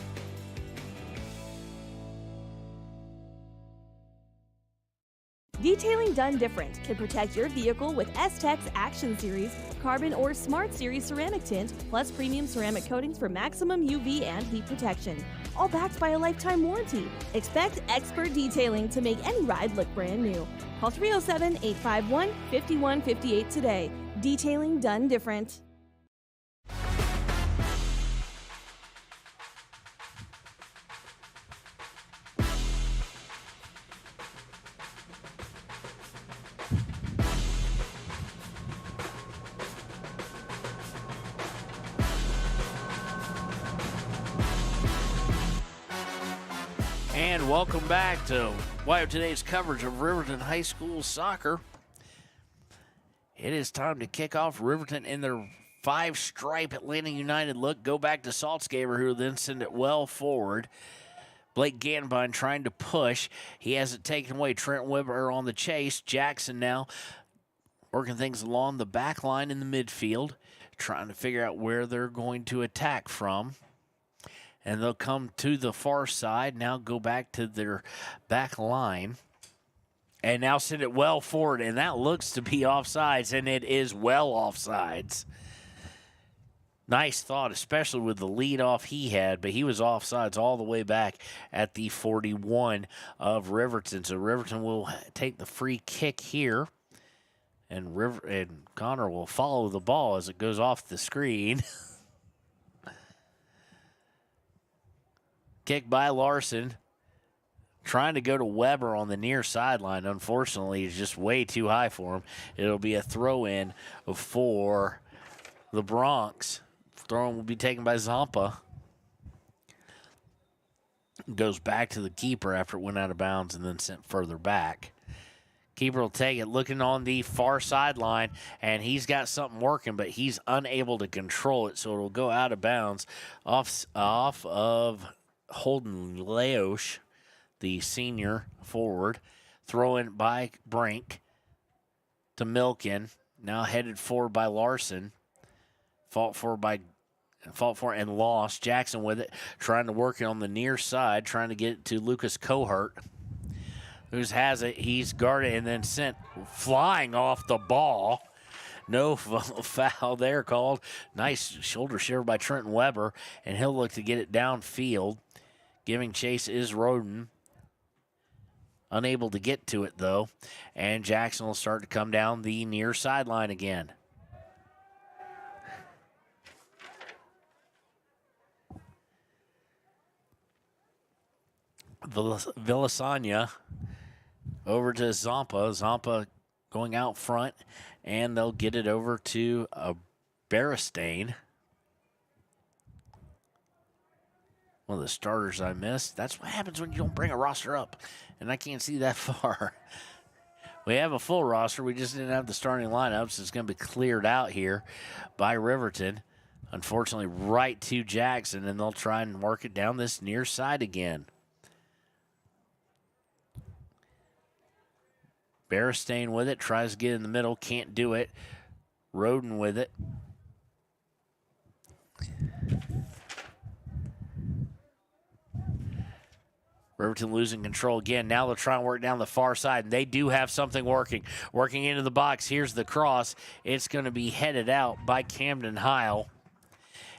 Detailing done different can protect your vehicle with S-Tech's Action Series, Carbon or Smart Series ceramic tint, plus premium ceramic coatings for maximum UV and heat protection. All backed by a lifetime warranty. Expect expert detailing to make any ride look brand new. Call 307-851-5158 today. Detailing done different. And welcome back to YO Today's coverage of Riverton High School soccer. It is time to kick off Riverton in their 5-stripe Atlanta United look. Go back to Saltzgaber, who will then send it well forward. Blake Ganbine trying to push. He has it taken away. Trent Weber on the chase. Jackson now working things along the back line in the midfield, trying to figure out where they're going to attack from. And they'll come to the far side, now go back to their back line, and now send it well forward. And that looks to be offsides, and it is well offsides. Nice thought, especially with the lead off he had, but he was offsides all the way back at the 41 of Riverton. So Riverton will take the free kick here, and Connor will follow the ball as it goes off the screen. Kick by Larson, trying to go to Weber on the near sideline. Unfortunately, it's just way too high for him. It'll be a throw-in for the Bronx. Throw-in will be taken by Zampa. Goes back to the keeper after it went out of bounds and then sent further back. Keeper will take it, looking on the far sideline, and he's got something working, but he's unable to control it, so it'll go out of bounds off of Holden Leosh, the senior forward. Throw in by Brink to Milken. Now headed forward by Larson. Fought for and lost. Jackson with it, trying to work it on the near side, trying to get it to Lucas Cohart, who has it. He's guarded and then sent flying off the ball. No foul there called. Nice shoulder shiver by Trenton Weber, and he'll look to get it downfield. Giving chase is Roden. Unable to get to it, though. And Jackson will start to come down the near sideline again. Villasanya over to Zampa. Zampa going out front, and they'll get it over to Beristain. One of the starters I missed. That's what happens when you don't bring a roster up, and I can't see that far. We have a full roster. We just didn't have the starting lineups. It's going to be cleared out here by Riverton. Unfortunately, right to Jackson, and they'll try and work it down this near side again. Beristain with it, tries to get in the middle, can't do it. Roden with it. Riverton losing control again. Now they'll try and work down the far side, and they do have something working. Working into the box. Here's the cross. It's going to be headed out by Camden Heil,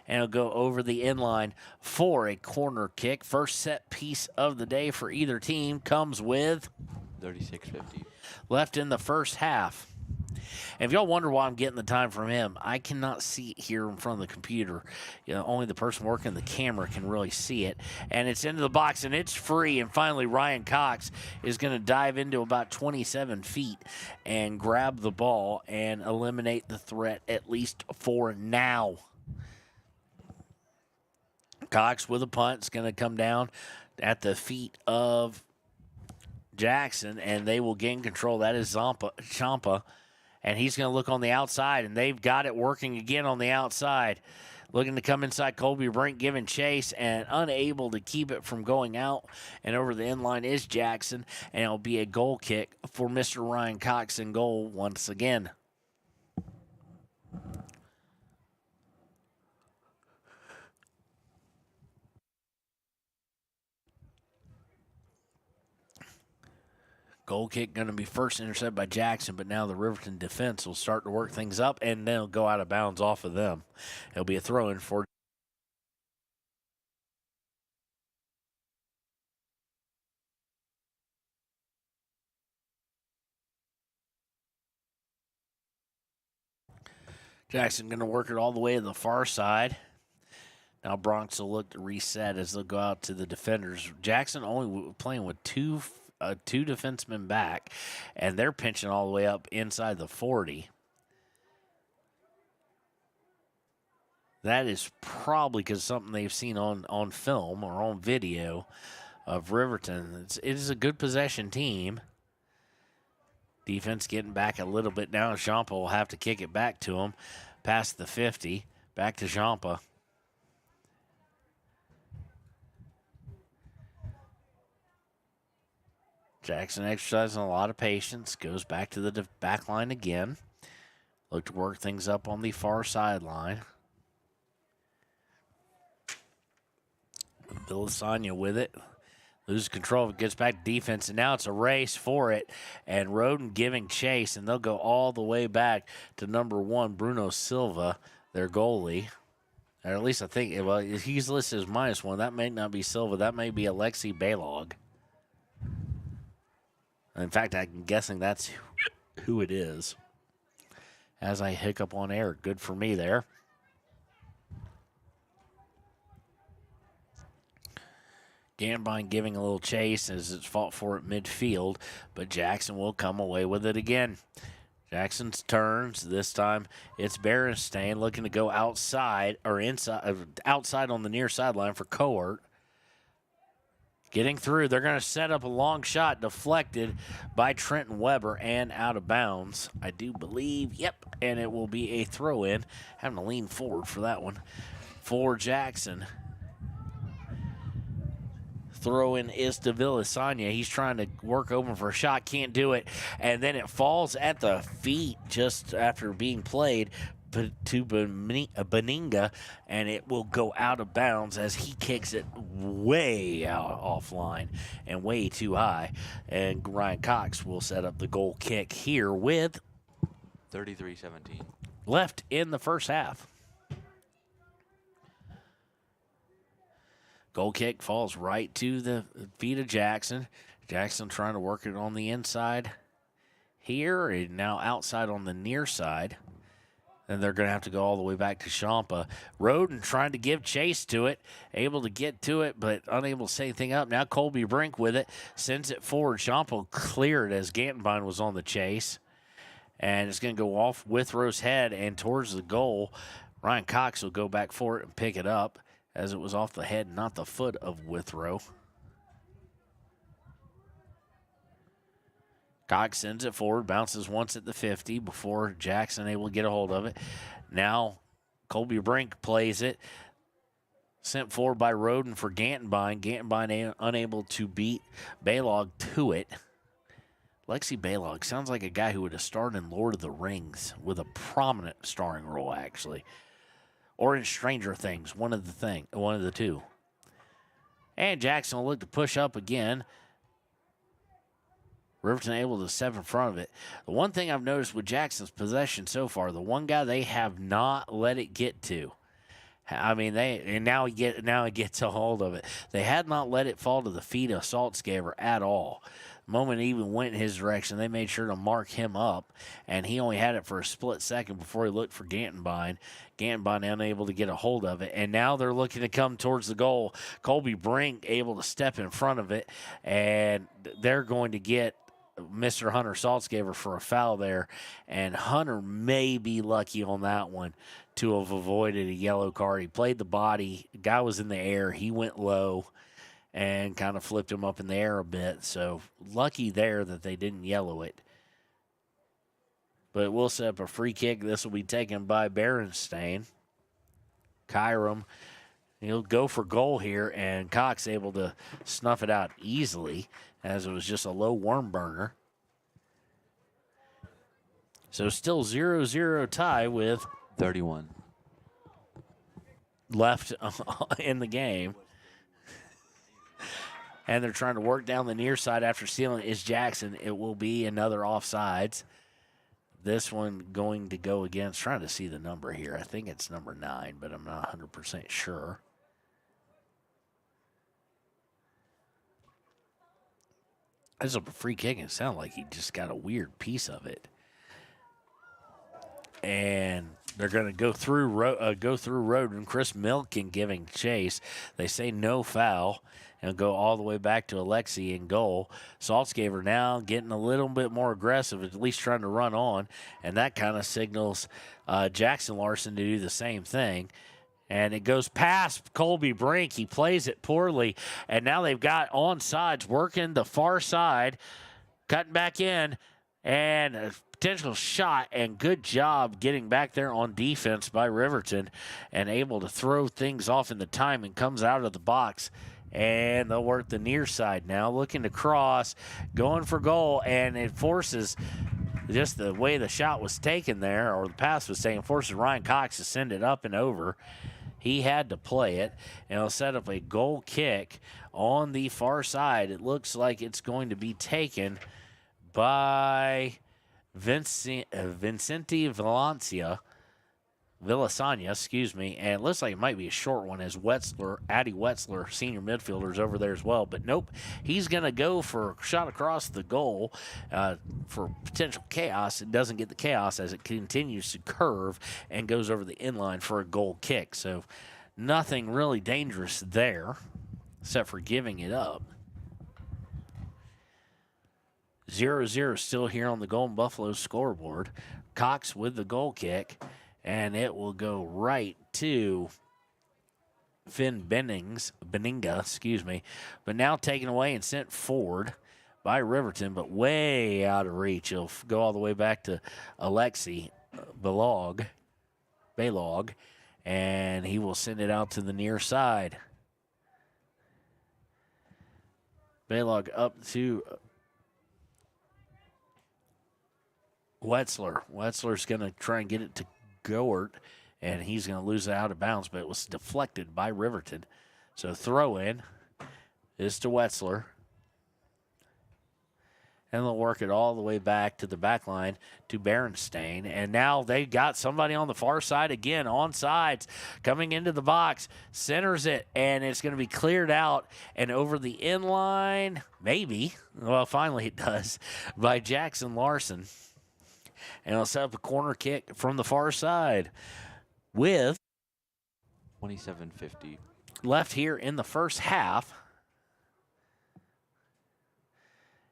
and it'll go over the inline for a corner kick. First set piece of the day for either team comes with 36:50 left in the first half. And if y'all wonder why I'm getting the time from him, I cannot see it here in front of the computer. You know, only the person working the camera can really see it. And it's into the box, and it's free. And finally, Ryan Cox is going to dive into about 27 feet and grab the ball and eliminate the threat, at least for now. Cox with a punt is going to come down at the feet of Jackson, and they will gain control. That is Champa, and he's going to look on the outside, and they've got it working again on the outside. Looking to come inside, Colby Brink giving chase and unable to keep it from going out. And over the end line is Jackson, and it'll be a goal kick for Mr. Ryan Cox in goal once again. Goal kick going to be first intercepted by Jackson, but now the Riverton defense will start to work things up, and then it'll go out of bounds off of them. It'll be a throw-in for Jackson. Going to work it all the way to the far side. Now Bronx will look to reset as they'll go out to the defenders. Jackson only playing with two defensemen back, and they're pinching all the way up inside the 40. That is probably because something they've seen on film or on video of Riverton. It is a good possession team. Defense getting back a little bit now. Champa will have to kick it back to him past the 50. Back to Champa. Jackson exercising a lot of patience. Goes back to the back line again. Look to work things up on the far sideline. Bill Lasagna with it. Loses control. Gets back to defense, and now it's a race for it. And Roden giving chase, and they'll go all the way back to number 1, Bruno Silva, their goalie. Or at least I think, well, he's listed as -1. That may not be Silva. That may be Alexei Balog. In fact, I'm guessing that's who it is. As I hiccup on air, good for me there. Ganbine giving a little chase as it's fought for at midfield, but Jackson will come away with it again. Jackson's turns. This time it's Berenstain looking to go outside or outside on the near sideline for Coert. Getting through, they're going to set up a long shot deflected by Trenton Weber and out of bounds, I do believe. Yep, and it will be a throw-in. Having to lean forward for that one for Jackson. Throw-in is to Villasagna. He's trying to work open for a shot, can't do it, and then it falls at the feet just after being played to Beninga, and it will go out of bounds as he kicks it way out offline and way too high. And Ryan Cox will set up the goal kick here with 33-17 left in the first half. Goal kick falls right to the feet of Jackson. Jackson trying to work it on the inside here, and now outside on the near side. And they're going to have to go all the way back to Champa. Roden trying to give chase to it. Able to get to it, but unable to set anything up. Now Colby Brink with it. Sends it forward. Champa cleared as Gantenbein was on the chase. And it's going to go off Withrow's head and towards the goal. Ryan Cox will go back for it and pick it up as it was off the head, not the foot of Withrow. Cox sends it forward, bounces once at the 50 before Jackson able to get a hold of it. Now Colby Brink plays it. Sent forward by Roden for Gantenbein. Gantenbein unable to beat Balog to it. Lexi Balog sounds like a guy who would have starred in Lord of the Rings with a prominent starring role, actually. Or in Stranger Things, one of the two. And Jackson will look to push up again. Riverton able to step in front of it. The one thing I've noticed with Jackson's possession so far, the one guy they have not let it get to. I mean, now he gets a hold of it. They had not let it fall to the feet of Saltzgaber at all. The moment it even went in his direction, they made sure to mark him up, and he only had it for a split second before he looked for Gantenbein. Gantenbein unable to get a hold of it, and now they're looking to come towards the goal. Colby Brink able to step in front of it, and they're going to get Mr. Hunter Saltzgaber for a foul there, and Hunter may be lucky on that one to have avoided a yellow card. He played the body. The guy was in the air. He went low, and kind of flipped him up in the air a bit. So lucky there that they didn't yellow it. But we'll set up a free kick. This will be taken by Berenstain. Kyram, he'll go for goal here, and Cox able to snuff it out easily as it was just a low worm burner. So still 0-0 tie with 31 left in the game. And they're trying to work down the near side after stealing is Jackson. It will be another offsides. This one going to go against, trying to see the number here. I think it's number 9, but I'm not 100% sure. This is a free kick, and it sounded like he just got a weird piece of it. And they're going to go through Roden. Chris Milken giving chase. They say no foul and go all the way back to Alexi in goal. Saltzgaver now getting a little bit more aggressive, at least trying to run on, and that kind of signals Jackson Larson to do the same thing. And it goes past Colby Brink. He plays it poorly, and now they've got onsides working the far side, cutting back in, and a potential shot, and good job getting back there on defense by Riverton and able to throw things off in the time, and comes out of the box. And they'll work the near side now, looking to cross, going for goal, and it forces just the way the shot was taken there, or the pass was taken, forces Ryan Cox to send it up and over. He had to play it, and he'll set up a goal kick on the far side. It looks like it's going to be taken by Vincenti Villasania, excuse me, and it looks like it might be a short one as Addy Wetzler, senior midfielder, is over there as well. But nope, he's going to go for a shot across the goal for potential chaos. It doesn't get the chaos as it continues to curve and goes over the inline for a goal kick. So nothing really dangerous there except for giving it up. 0-0 still here on the Golden Buffalo scoreboard. Cox with the goal kick. And it will go right to Finn Benninga, but now taken away and sent forward by Riverton, but way out of reach. He'll go all the way back to Alexi Balog, and he will send it out to the near side. Balog up to Wetzler. Wetzler's going to try and get it to Goert, and he's going to lose it out of bounds, but it was deflected by Riverton. So throw in is to Wetzler. And they'll work it all the way back to the back line to Berenstain. And now they got somebody on the far side again, on sides, coming into the box, centers it, and it's going to be cleared out and over the inline, maybe. Well, finally it does, by Jackson Larson. And he'll set up a corner kick from the far side with 27:50 left here in the first half.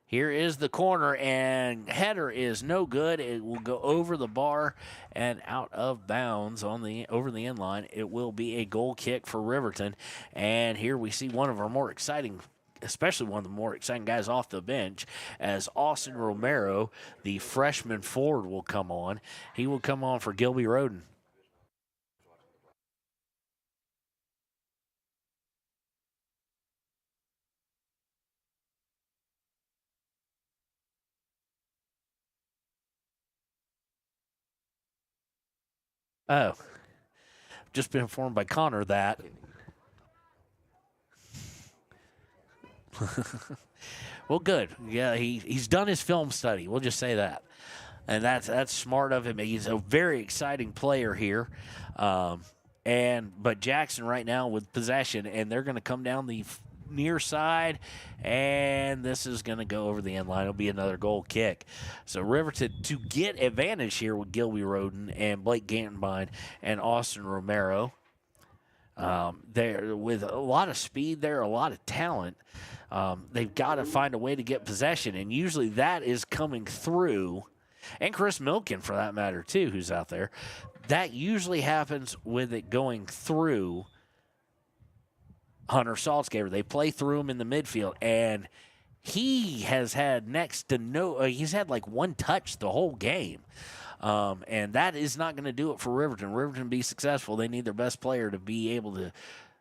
Here is the corner, and header is no good. It will go over the bar and out of bounds over the inline. It will be a goal kick for Riverton. And here we see one of our more exciting, especially one of the more exciting guys off the bench, as Austin Romero, the freshman forward, will come on. He will come on for Gilby Roden. Oh, just been informed by Connor that well, good. Yeah, he's done his film study. We'll just say that. And that's smart of him. He's a very exciting player here. But Jackson right now with possession, and they're going to come down the near side, and this is going to go over the end line. It'll be another goal kick. So Riverton to get advantage here with Gilby Roden and Blake Gantenbein and Austin Romero. They're with a lot of speed there, a lot of talent. They've got to find a way to get possession, and usually that is coming through. And Chris Milken, for that matter, too, who's out there. That usually happens with it going through Hunter Saltzgaber. They play through him in the midfield, and he has had next to no he's had like one touch the whole game. And that is not going to do it for Riverton. Riverton to be successful, they need their best player to be able to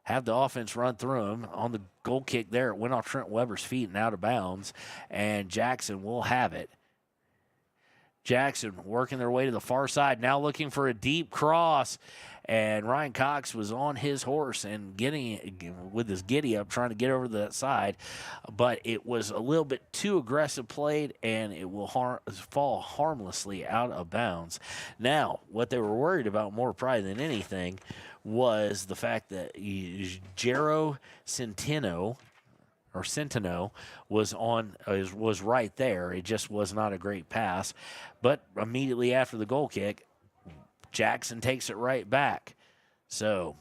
have the offense run through him. On the goal kick there, it went off Trent Weber's feet and out of bounds, and Jackson will have it. Jackson working their way to the far side, now looking for a deep cross, and Ryan Cox was on his horse and getting with his giddy up, trying to get over that side, but it was a little bit too aggressive played, and it will fall harmlessly out of bounds. Now, what they were worried about more probably than anything was the fact that Jero Centeno was right there. It just was not a great pass. But immediately after the goal kick, Jackson takes it right back. So,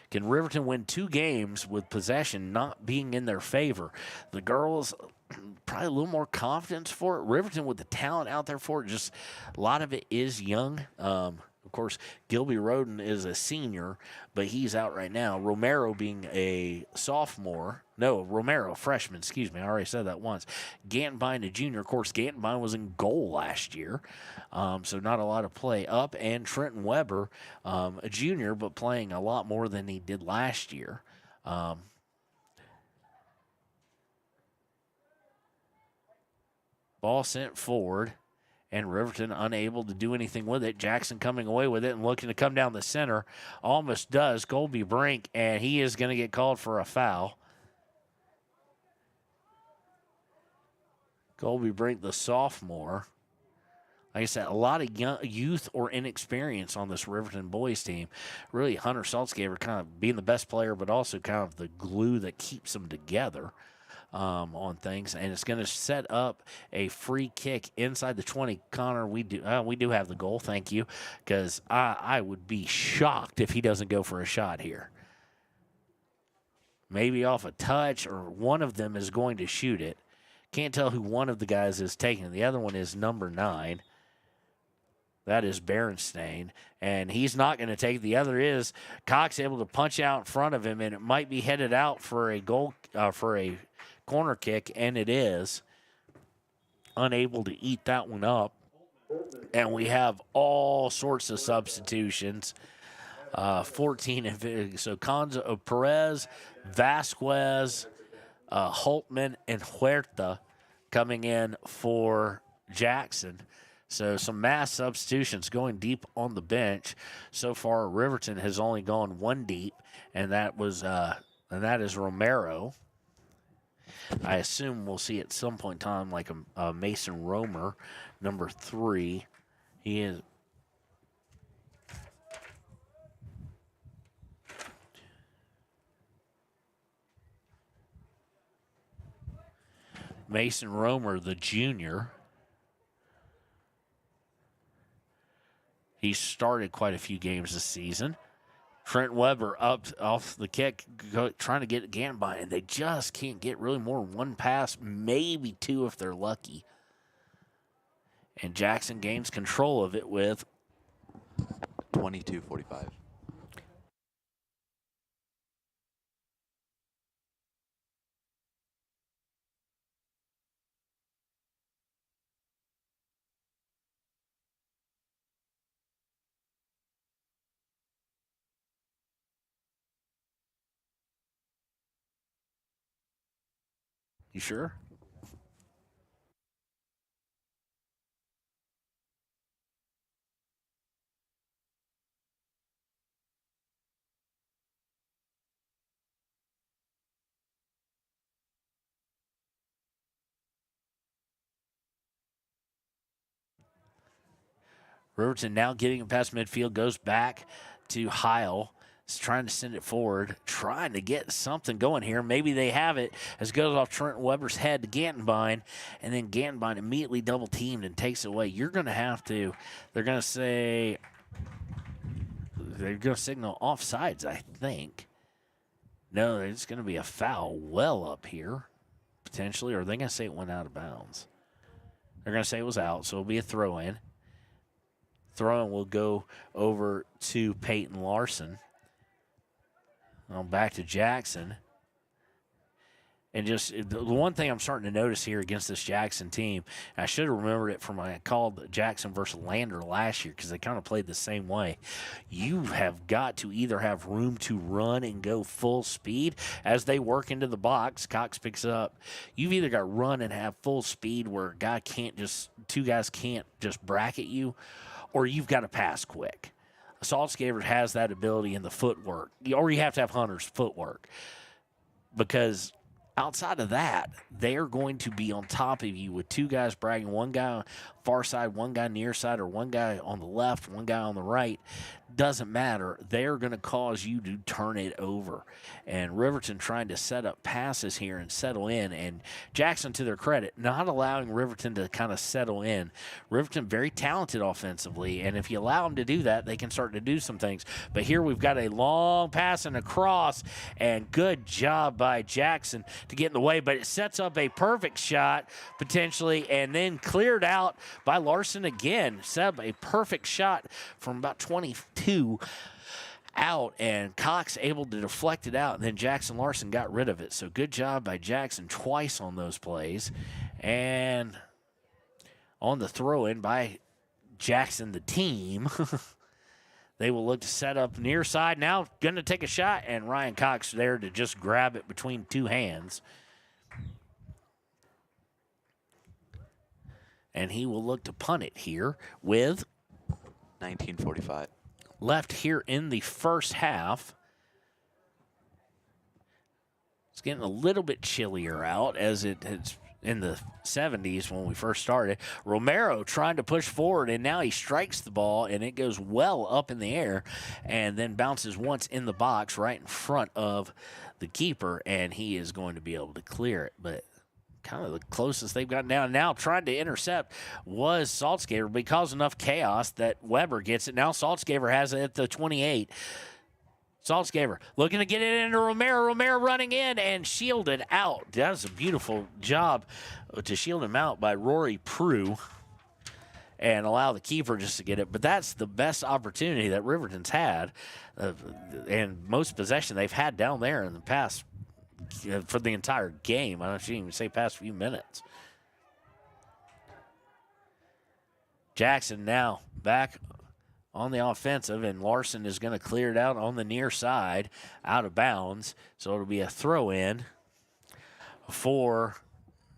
can Riverton win 2 games with possession not being in their favor? The girls probably a little more confidence for it. Riverton with the talent out there for it. Just a lot of it is young. Of course, Gilby Roden is a senior, but he's out right now. Romero being a sophomore. No, Romero, freshman, excuse me. I already said that once. Gantenbein, a junior. Of course, Gantenbein was in goal last year, so not a lot of play up. And Trenton Weber, a junior, but playing a lot more than he did last year. Ball sent forward. And Riverton unable to do anything with it. Jackson coming away with it and looking to come down the center. Almost does. Colby Brink, and he is going to get called for a foul. Colby Brink, the sophomore. Like I said, a lot of youth or inexperience on this Riverton boys team. Really, Hunter Saltzgaber kind of being the best player, but also kind of the glue that keeps them together. On things, and it's going to set up a free kick inside the 20. Connor, we do have the goal. Thank you, because I would be shocked if he doesn't go for a shot here. Maybe off a touch, or one of them is going to shoot it. Can't tell who one of the guys is taking it. The other one is number 9. That is Berenstain, and he's not going to take it. The other is Cox able to punch out in front of him, and it might be headed out for a goal for a corner kick, and it is. Unable to eat that one up. And we have all sorts of substitutions. 14. So Perez, Vasquez, Holtman, and Huerta coming in for Jackson. So some mass substitutions going deep on the bench. So far, Riverton has only gone 1 deep, and that is Romero. I assume we'll see at some point in time like a Mason Romer, number 3. He is. Mason Romer, the junior. He started quite a few games this season. Trent Weber up off the kick, trying to get Gantenbein, and they just can't get really more than 1 pass, maybe 2 if they're lucky. And Jackson gains control of it with 22-45. You sure? Riverton now getting it past midfield, goes back to Heil. Is trying to send it forward, trying to get something going here. Maybe they have it as it goes off Trent Weber's head to Gantenbein, and then Gantenbein immediately double teamed and takes it away. You're going to have to, they're going to signal offsides, I think. No, it's going to be a foul well up here, potentially, or are they going to say it went out of bounds? They're going to say it was out, so it'll be a throw-in. Throw-in will go over to Peyton Larson. Back to Jackson. And just the one thing I'm starting to notice here against this Jackson team, I should have remembered it from when I called Jackson versus Lander last year because they kind of played the same way. You have got to either have room to run and go full speed as they work into the box. Cox picks up. You've either got run and have full speed where two guys can't just bracket you, or you've got to pass quick. Saltzgaber has that ability in the footwork, or you have to have Hunter's footwork because outside of that, they're going to be on top of you with two guys bragging, one guy on far side, one guy near side, or one guy on the left, one guy on the right. Doesn't matter. They're going to cause you to turn it over. And Riverton trying to set up passes here and settle in. And Jackson, to their credit, not allowing Riverton to kind of settle in. Riverton very talented offensively, and if you allow them to do that, they can start to do some things. But here we've got a long pass and a cross, and good job by Jackson to get in the way. But it sets up a perfect shot, potentially, and then cleared out by Larson again. Set up a perfect shot from about 22 out, and Cox able to deflect it out, and then Jackson Larson got rid of it. So good job by Jackson twice on those plays. And on the throw-in by Jackson, the team, they will look to set up near side. Now going to take a shot, and Ryan Cox there to just grab it between two hands. And he will look to punt it here with 19:45 left here in the first half. It's getting a little bit chillier out as it is in the 70s when we first started. Romero trying to push forward, and now he strikes the ball, and it goes well up in the air and then bounces once in the box right in front of the keeper, and he is going to be able to clear it. But kind of the closest they've gotten down. Now trying to intercept was Saltzgaber, but he caused enough chaos that Weber gets it. Now Saltzgaber has it at the 28. Saltzgaber looking to get it into Romero. Romero running in and shielded out. That's a beautiful job to shield him out by Rory Prue and allow the keeper just to get it. But that's the best opportunity that Riverton's had, and most possession they've had down there in the past for the entire game. I shouldn't even say past few minutes. Jackson now back on the offensive, and Larson is going to clear it out on the near side, out of bounds. So it'll be a throw-in for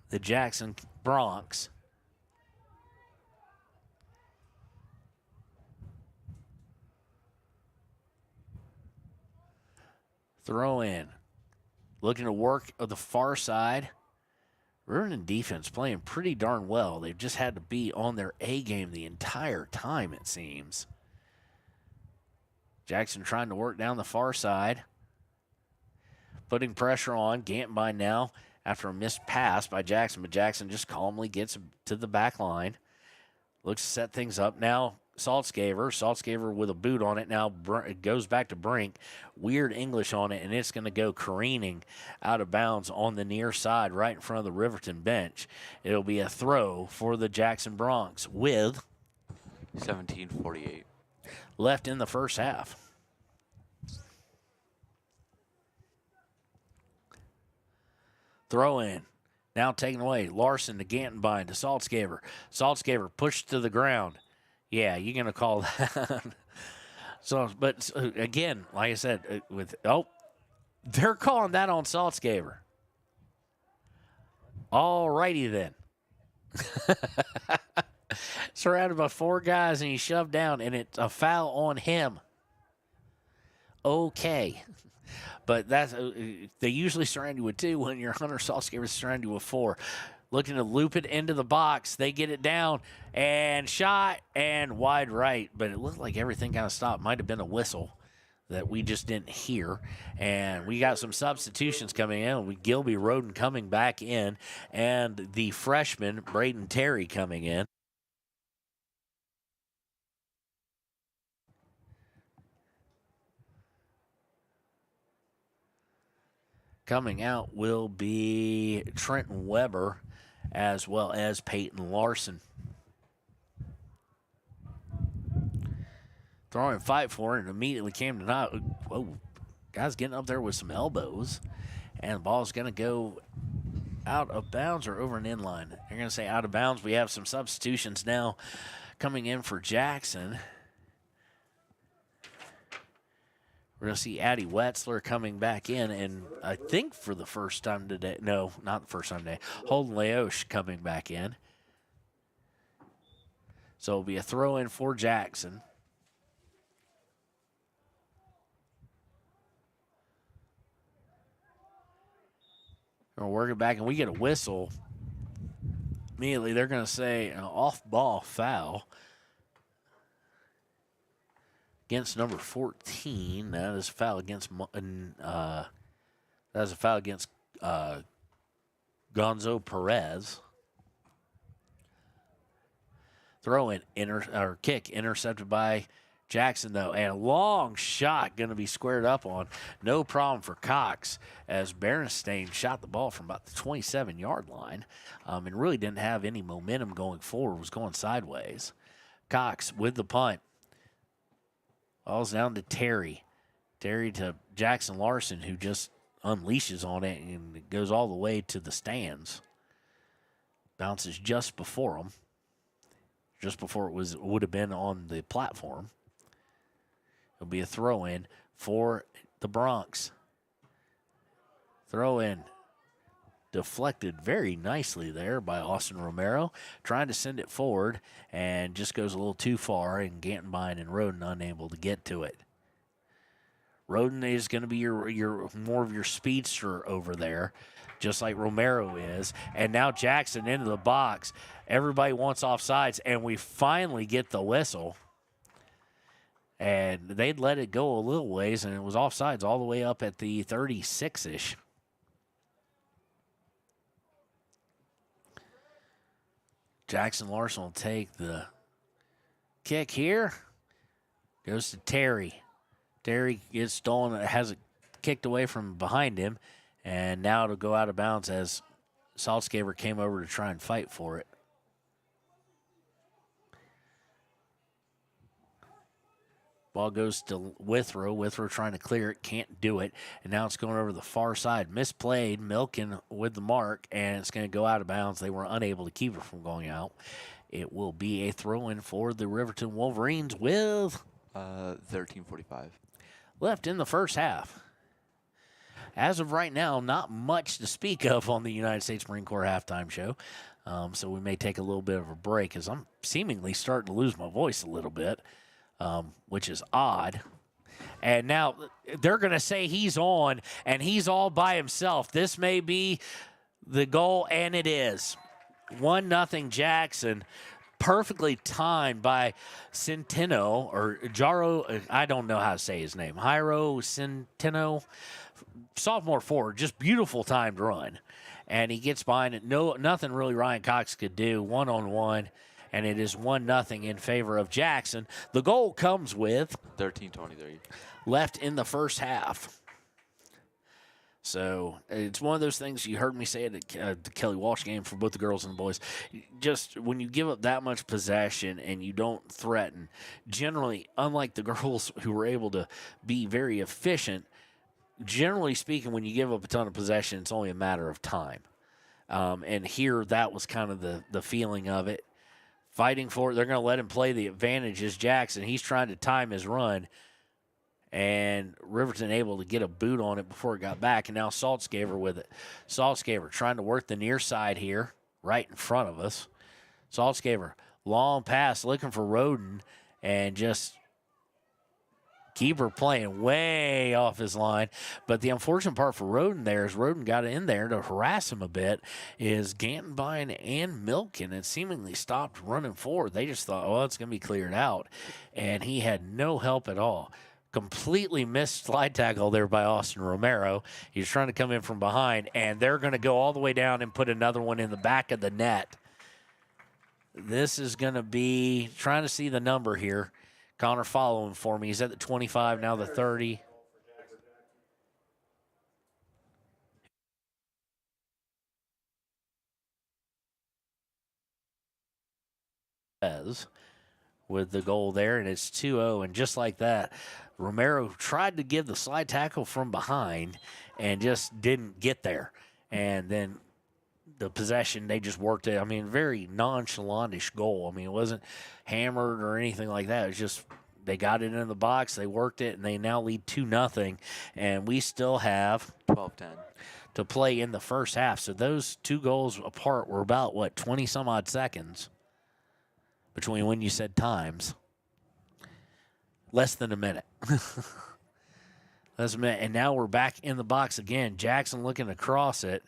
the Jackson Bronx. Throw in. Looking to work of the far side. Riverton defense playing pretty darn well. They've just had to be on their A game the entire time, it seems. Jackson trying to work down the far side. Putting pressure on. Gantby now after a missed pass by Jackson, but Jackson just calmly gets to the back line. Looks to set things up. Now Saltzgaber with a boot on it. Now it goes back to Brink. Weird English on it, and it's going to go careening out of bounds on the near side right in front of the Riverton bench. It'll be a throw for the Jackson Bronx with 17:48 left in the first half. Throw in. Now taken away. Larson to Gantenbein to Saltzgaber. Saltzgaber pushed to the ground. Yeah, you're going to call that. But again, like I said, they're calling that on Saltzgaber. All righty then. Surrounded by four guys, and he shoved down, and it's a foul on him. Okay. But that's they usually surround you with two when your Hunter Saltzgaber surround you with four. Looking to loop it into the box. They get it down and shot and wide right. But it looked like everything kind of stopped. Might have been a whistle that we just didn't hear. And we got some substitutions coming in. With Gilby Roden coming back in and the freshman Braden Terry coming in. Coming out will be Trenton Weber as well as Peyton Larson. Throwing fight for it and immediately came to not. Whoa, guys getting up there with some elbows. And the ball is going to go out of bounds or over an inline. They're going to say out of bounds. We have some substitutions now coming in for Jackson. We're going to see Addie Wetzler coming back in, and I think for the first time today, no, not the first time today, Holden Leosh coming back in. So it'll be a throw in for Jackson. We're working back, and we get a whistle. Immediately, they're going to say an off-ball foul against number 14. That is a foul against Gonzo Perez. Throw in kick intercepted by Jackson, though, and a long shot going to be squared up on. No problem for Cox, as Berenstain shot the ball from about the 27-yard line and really didn't have any momentum going forward, was going sideways. Cox with the punt. Ball's down to Terry. Terry to Jackson Larson, who just unleashes on it and it goes all the way to the stands. Bounces just before him, just before it would have been on the platform. It'll be a throw-in for the Bronx. Throw-in deflected very nicely there by Austin Romero, trying to send it forward and just goes a little too far, and Gantenbein and Roden unable to get to it. Roden is going to be your more of your speedster over there, just like Romero is. And now Jackson into the box. Everybody wants offsides, and we finally get the whistle. And they'd let it go a little ways, and it was offsides all the way up at the 36-ish. Jackson Larson will take the kick here. Goes to Terry. Terry gets stolen, has it kicked away from behind him, and now it'll go out of bounds as Saltzgaber came over to try and fight for it. Ball goes to Withrow. Withrow trying to clear it, can't do it. And now it's going over the far side. Misplayed, Milken with the mark, and it's going to go out of bounds. They were unable to keep it from going out. It will be a throw-in for the Riverton Wolverines with 13:45 left in the first half. As of right now, not much to speak of on the United States Marine Corps halftime show. So we may take a little bit of a break as I'm seemingly starting to lose my voice a little bit. Which is odd. And now they're going to say he's on, and he's all by himself. This may be the goal, and it is. 1-0 Jackson. Perfectly timed by Centeno, or Jaro, I don't know how to say his name. Jairo Centeno, sophomore forward, just beautiful timed run. And he gets behind it. Nothing really Ryan Cox could do, one-on-one. And it is 1-0 in favor of Jackson. The goal comes with 13:23 left in the first half. So it's one of those things you heard me say at the Kelly Walsh game for both the girls and the boys. Just when you give up that much possession and you don't threaten, generally, unlike the girls who were able to be very efficient, generally speaking, when you give up a ton of possession, it's only a matter of time. And here that was kind of the feeling of it. Fighting for it. They're going to let him play the advantage as Jackson. He's trying to time his run. And Riverton able to get a boot on it before it got back. And now Saltzgaber with it. Saltzgaber trying to work the near side here, right in front of us. Saltzgaber, long pass, looking for Roden. And just keeper playing way off his line. But the unfortunate part for Roden there is Roden got in there to harass him a bit, is Gantenbein and Milken, and seemingly stopped running forward. They just thought, well, it's going to be cleared out. And he had no help at all. Completely missed slide tackle there by Austin Romero. He was trying to come in from behind, and they're going to go all the way down and put another one in the back of the net. This is going to be, trying to see the number here. Connor following for me. He's at the 25, now the 30. with the goal there, and it's 2-0. And just like that, Romero tried to give the slide tackle from behind and just didn't get there. And then the possession, they just worked it. I mean, very nonchalant-ish goal. I mean, it wasn't hammered or anything like that. It was just they got it in the box, they worked it, and they now lead 2-0. And we still have 12-10 to play in the first half. So those two goals apart were about, 20-some-odd seconds between when you said times. Less than a minute. Less than a minute. And now we're back in the box again. Jackson looking to cross it.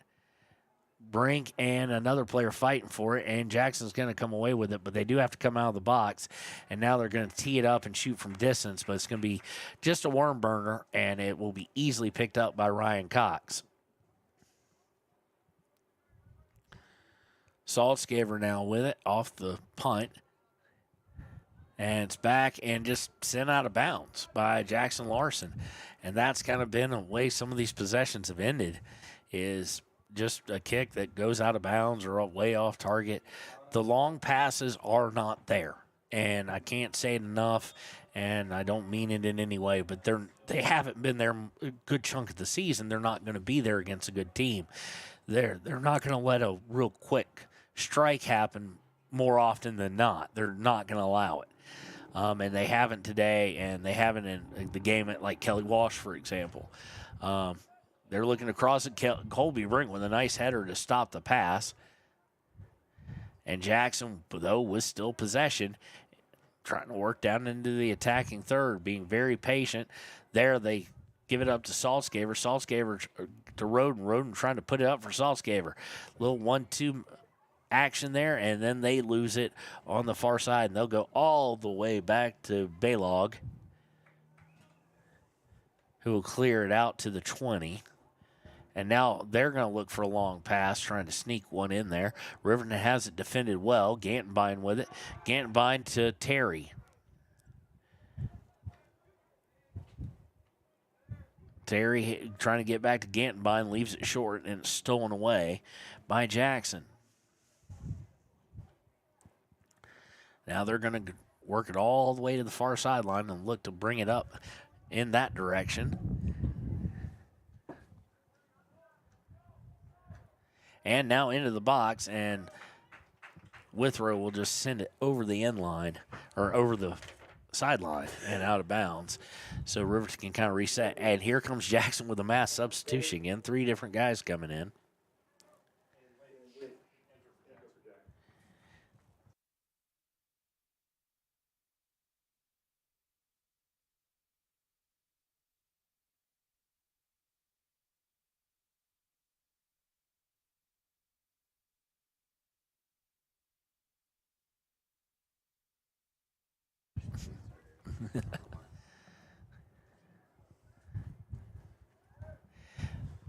Brink and another player fighting for it, and Jackson's going to come away with it, but they do have to come out of the box, and now they're going to tee it up and shoot from distance, but it's going to be just a worm burner, and it will be easily picked up by Ryan Cox. Saltzgaver now with it off the punt, and it's back and just sent out of bounds by Jackson Larson, and that's kind of been the way some of these possessions have ended, is just a kick that goes out of bounds or way off target. The long passes are not there, and I can't say it enough, and I don't mean it in any way, but they haven't been there a good chunk of the season. They're not going to be there against a good team. They're not going to let a real quick strike happen more often than not. They're not going to allow it. And they haven't today, and they haven't in the game at like Kelly Walsh, for example. They're looking to cross it. Colby Brink with a nice header to stop the pass. And Jackson, though, was still possession, trying to work down into the attacking third, being very patient. There they give it up to Saltzgaver. Saltzgaver to Roden. Roden trying to put it up for Saltzgaver. Little 1-2 action there, and then they lose it on the far side, and they'll go all the way back to Baylog, who will clear it out to the 20. And now they're going to look for a long pass, trying to sneak one in there. Riverton has it defended well. Gantenbein with it. Gantenbein to Terry. Terry trying to get back to Gantenbein, leaves it short, and it's stolen away by Jackson. Now they're going to work it all the way to the far sideline and look to bring it up in that direction. And now into the box, and Withrow will just send it over the end line, or over the sideline and out of bounds. So Riverton can kind of reset. And here comes Jackson with a mass substitution again. 3 different guys coming in.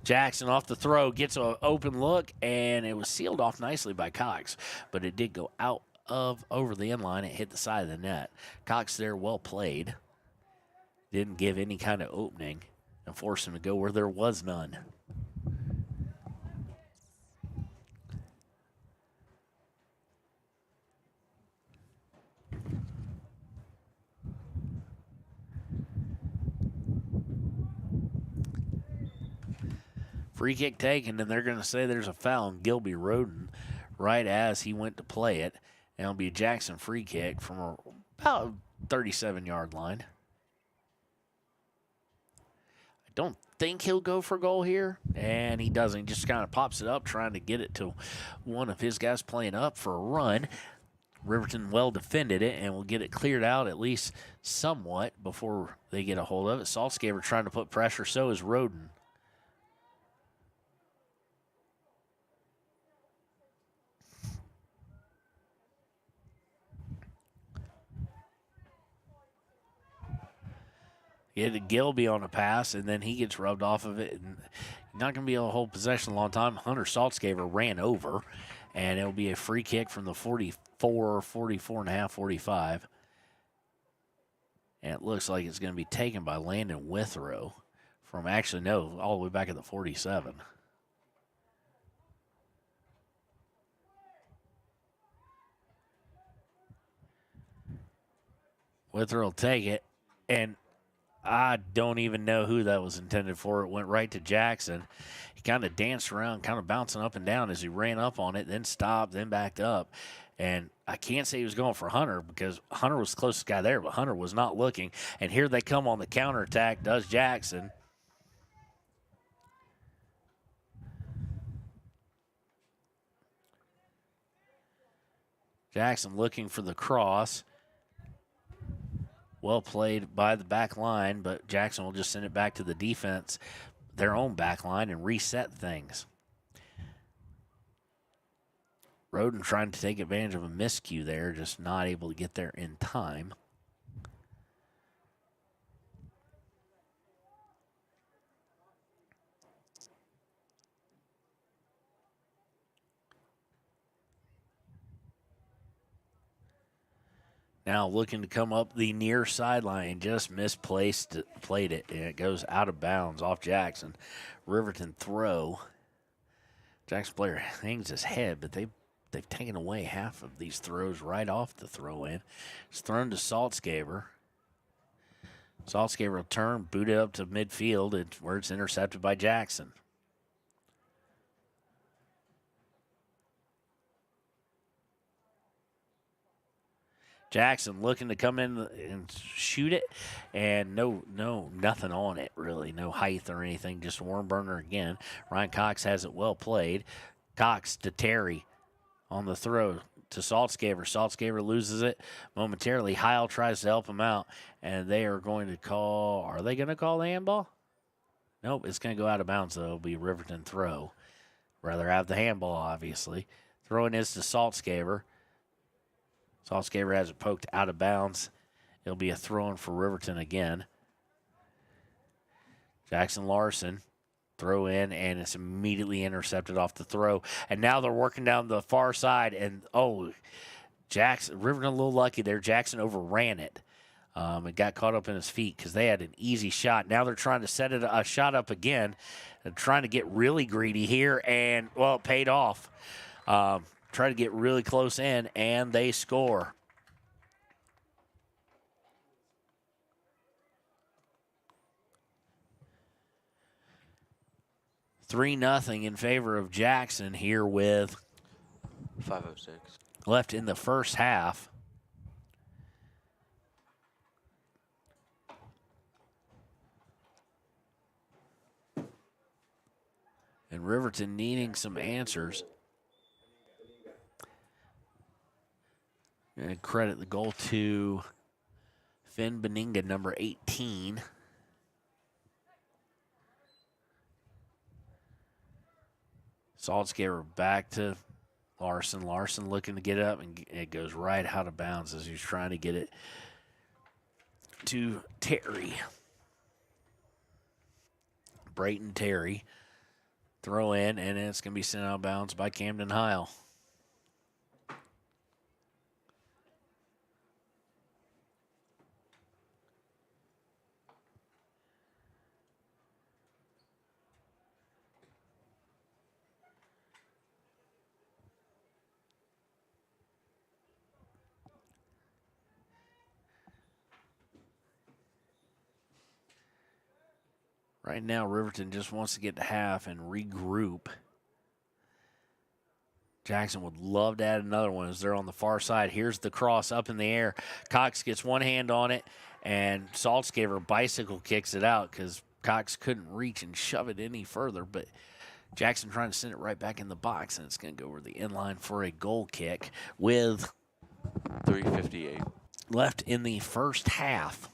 Jackson off the throw, gets an open look, and it was sealed off nicely by Cox, but it did go out of over the end line. It hit the side of the net. Cox there, well played. Didn't give any kind of opening and forced him to go where there was none. Free kick taken, and they're going to say there's a foul on Gilby Roden right as he went to play it. And it'll be a Jackson free kick from about 37-yard line. I don't think he'll go for goal here, and he doesn't. He just kind of pops it up, trying to get it to one of his guys playing up for a run. Riverton well defended it and will get it cleared out at least somewhat before they get a hold of it. Saltzgaver trying to put pressure, so is Roden. He had Gilby on a pass, and then he gets rubbed off of it. And not going to be able to hold possession a long time. Hunter Saltzgaver ran over, and it'll be a free kick from the 44, 44 and a half, 45. And it looks like it's going to be taken by Landon Withrow from, actually, no, all the way back at the 47. Wither will take it, and I don't even know who that was intended for. It went right to Jackson. He kind of danced around, kind of bouncing up and down as he ran up on it, then stopped, then backed up. And I can't say he was going for Hunter because Hunter was the closest guy there, but Hunter was not looking. And here they come on the counterattack, does Jackson. Jackson looking for the cross. Well played by the back line, but Jackson will just send it back to the defense, their own back line, and reset things. Roden trying to take advantage of a miscue there, just not able to get there in time. Now looking to come up the near sideline, just misplaced it, played it, and it goes out of bounds off Jackson. Riverton throw. Jackson player hangs his head, but they've taken away half of these throws right off the throw-in. It's thrown to Saltzgaber. Saltzgaber will turn, boot it up to midfield, where it's intercepted by Jackson. Jackson looking to come in and shoot it, and nothing on it, really. No height or anything, just a worm burner again. Ryan Cox has it well played. Cox to Terry on the throw to Saltzgaber. Saltzgaber loses it momentarily. Heil tries to help him out, and they are going to call, are they going to call the handball? Nope, it's going to go out of bounds, though. It'll be Riverton throw. Rather have the handball, obviously. Throwing is to Saltzgaber. Saltzgaber has it poked out of bounds. It'll be a throw-in for Riverton again. Jackson Larson, throw in, and it's immediately intercepted off the throw. And now they're working down the far side, and, Riverton a little lucky there. Jackson overran it. It got caught up in his feet because they had an easy shot. Now they're trying to set a shot up again and trying to get really greedy here, and, it paid off. Try to get really close in, and they score. $3-0 in favor of Jackson here with 5:06 left in the first half. And Riverton needing some answers. And credit the goal to Finn Beninga, number 18. Saltzgaber back to Larson. Larson looking to get up, and it goes right out of bounds as he's trying to get it to Terry. Brayton Terry. Throw in, and it's going to be sent out of bounds by Camden Heil. Right now, Riverton just wants to get to half and regroup. Jackson would love to add another one as they're on the far side. Here's the cross up in the air. Cox gets one hand on it, and Saltzgaber bicycle kicks it out because Cox couldn't reach and shove it any further. But Jackson trying to send it right back in the box, and it's going to go over the inline for a goal kick with 3:58 left in the first half.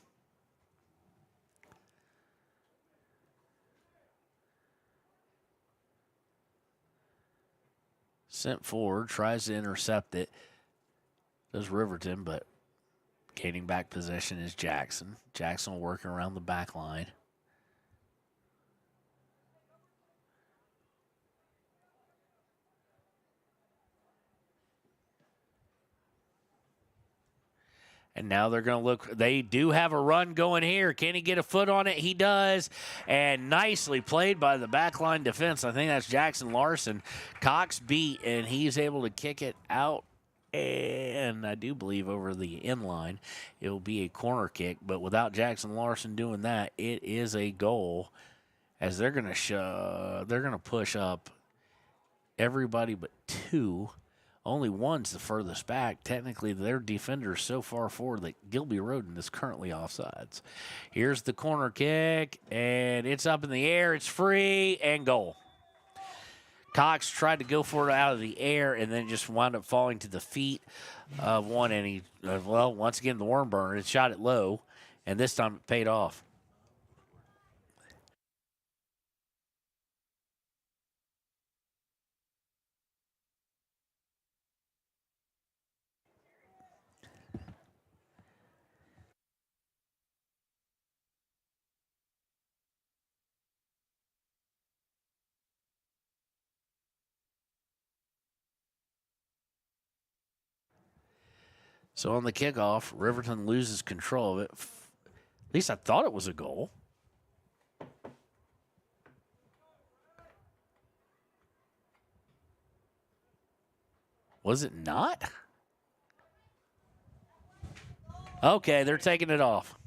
Sent forward, tries to intercept it. Does Riverton, but gaining back possession is Jackson. Jackson working around the back line. And now they're going to look. They do have a run going here. Can he get a foot on it? He does. And nicely played by the backline defense. I think that's Jackson Larson. Cox beat, and he's able to kick it out and I do believe over the inline. It will be a corner kick, but without Jackson Larson doing that, it is a goal, as they're going to push up everybody but two. Only one's the furthest back. Technically, their defender's so far forward that Gilby Roden is currently offsides. Here's the corner kick, and it's up in the air. It's free, and goal. Cox tried to go for it out of the air and then just wound up falling to the feet of one. And he, once again, the worm burner. It shot it low, and this time it paid off. So on the kickoff, Riverton loses control of it. At least I thought it was a goal. Was it not? Okay, they're taking it off.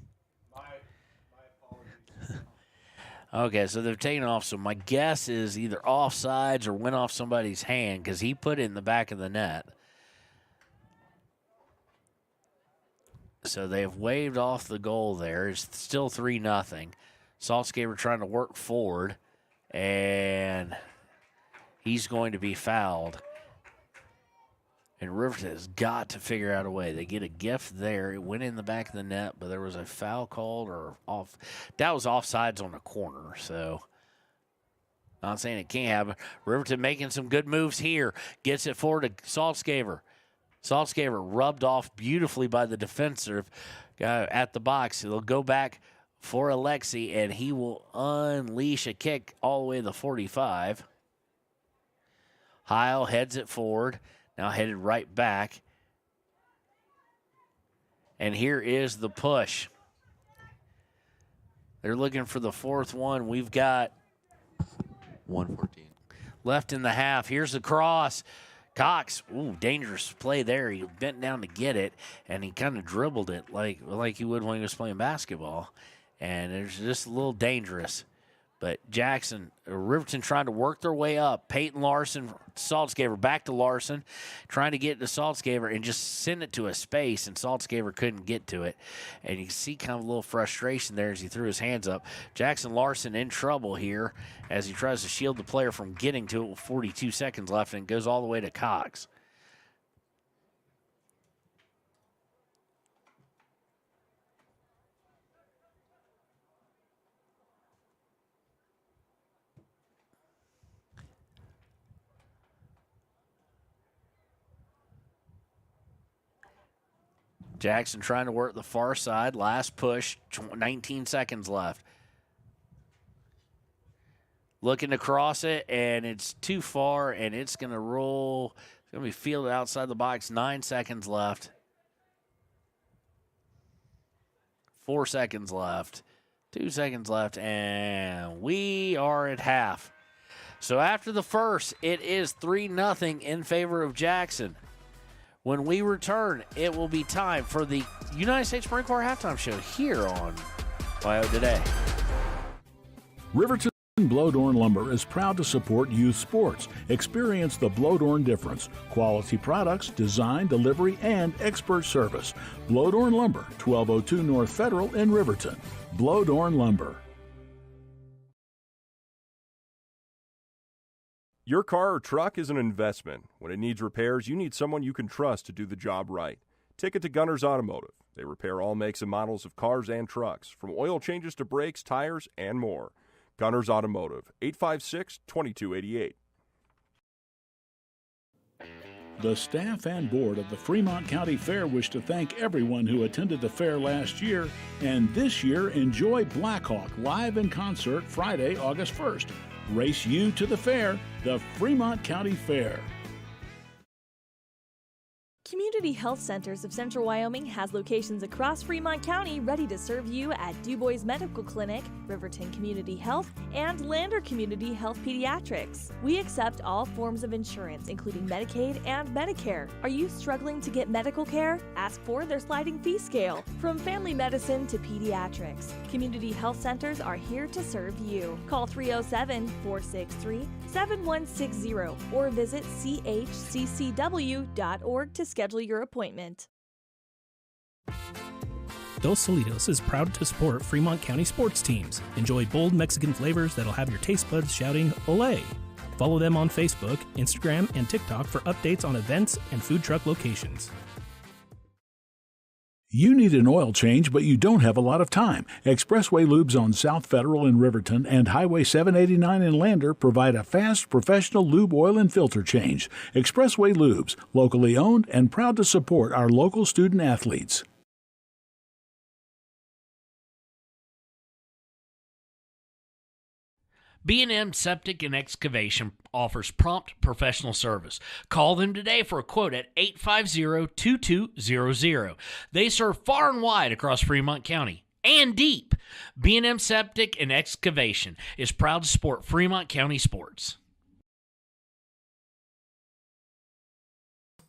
Okay, so they're taking it off. So my guess is either offsides or went off somebody's hand because he put it in the back of the net. So they have waved off the goal there. It's still 3-0. Saltzgaber trying to work forward, and he's going to be fouled. And Riverton has got to figure out a way. They get a gift there. It went in the back of the net, but there was a foul called or off. That was offsides on the corner, so not saying it can't happen. Riverton making some good moves here. Gets it forward to Saltzgaber. Saltzgaber rubbed off beautifully by the defensive at the box. It'll go back for Alexi, and he will unleash a kick all the way to the 45. Heil heads it forward, now headed right back. And here is the push. They're looking for the fourth one. We've got 1:14 left in the half. Here's the cross. Cox, dangerous play there. He bent down to get it, and he kind of dribbled it like he would when he was playing basketball. And it's just a little dangerous. But Riverton trying to work their way up. Peyton Larson, Saltzgaber, back to Larson, trying to get to Saltzgaber and just send it to a space, and Saltzgaber couldn't get to it. And you can see kind of a little frustration there as he threw his hands up. Jackson Larson in trouble here as he tries to shield the player from getting to it with 42 seconds left, and it goes all the way to Cox. Jackson trying to work the far side. Last push, 19 seconds left. Looking to cross it, and it's too far, and it's going to roll. It's going to be fielded outside the box. 9 seconds left. 4 seconds left. 2 seconds left, and we are at half. So after the first, it is 3-0 in favor of Jackson. When we return, it will be time for the United States Marine Corps halftime show here on WYO Today. Riverton Blowdorn Lumber is proud to support youth sports. Experience the Blowdorn difference. Quality products, design, delivery, and expert service. Blowdorn Lumber, 1202 North Federal in Riverton. Blowdorn Lumber. Your car or truck is an investment. When it needs repairs, you need someone you can trust to do the job right. Take it to Gunners Automotive. They repair all makes and models of cars and trucks, from oil changes to brakes, tires, and more. Gunners Automotive, 856-2288. The staff and board of the Fremont County Fair wish to thank everyone who attended the fair last year, and this year enjoy Blackhawk live in concert Friday, August 1st. Race you to the fair, the Fremont County Fair. Community Health Centers of Central Wyoming has locations across Fremont County ready to serve you at DuBois Medical Clinic, Riverton Community Health, and Lander Community Health Pediatrics. We accept all forms of insurance, including Medicaid and Medicare. Are you struggling to get medical care? Ask for their sliding fee scale. From family medicine to pediatrics, Community Health Centers are here to serve you. Call 307-463-7160 or visit chccw.org to schedule your appointment. Dos Solitos is proud to support Fremont County sports teams. Enjoy bold Mexican flavors that'll have your taste buds shouting, "Olé!" Follow them on Facebook, Instagram, and TikTok for updates on events and food truck locations. You need an oil change, but you don't have a lot of time. Expressway Lubes on South Federal in Riverton and Highway 789 in Lander provide a fast, professional lube, oil, and filter change. Expressway Lubes, locally owned and proud to support our local student athletes. B&M Septic and Excavation offers prompt professional service. Call them today for a quote at 850-2200. They serve far and wide across Fremont County and deep. B&M Septic and Excavation is proud to support Fremont County sports.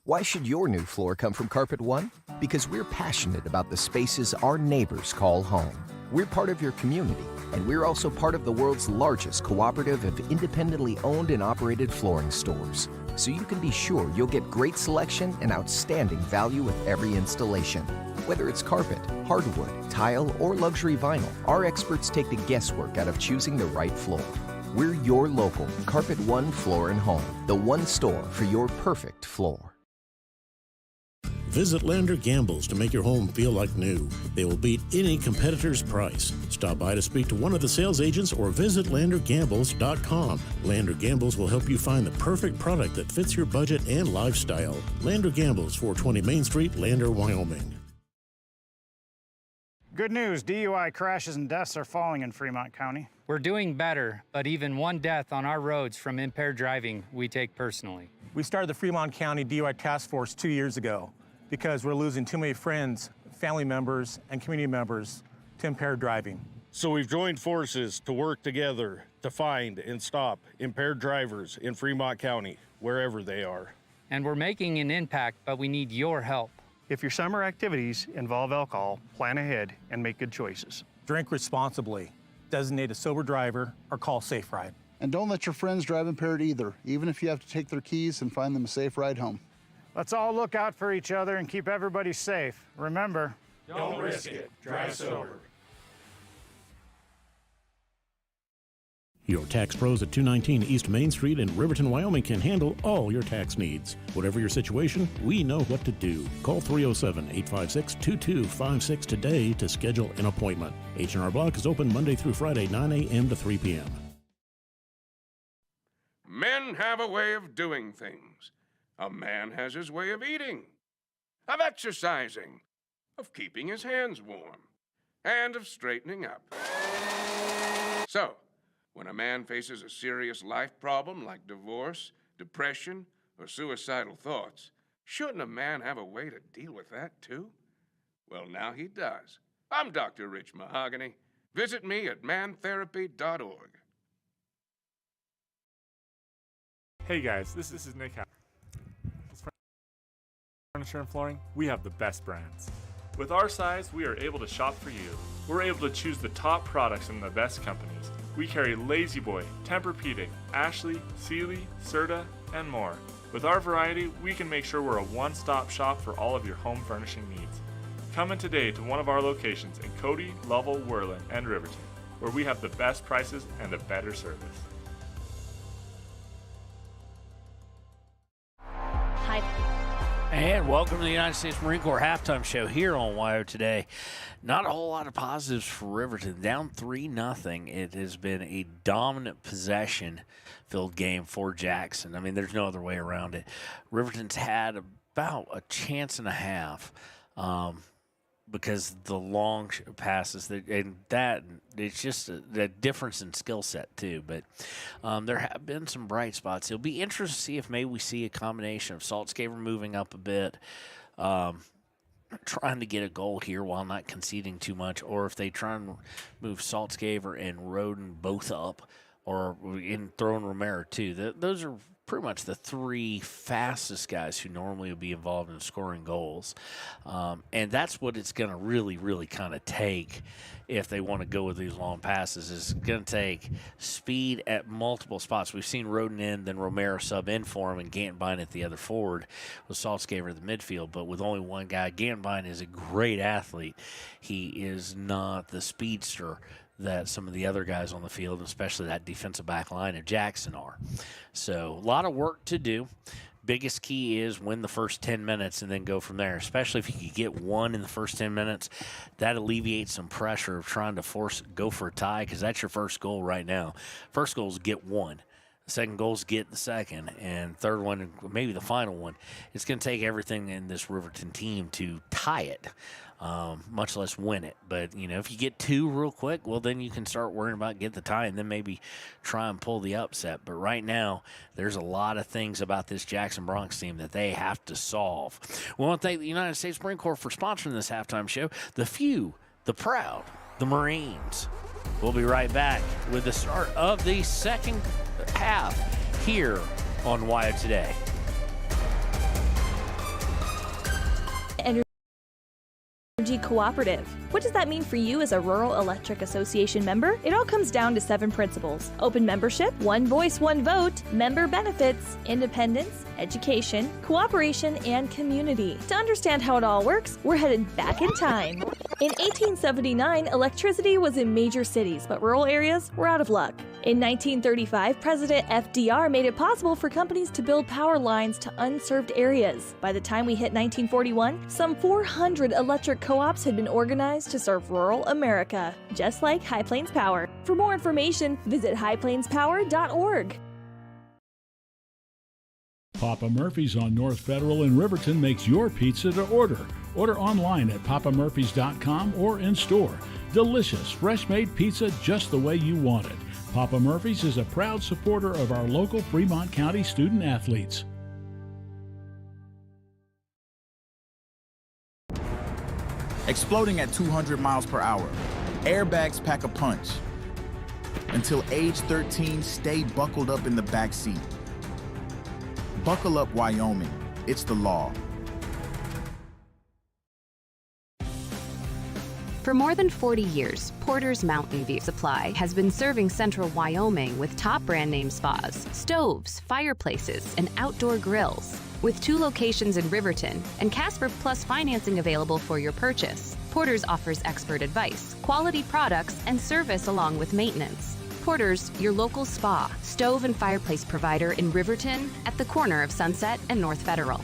Why should your new floor come from Carpet One? Because we're passionate about the spaces our neighbors call home. We're part of your community, and we're also part of the world's largest cooperative of independently owned and operated flooring stores. So you can be sure you'll get great selection and outstanding value with every installation. Whether it's carpet, hardwood, tile, or luxury vinyl, our experts take the guesswork out of choosing the right floor. We're your local Carpet One Floor and Home, the one store for your perfect floor. Visit Lander Gambles to make your home feel like new. They will beat any competitor's price. Stop by to speak to one of the sales agents or visit LanderGambles.com. Lander Gambles will help you find the perfect product that fits your budget and lifestyle. Lander Gambles, 420 Main Street, Lander, Wyoming. Good news, DUI crashes and deaths are falling in Fremont County. We're doing better, but even one death on our roads from impaired driving, we take personally. We started the Fremont County DUI Task Force 2 years ago because we're losing too many friends, family members, and community members to impaired driving. So we've joined forces to work together to find and stop impaired drivers in Fremont County, wherever they are. And we're making an impact, but we need your help. If your summer activities involve alcohol, plan ahead and make good choices. Drink responsibly, designate a sober driver, or call Safe Ride. And don't let your friends drive impaired either, even if you have to take their keys and find them a safe ride home. Let's all look out for each other and keep everybody safe. Remember, don't risk it. Drive sober. Your tax pros at 219 East Main Street in Riverton, Wyoming can handle all your tax needs. Whatever your situation, we know what to do. Call 307-856-2256 today to schedule an appointment. H&R Block is open Monday through Friday, 9 a.m. to 3 p.m. Men have a way of doing things. A man has his way of eating, of exercising, of keeping his hands warm, and of straightening up. So, when a man faces a serious life problem like divorce, depression, or suicidal thoughts, shouldn't a man have a way to deal with that too? Well, now he does. I'm Dr. Rich Mahogany. Visit me at mantherapy.org. Hey guys, this is Nick. Furniture and flooring, we have the best brands. With our size, we are able to shop for you. We're able to choose the top products from the best companies. We carry Lazy Boy, Tempur-Pedic, Ashley, Sealy, Serta, and more. With our variety, we can make sure we're a one-stop shop for all of your home furnishing needs. Come in today to one of our locations in Cody, Lovell, Worland, and Riverton, where we have the best prices and a better service. Hi. And welcome to the United States Marine Corps halftime show here on WYO Today. Not a whole lot of positives for Riverton. Down 3-0. It has been a dominant possession-filled game for Jackson. I mean, there's no other way around it. Riverton's had about a chance and a half because the long passes, and that it's just a difference in skill set too. But there have been some bright spots. It'll be interesting to see if maybe we see a combination of Saltzgaver moving up a bit, trying to get a goal here while not conceding too much, or if they try and move Saltzgaver and Roden both up, or in throwing Romero too. Those are pretty much the three fastest guys who normally would be involved in scoring goals. And that's what it's going to really, really kind of take if they want to go with these long passes. It's going to take speed at multiple spots. We've seen Roden in, then Romero sub in for him, and Gantbine at the other forward with Saltzgaver at the midfield. But with only one guy, Gantbine is a great athlete. He is not the speedster that some of the other guys on the field, especially that defensive back line of Jackson, are. So a lot of work to do. Biggest key is win the first 10 minutes and then go from there, especially if you could get one in the first 10 minutes. That alleviates some pressure of trying to go for a tie, because that's your first goal right now. First goal is get one. The second goal is get the second, and third one, maybe the final one. It's going to take everything in this Riverton team to tie it, much less win it. But, if you get two real quick, well, then you can start worrying about get the tie and then maybe try and pull the upset. But right now, there's a lot of things about this Jackson Bronx team that they have to solve. We want to thank the United States Marine Corps for sponsoring this halftime show. The few, the proud, the Marines. We'll be right back with the start of the second half here on WIO Today. Energy Cooperative. What does that mean for you as a Rural Electric Association member? It all comes down to 7 principles: open membership, one voice, one vote, member benefits, independence, education, cooperation, and community. To understand how it all works, we're headed back in time. In 1879, electricity was in major cities, but rural areas were out of luck. In 1935, President FDR made it possible for companies to build power lines to unserved areas. By the time we hit 1941, some 400 electric co-ops had been organized to serve rural America, just like High Plains Power. For more information, visit highplainspower.org. Papa Murphy's on North Federal in Riverton makes your pizza to order. Order online at papamurphys.com or in store. Delicious, fresh-made pizza just the way you want it. Papa Murphy's is a proud supporter of our local Fremont County student athletes. Exploding at 200 miles per hour. Airbags pack a punch. Until age 13, stay buckled up in the back seat. Buckle up, Wyoming. It's the law. For more than 40 years, Porter's Mountain View Supply has been serving central Wyoming with top brand name spas, stoves, fireplaces, and outdoor grills. With 2 locations in Riverton and Casper Plus financing available for your purchase, Porter's offers expert advice, quality products, and service along with maintenance. Porter's, your local spa, stove, and fireplace provider in Riverton at the corner of Sunset and North Federal.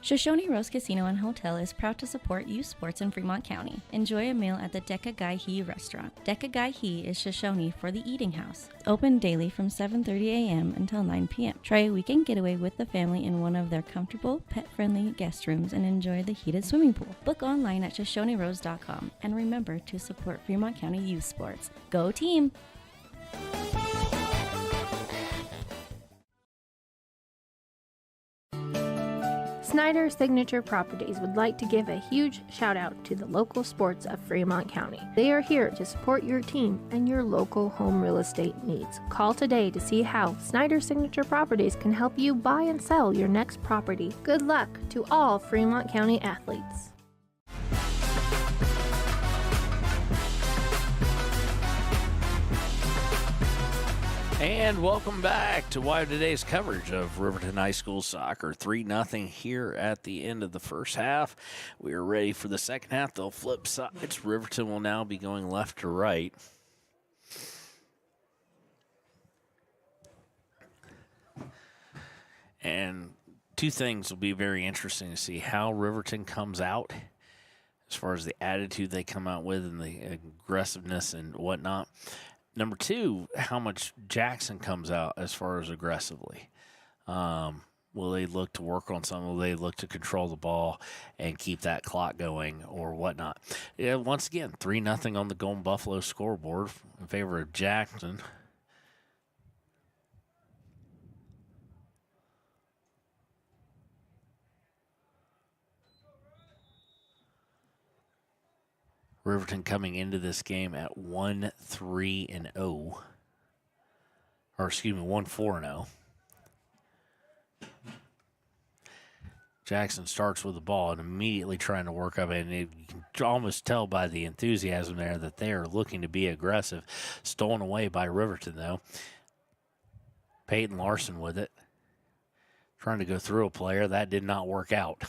Shoshone Rose Casino and Hotel is proud to support youth sports in Fremont County. Enjoy a meal at the Deca Gai He restaurant. Deca Gai He is Shoshone for the eating house. Open daily from 7:30 a.m. until 9 p.m. Try a weekend getaway with the family in one of their comfortable, pet-friendly guest rooms and enjoy the heated swimming pool. Book online at ShoshoneRose.com and remember to support Fremont County youth sports. Go team! Snyder Signature Properties would like to give a huge shout out to the local sports of Fremont County. They are here to support your team and your local home real estate needs. Call today to see how Snyder Signature Properties can help you buy and sell your next property. Good luck to all Fremont County athletes. And welcome back to WIO Today's coverage of Riverton High School soccer. 3-0 here at the end of the first half. We are ready for the second half. They'll flip sides. Riverton will now be going left to right. And 2 things will be very interesting to see how Riverton comes out as far as the attitude they come out with and the aggressiveness and whatnot. Number 2, how much Jackson comes out as far as aggressively. Will they look to work on something? Will they look to control the ball and keep that clock going or whatnot? Yeah, once again, 3-0 on the Golden Buffalo scoreboard in favor of Jackson. Riverton coming into this game at 1-3-0. Or excuse me, 1-4-0. Jackson starts with the ball and immediately trying to work up it. And you can almost tell by the enthusiasm there that they are looking to be aggressive. Stolen away by Riverton, though. Peyton Larson with it. Trying to go through a player. That did not work out.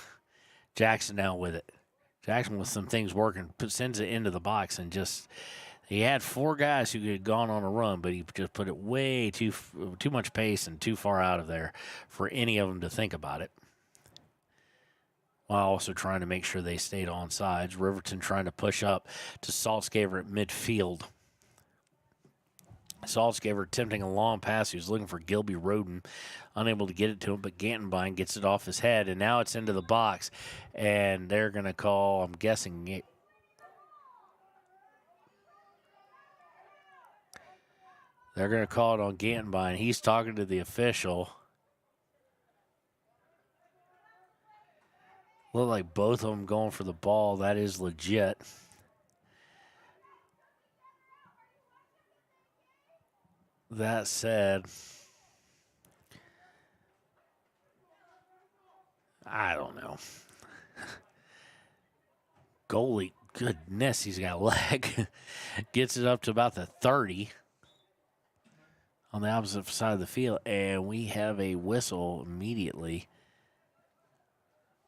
Jackson now with it. Jackson with some things working, sends it into the box and just, he had 4 guys who had gone on a run, but he just put it way too much pace and too far out of there for any of them to think about it. While also trying to make sure they stayed on sides. Riverton trying to push up to Saltzgaver at midfield. Saltzgaver attempting a long pass. He was looking for Gilby Roden. Unable to get it to him, but Gantenbein gets it off his head, and now it's into the box. And they're going to call, I'm guessing, they're going to call it on Gantenbein. He's talking to the official. Look like both of them going for the ball. That is legit. That said, I don't know. Goalie, goodness, he's got a leg. Gets it up to about the 30 on the opposite side of the field, and we have a whistle immediately.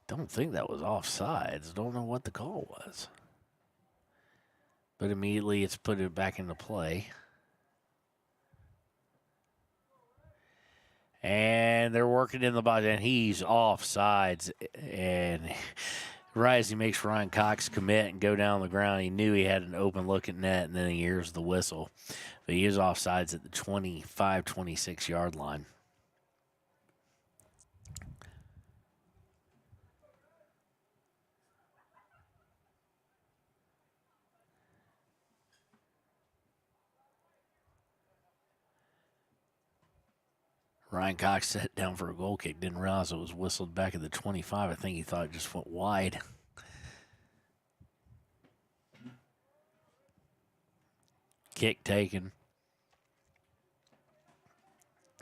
Don't think that was offsides. Don't know what the call was. But immediately it's put it back into play. And they're working in the box, and he's offsides. And right as he makes Ryan Cox commit and go down the ground, he knew he had an open look at net, and then he hears the whistle. But he is offsides at the 25, 26-yard line. Ryan Cox sat down for a goal kick. Didn't realize it was whistled back at the 25. I think he thought it just went wide. Kick taken.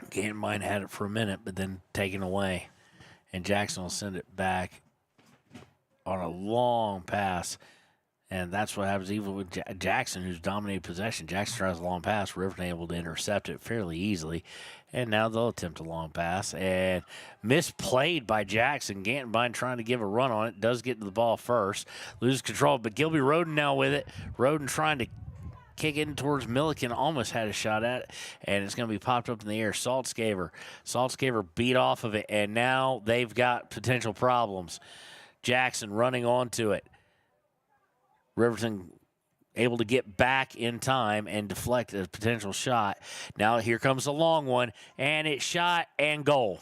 Gantenbein had it for a minute, but then taken away. And Jackson will send it back on a long pass. And that's what happens even with Jackson, who's dominated possession. Jackson tries a long pass. Riverton able to intercept it fairly easily. And now they'll attempt a long pass. And misplayed by Jackson. Gantenbein trying to give a run on it. Does get to the ball first. Loses control. But Gilby Roden now with it. Roden trying to kick in towards Milliken. Almost had a shot at it. And it's going to be popped up in the air. Saltzgaver beat off of it. And now they've got potential problems. Jackson running onto it. Riverton able to get back in time and deflect a potential shot. Now here comes a long one, and it's shot and goal.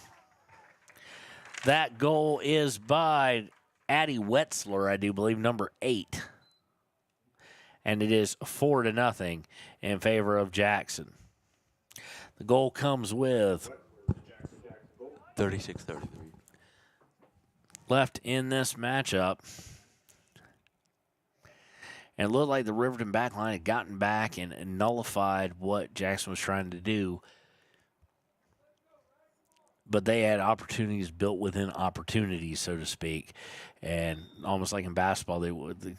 That goal is by Addie Wetzler, I do believe, number 8. And it is 4-0 in favor of Jackson. The goal comes with 36-33. Left in this matchup. And it looked like the Riverton backline had gotten back and nullified what Jackson was trying to do. But they had opportunities built within opportunities, so to speak. And almost like in basketball, they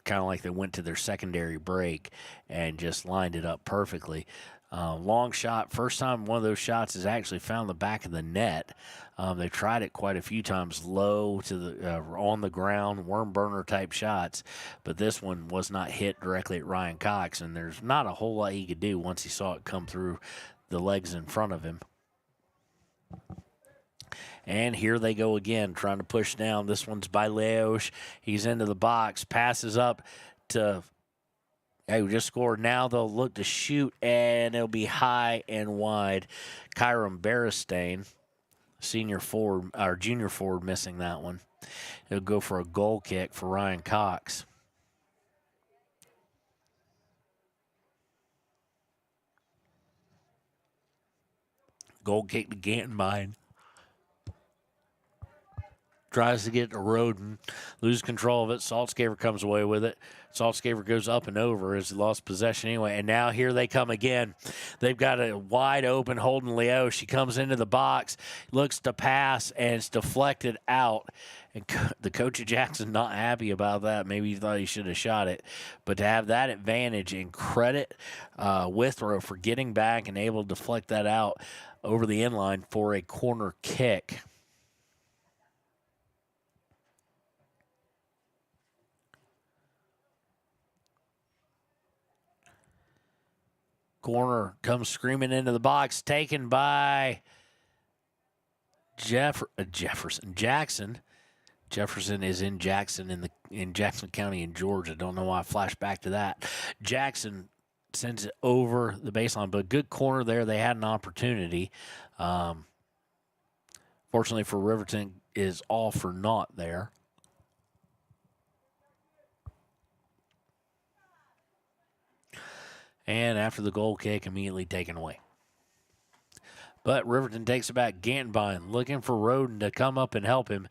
kind of like they went to their secondary break and just lined it up perfectly. Long shot. First time one of those shots has actually found the back of the net. They've tried it quite a few times, low to the on the ground, worm burner type shots, but this one was not hit directly at Ryan Cox, and there's not a whole lot he could do once he saw it come through the legs in front of him. And here they go again, trying to push down. This one's by Leosh. He's into the box, passes up to. Hey, we just scored. Now they'll look to shoot, and it'll be high and wide. Kyron Beristain junior forward missing that one. It'll go for a goal kick for Ryan Cox. Goal kick to Gantenbein. Tries to get to Roden. Loses control of it. Saltzgaver comes away with it. Saltzgaver goes up and over as he lost possession anyway. And now here they come again. They've got a wide open Holden Leo. She comes into the box, looks to pass, and it's deflected out. And the coach of Jackson not happy about that. Maybe he thought he should have shot it. But to have that advantage, and credit Withrow for getting back and able to deflect that out over the inline for a corner kick. Corner comes screaming into the box, taken by Jackson. Jefferson is in Jackson in Jackson County in Georgia. Don't know why I flashed back to that. Jackson sends it over the baseline, but good corner there. They had an opportunity. Fortunately for Riverton, is all for naught there. And after the goal kick, immediately taken away. But Riverton takes it back. Gantenbein looking for Roden to come up and help him.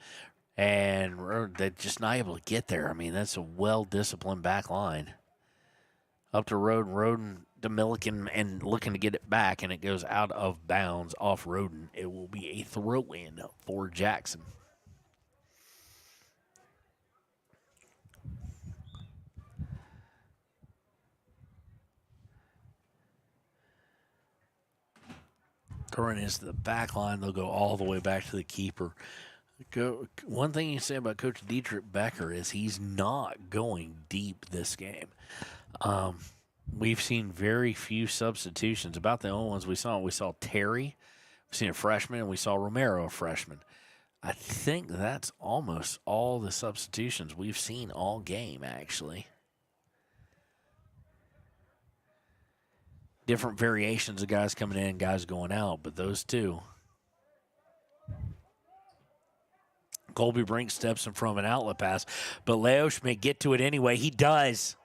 And they're just not able to get there. I mean, that's a well-disciplined back line. Up to Roden. Roden to Milliken and looking to get it back. And it goes out of bounds off Roden. It will be a throw-in for Jackson. Throwing into the back line, they'll go all the way back to the keeper. One thing you say about Coach Dietrich Becker is he's not going deep this game. We've seen very few substitutions. About the only ones we saw Terry, we've seen a freshman, and we saw Romero, a freshman. I think that's almost all the substitutions we've seen all game, actually. Different variations of guys coming in, guys going out, but those two. Colby Brink steps in front of an outlet pass, but Leosh may get to it anyway. He does.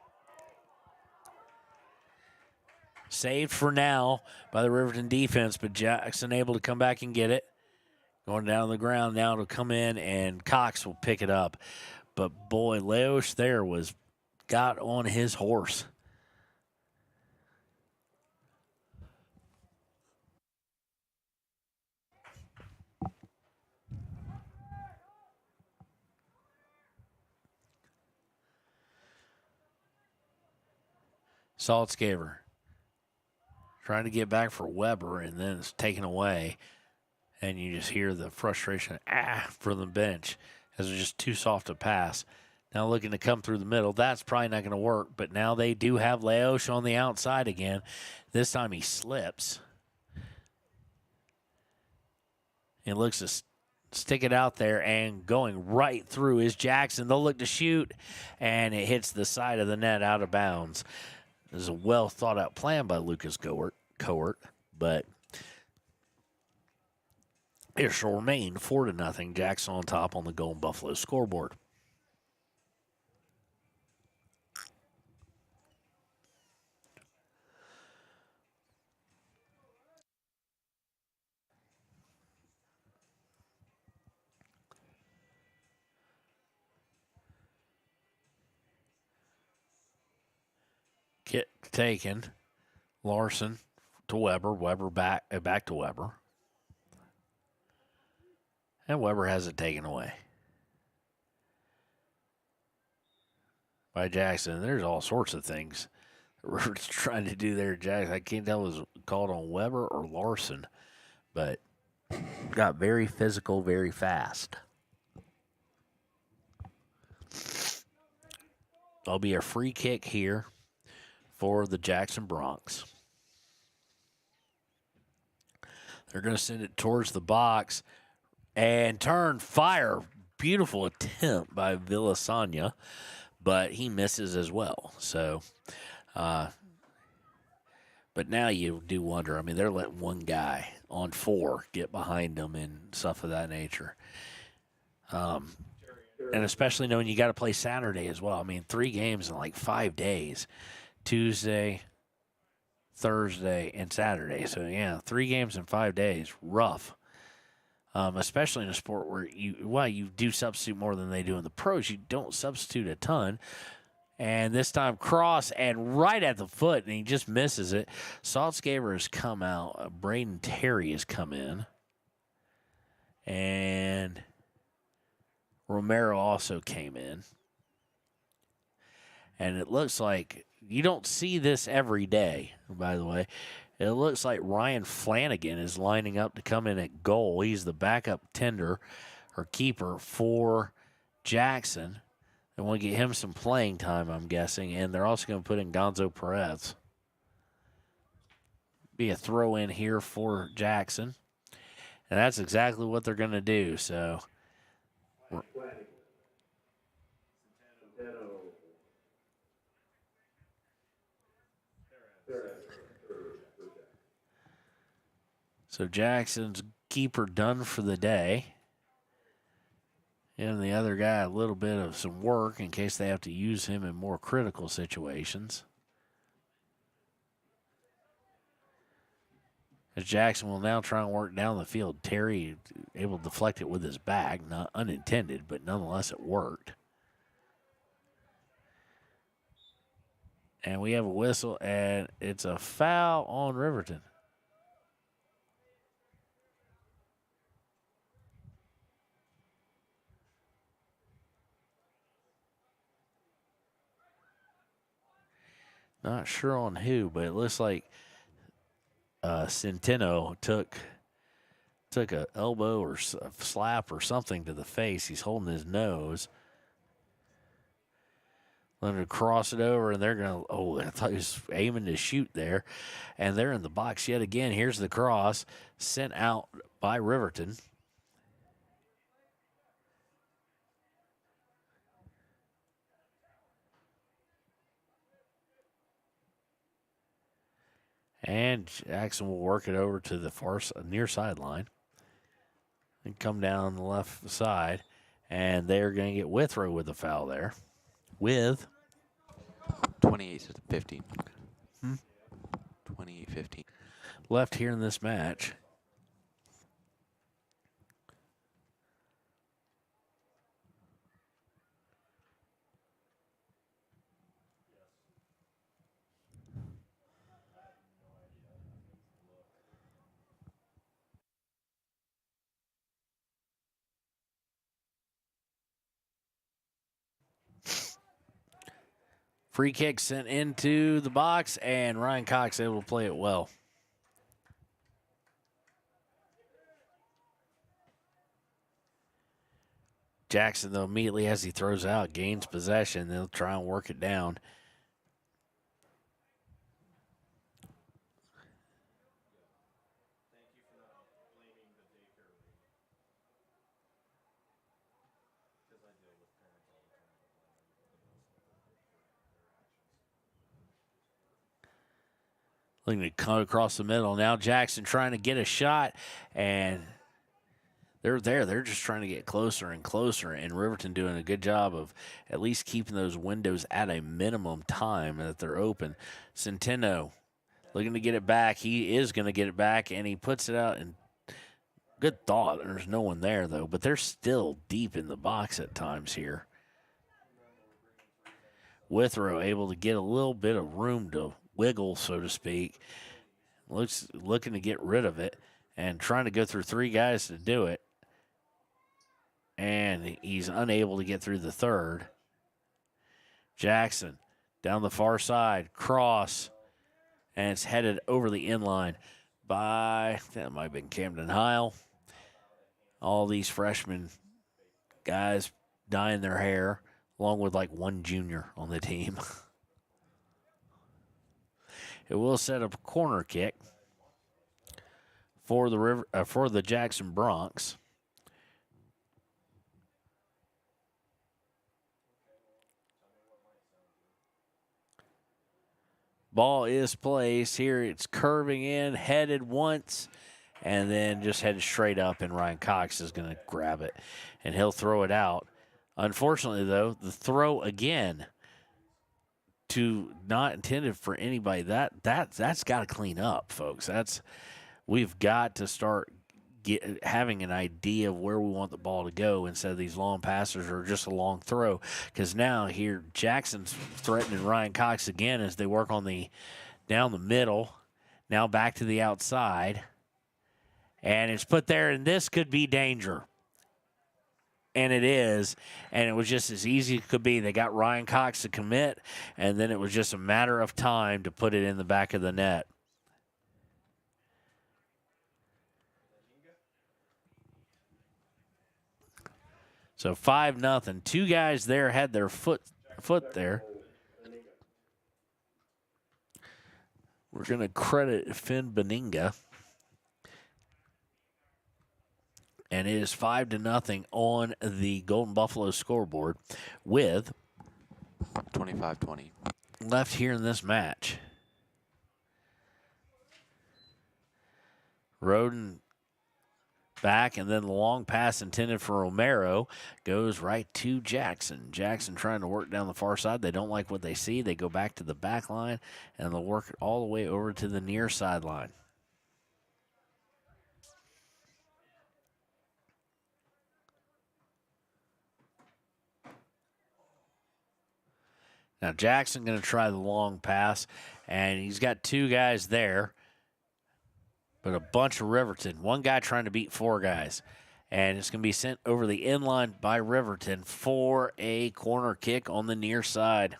Saved for now by the Riverton defense, but Jackson able to come back and get it. Going down on the ground now to come in, and Cox will pick it up. But boy, Leosh there got on his horse. Saltzgaver trying to get back for Weber, and then it's taken away. And you just hear the frustration from the bench as it's just too soft a pass. Now looking to come through the middle. That's probably not going to work, but now they do have Leosh on the outside again. This time he slips. He looks to stick it out there, and going right through is Jackson. They'll look to shoot, and it hits the side of the net out of bounds. This is a well-thought-out plan by Lucas Cohort, but it shall remain 4-0. Jackson on top on the Golden Buffalo scoreboard. Get taken. Larson to Weber. Weber back to Weber. And Weber has it taken away by Jackson. There's all sorts of things we're trying to do there, Jackson. I can't tell if it was called on Weber or Larson, but got very physical, very fast. There'll be a free kick here for the Jackson Bronx. They're going to send it towards the box and fire. Beautiful attempt by Villasanya, but he misses as well. So, but now you do wonder. I mean, they're letting one guy on 4, get behind them and stuff of that nature. And especially knowing you got to play Saturday as well. I mean, 3 games in like 5 days, Tuesday, Thursday, and Saturday. So, yeah, 3 games in 5 days, rough. Especially in a sport where you do substitute more than they do in the pros. You don't substitute a ton. And this time, cross and right at the foot, and he just misses it. Saltzgaber has come out. Braden Terry has come in. And Romero also came in. And it looks like you don't see this every day, by the way. It looks like Ryan Flanagan is lining up to come in at goal. He's the backup tender or keeper for Jackson. They want to get him some playing time, I'm guessing. And they're also going to put in Gonzo Perez. Be a throw in here for Jackson. And that's exactly what they're going to do. So, Jackson's keeper done for the day. And the other guy a little bit of some work in case they have to use him in more critical situations. As Jackson will now try and work down the field. Terry able to deflect it with his back. Not unintended, but nonetheless it worked. And we have a whistle, and it's a foul on Riverton. Not sure on who, but it looks like Centeno took an elbow or a slap or something to the face. He's holding his nose. Let him cross it over, and they're going to, I thought he was aiming to shoot there. And they're in the box yet again. Here's the cross sent out by Riverton. And Jackson will work it over to the far near sideline and come down the left side. And they're going to get Withrow with the foul there. With 28-15. 28-15. Left here in this match. Free kick sent into the box, and Ryan Cox able to play it well. Jackson, though, immediately as he throws out, gains possession. They'll try and work it down. Looking to cut across the middle. Now Jackson trying to get a shot, and they're there. They're just trying to get closer and closer, and Riverton doing a good job of at least keeping those windows at a minimum time that they're open. Centeno looking to get it back. He is going to get it back, and he puts it out, and good thought. There's no one there, though, but they're still deep in the box at times here. Withrow able to get a little bit of room to wiggle, so to speak. Looking to get rid of it and trying to go through 3 guys to do it. And he's unable to get through the third. Jackson down the far side, cross, and it's headed over the inline by, that might have been Camden Heil. All these freshman guys dyeing their hair, along with like one junior on the team. It will set up a corner kick for the Jackson Bronx. Ball is placed here. It's curving in, headed once, and then just headed straight up, and Ryan Cox is going to grab it, and he'll throw it out. Unfortunately, though, the throw again to not intended for anybody. That's got to clean up, folks. We've got to start having an idea of where we want the ball to go instead of these long passes or just a long throw. Because now here Jackson's threatening Ryan Cox again as they work on down the middle. Now back to the outside. And it's put there, and this could be danger. And it is, and it was just as easy as it could be. They got Ryan Cox to commit, and then it was just a matter of time to put it in the back of the net. So 5-0. Two guys there had their foot there. We're going to credit Finn Beninga. And it is 5-0 on the Golden Buffalo scoreboard with 25-20 left here in this match. Roden back, and then the long pass intended for Romero goes right to Jackson. Jackson trying to work down the far side. They don't like what they see. They go back to the back line, and they'll work it all the way over to the near sideline. Now Jackson going to try the long pass, and he's got two guys there, but a bunch of Riverton. One guy trying to beat four guys, and it's going to be sent over the inline by Riverton for a corner kick on the near side.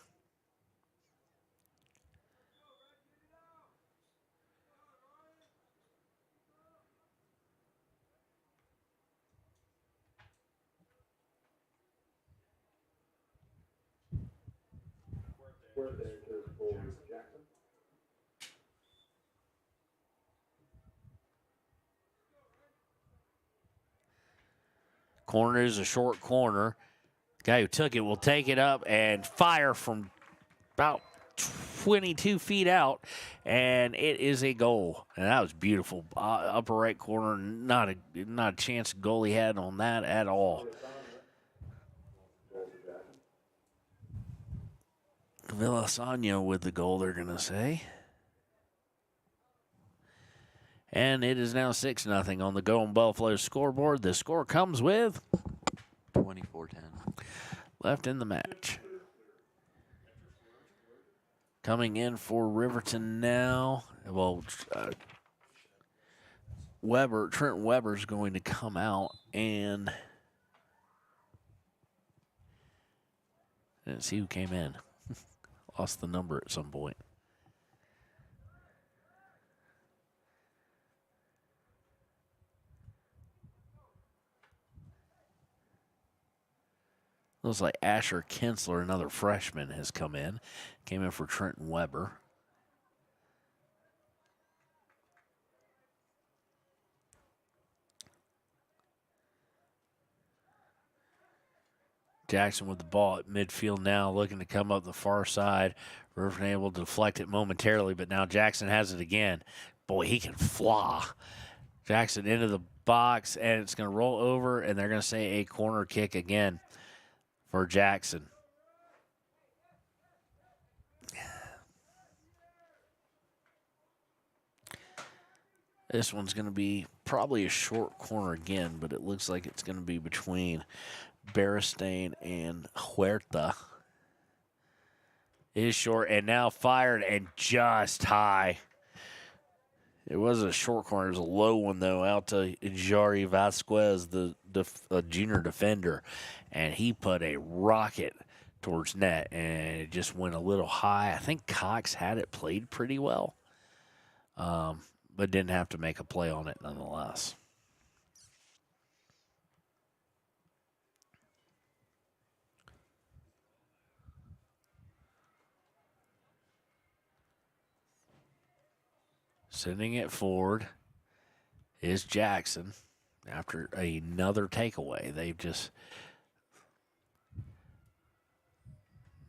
Corner is a short corner. The guy who took it will take it up and fire from about 22 feet out, and it is a goal. And that was beautiful. Upper right corner, not a chance goalie had on that at all. Villasano with the goal, they're going to say. And it is now 6-0 on the Golden Buffalo scoreboard. The score comes with 24-10 left in the match. Coming in for Riverton now. Well, Trent Weber's going to come out, and I didn't see who came in. Lost the number at some point. Looks like Asher Kinsler, another freshman, has come in. Came in for Trenton Weber. Jackson with the ball at midfield now, looking to come up the far side. Riverton able to deflect it momentarily, but now Jackson has it again. Boy, he can fly. Jackson into the box, and it's going to roll over, and they're going to say a corner kick again for Jackson. This one's going to be probably a short corner again, but it looks like it's going to be between Beristain and Huerta. It is short and now fired and just high. It wasn't a short corner. It was a low one, though, out to Jari Vasquez, the junior defender. And he put a rocket towards net, and it just went a little high. I think Cox had it played pretty well, but didn't have to make a play on it nonetheless. Sending it forward is Jackson after another takeaway. They've just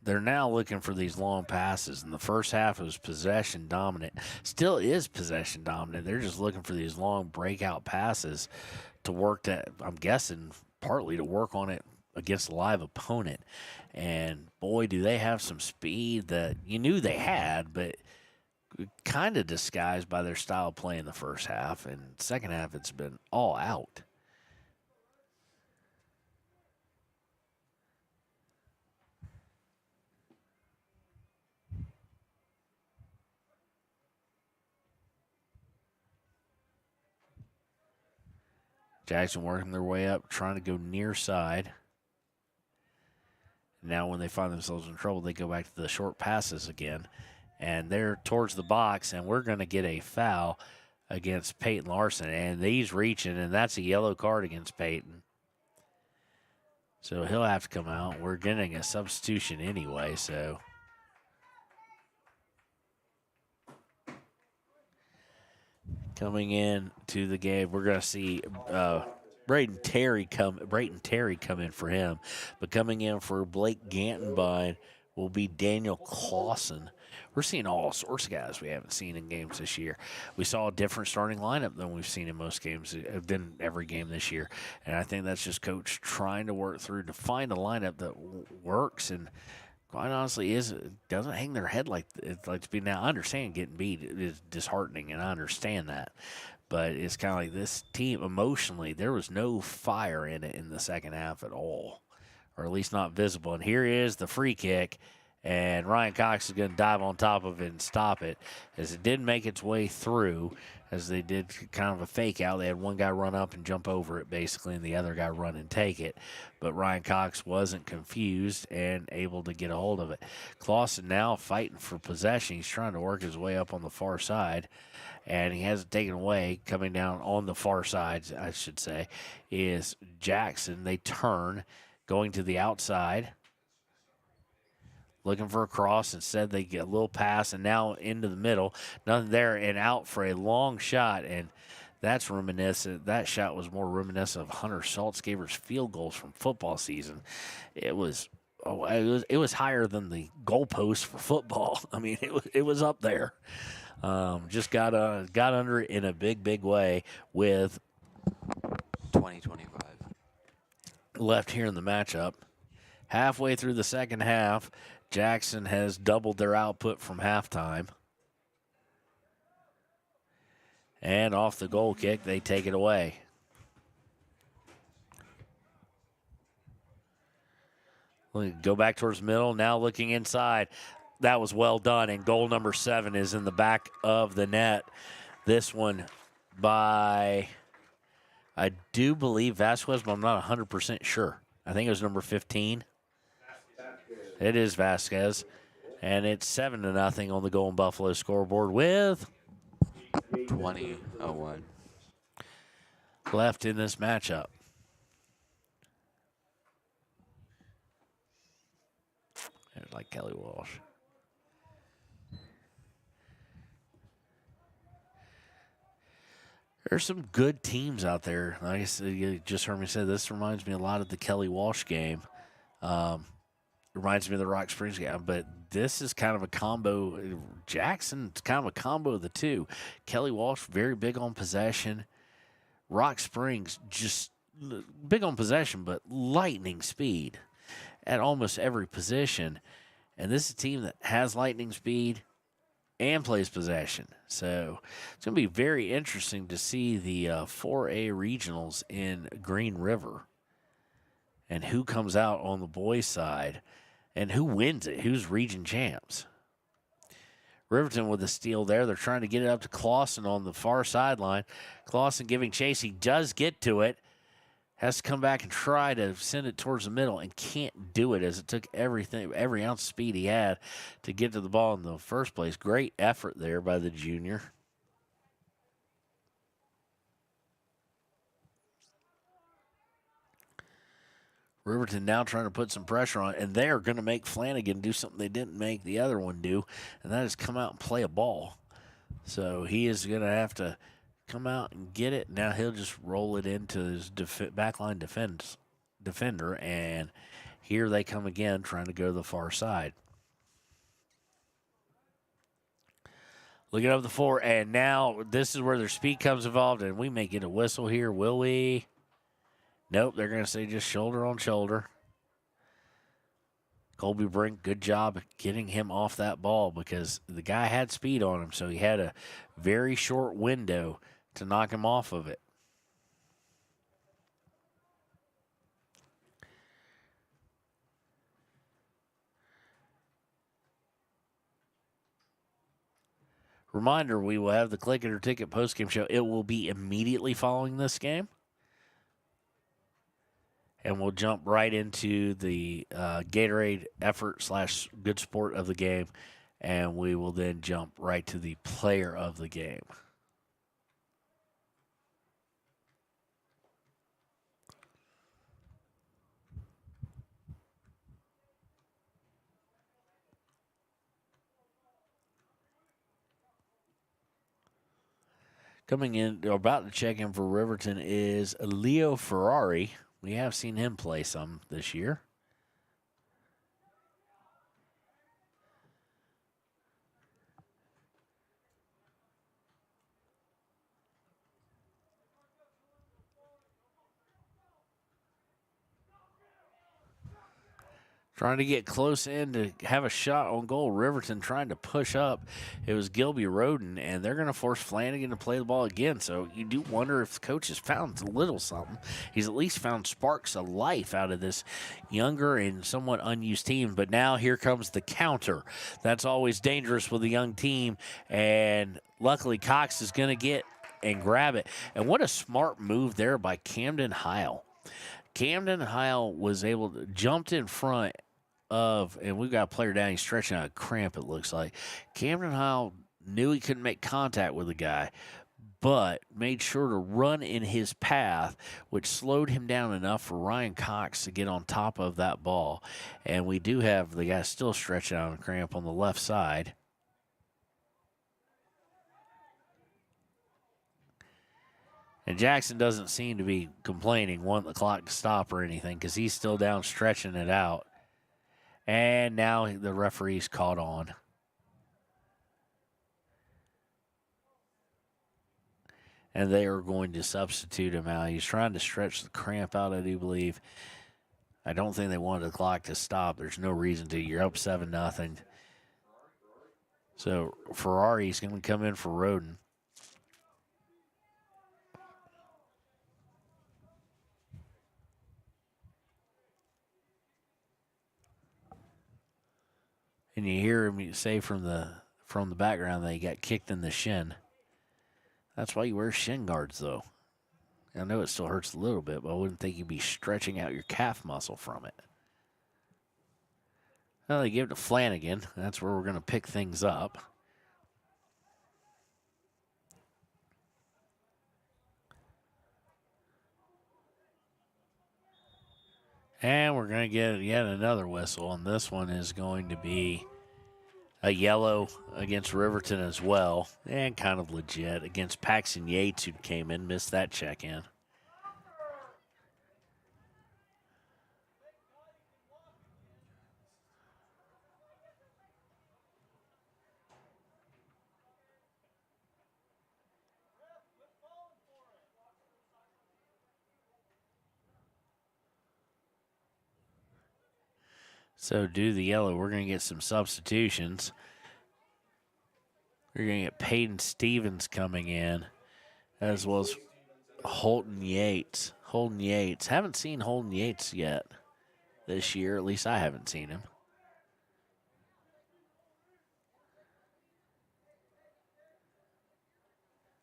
they're now looking for these long passes. In the first half, it was possession dominant. Still is possession dominant. They're just looking for these long breakout passes to work that, I'm guessing, partly to work on it against a live opponent. And, boy, do they have some speed that you knew they had, but kind of disguised by their style of play in the first half. And second half, it's been all out. Jackson working their way up, trying to go near side. Now when they find themselves in trouble, they go back to the short passes again. And they're towards the box, and we're going to get a foul against Peyton Larson. And he's reaching, and that's a yellow card against Peyton. So he'll have to come out. We're getting a substitution anyway, so. Coming in to the game, we're going to see Brayton Terry come in for him. But coming in for Blake Gantenbein will be Daniel Clausen. We're seeing all sorts of guys we haven't seen in games this year. We saw a different starting lineup than we've seen in most games, than every game this year. And I think that's just Coach trying to work through to find a lineup that works and quite honestly doesn't hang their head like it's like to be. Now, I understand getting beat is disheartening, and I understand that. But it's kind of like this team, emotionally, there was no fire in it in the second half at all, or at least not visible. And here is the free kick. And Ryan Cox is going to dive on top of it and stop it, as it did make its way through, as they did kind of a fake out. They had one guy run up and jump over it, basically, and the other guy run and take it. But Ryan Cox wasn't confused and able to get a hold of it. Clausen now fighting for possession. He's trying to work his way up on the far side, and he has it taken away. Coming down on the far side, I should say, is Jackson. They turn, going to the outside, looking for a cross. Instead, they get a little pass, and now into the middle. Nothing there, and out for a long shot, and that's reminiscent. That shot was more reminiscent of Hunter Saltzgaber's field goals from football season. It was higher than the goalpost for football. I mean, it was up there. Just got under it in a big way with 20-25 left here in the matchup. Halfway through the second half, Jackson has doubled their output from halftime. And off the goal kick, they take it away. Go back towards the middle, now looking inside. That was well done, and goal number 7 is in the back of the net. This one by, I do believe Vasquez, but I'm not 100% sure. I think it was number 15. It is Vasquez, and it's 7-0 on the Golden Buffalo scoreboard with 20-01 left in this matchup. It's like Kelly Walsh. There's some good teams out there. Like I said, you just heard me say this reminds me a lot of the Kelly Walsh game. Reminds me of the Rock Springs game, but this is kind of a combo. Jackson's kind of a combo of the two. Kelly Walsh, very big on possession. Rock Springs, just big on possession, but lightning speed at almost every position. And this is a team that has lightning speed and plays possession. So it's going to be very interesting to see the 4A regionals in Green River and who comes out on the boys' side and who wins it, who's region champs. Riverton with a steal there. They're trying to get it up to Clausen on the far sideline. Clausen giving chase. He does get to it. Has to come back and try to send it towards the middle and can't do it, as it took every ounce of speed he had to get to the ball in the first place. Great effort there by the junior. Riverton now trying to put some pressure on, and they're going to make Flanagan do something they didn't make the other one do, and that is come out and play a ball. So he is going to have to come out and get it. Now he'll just roll it into his backline defender, and Here they come again, trying to go to the far side. Looking up the floor, and now this is where their speed comes involved, and we may get a whistle here, will we? Nope, they're going to say just shoulder on shoulder. Colby Brink, good job getting him off that ball because the guy had speed on him, so he had a very short window to knock him off of it. Reminder, we will have the Click It or Ticket postgame show. It will be immediately following this game. And we'll jump right into the Gatorade effort / good sport of the game. And we will then jump right to the player of the game. Coming in, or about to check in for Riverton is Leo Ferrari. We have seen him play some this year. Trying to get close in to have a shot on goal. Riverton trying to push up. It was Gilby Roden, and they're going to force Flanagan to play the ball again. So you do wonder if the coach has found a little something. He's at least found sparks of life out of this younger and somewhat unused team. But now here comes the counter. That's always dangerous with a young team. And luckily Cox is going to get and grab it. And what a smart move there by Camden Heil. Camden Heil was able to jumped in front of, and we've got a player down, he's stretching out a cramp, it looks like. Camden Heil knew he couldn't make contact with the guy, but made sure to run in his path, which slowed him down enough for Ryan Cox to get on top of that ball. And we do have the guy still stretching out a cramp on the left side. And Jackson doesn't seem to be complaining, wanting the clock to stop or anything, because he's still down stretching it out. And now the referee's caught on. And they are going to substitute him out. He's trying to stretch the cramp out, I do believe. I don't think they wanted the clock to stop. There's no reason to. You're up 7-0. So Ferrari's going to come in for Roden. And you hear him say from the background that he got kicked in the shin. That's why you wear shin guards, though. I know it still hurts a little bit, but I wouldn't think you'd be stretching out your calf muscle from it. Well, they give it to Flanagan. That's where we're going to pick things up. And we're going to get yet another whistle, and this one is going to be a yellow against Riverton as well, and kind of legit against Paxton Yates, who came in, missed that check-in. So do the yellow. We're going to get some substitutions. We're going to get Peyton Stevens coming in, as well as Holton Yates. Holton Yates. Haven't seen Holton Yates yet this year. At least I haven't seen him.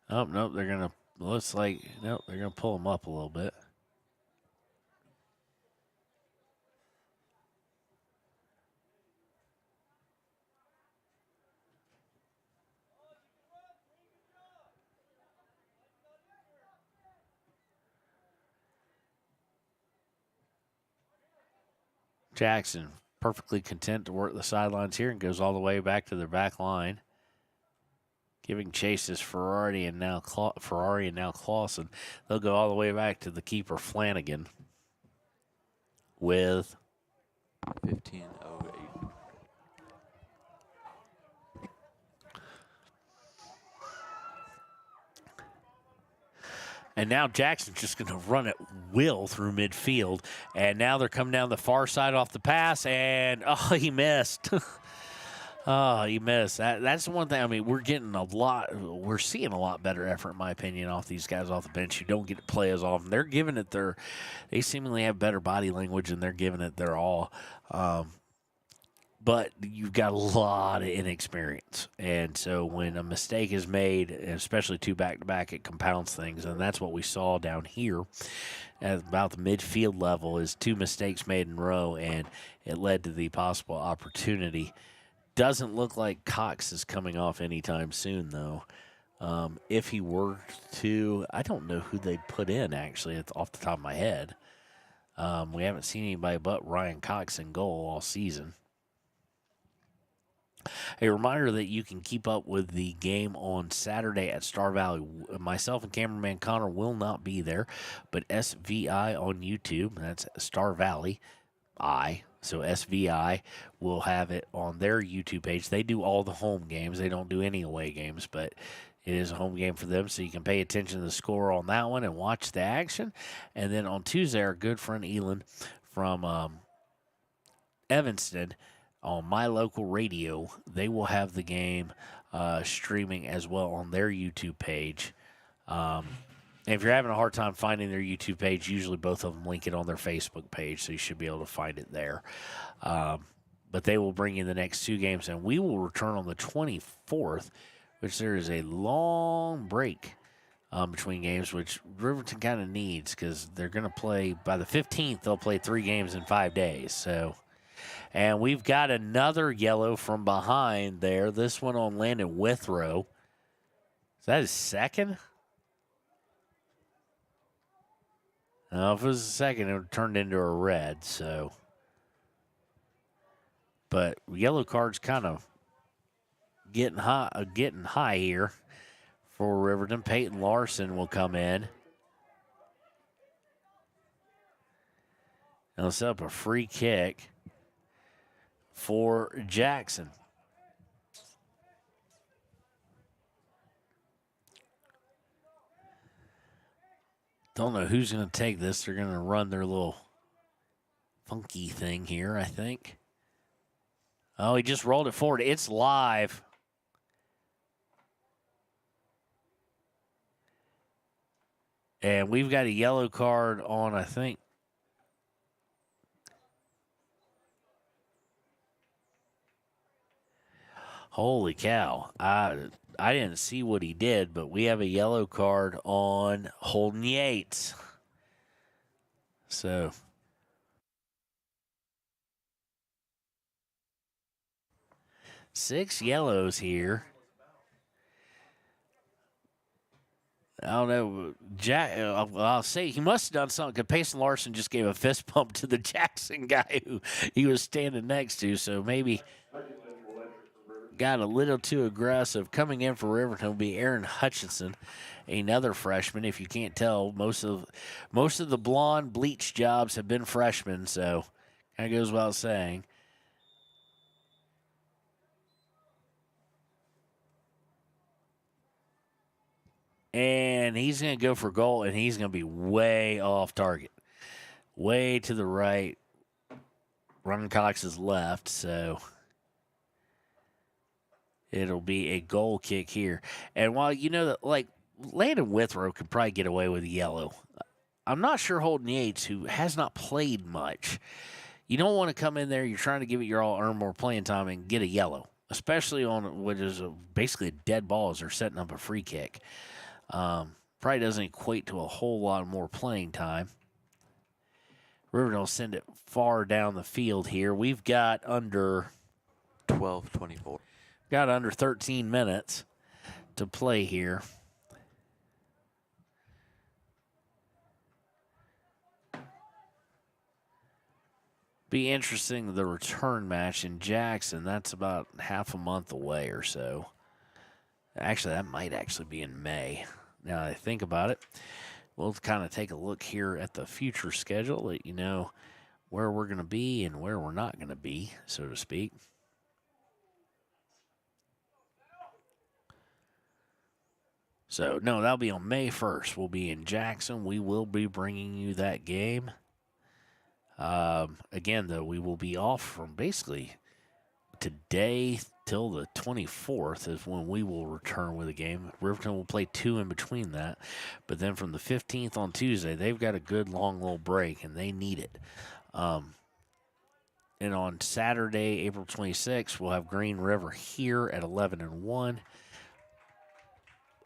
Oh, nope. They're going to, looks like, nope, they're going to pull him up a little bit. Jackson perfectly content to work the sidelines here and goes all the way back to their back line. Giving chase is Ferrari and now Clausen. They'll go all the way back to the keeper, Flanagan, with 15:08. And now Jackson's just going to run at will through midfield. And now they're coming down the far side off the pass, and, oh, he missed. Oh, he missed. That's the one thing. I mean, we're seeing a lot better effort, in my opinion, off these guys off the bench who don't get to play as often. They're giving it they seemingly have better body language, and they're giving it their all. But you've got a lot of inexperience. And so when a mistake is made, especially two back-to-back, it compounds things. And that's what we saw down here at about the midfield level is two mistakes made in a row, and it led to the possible opportunity. Doesn't look like Cox is coming off anytime soon, though. If he were to, I don't know who they'd put in, actually, off the top of my head. We haven't seen anybody but Ryan Cox in goal all season. A reminder that you can keep up with the game on Saturday at Star Valley. Myself and cameraman Connor will not be there, but SVI on YouTube, that's Star Valley, so SVI will have it on their YouTube page. They do all the home games. They don't do any away games, but it is a home game for them, so you can pay attention to the score on that one and watch the action. And then on Tuesday, our good friend Elon from Evanston, on My Local Radio, they will have the game streaming as well on their YouTube page. And if you're having a hard time finding their YouTube page, usually both of them link it on their Facebook page, so you should be able to find it there. But they will bring in the next two games, and we will return on the 24th, which there is a long break between games, which Riverton kind of needs because they're going to play, by the 15th, they'll play 3 games in 5 days, so... And we've got another yellow from behind there. This one on Landon Withrow. Is that his second? No, if it was a second, it would have turned into a red, so. But yellow card's kind of getting high here for Riverton. Peyton Larson will come in. And let's set up a free kick for Jackson. Don't know who's going to take this. They're going to run their little funky thing here, I think. Oh, he just rolled it forward. It's live. And we've got a yellow card on, I think. Holy cow. I didn't see what he did, but we have a yellow card on Holden Yates. So, six yellows here. I don't know. I'll say he must have done something because Payson Larson just gave a fist bump to the Jackson guy who he was standing next to, so maybe got a little too aggressive. Coming in for Riverton will be Aaron Hutchinson, another freshman. If you can't tell, most of the blonde bleach jobs have been freshmen, so kind of goes without saying. And he's going to go for goal, and he's going to be way off target. Way to the right. Ron Cox is left, so it'll be a goal kick here. And while you know that, like, Landon Withrow could probably get away with a yellow, I'm not sure Holden Yates, who has not played much, you don't want to come in there, you're trying to give it your all, earn more playing time, and get a yellow, especially on what is basically a dead ball as they're setting up a free kick. Probably doesn't equate to a whole lot more playing time. Riverton will send it far down the field here. We've got under 12:24. Got under 13 minutes to play here. Be interesting, the return match in Jackson. That's about half a month away or so. Actually, that might actually be in May. Now that I think about it, we'll kind of take a look here at the future schedule, let you know where we're going to be and where we're not going to be, so to speak. So, no, that'll be on May 1st. We'll be in Jackson. We will be bringing you that game. Again, though, we will be off from basically today till the 24th is when we will return with a game. Riverton will play 2 in between that. But then from the 15th on Tuesday, they've got a good long little break, and they need it. And on Saturday, April 26th, we'll have Green River here at 11-1.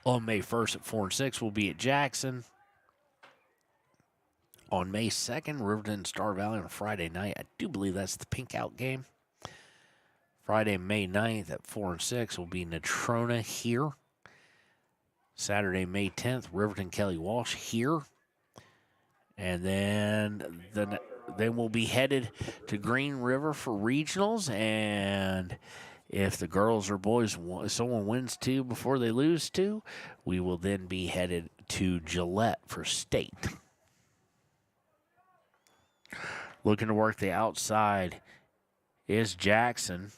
On May 1st at 4-6, we'll be at Jackson. On May 2nd, Riverton and Star Valley on a Friday night. I do believe that's the pink out game. Friday, May 9th at 4-6 will be Natrona here. Saturday, May 10th, Riverton Kelly Walsh here. And then we'll be headed to Green River for regionals. And if the girls or boys, someone wins 2 before they lose 2, we will then be headed to Gillette for state. Looking to work the outside is Jackson.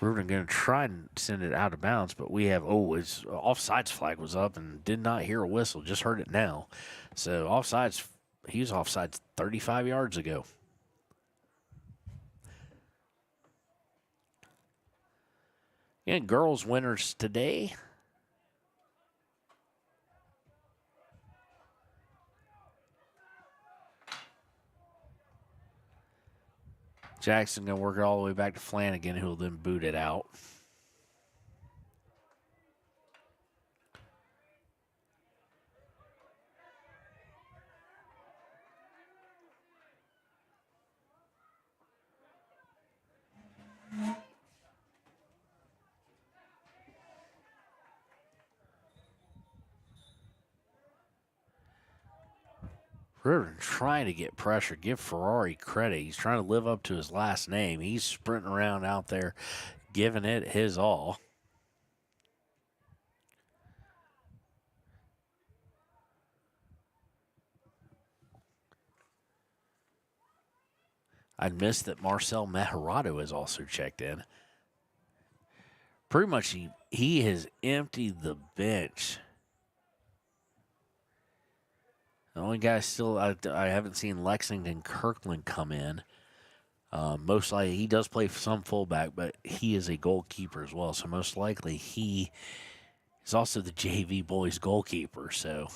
We're going to try and send it out of bounds, but we have, his offsides flag was up and did not hear a whistle, just heard it now. So offsides, he was offsides 35 yards ago. And girls winners today. Jackson going to work it all the way back to Flanagan, who will then boot it out. Riverton trying to get pressure. Give Ferrari credit. He's trying to live up to his last name. He's sprinting around out there, giving it his all. I missed that Marcel Mejarado has also checked in. Pretty much he has emptied the bench. The only guy still I haven't seen Lexington Kirkland come in. Most likely he does play some fullback, but he is a goalkeeper as well. So most likely he is also the JV boys goalkeeper. So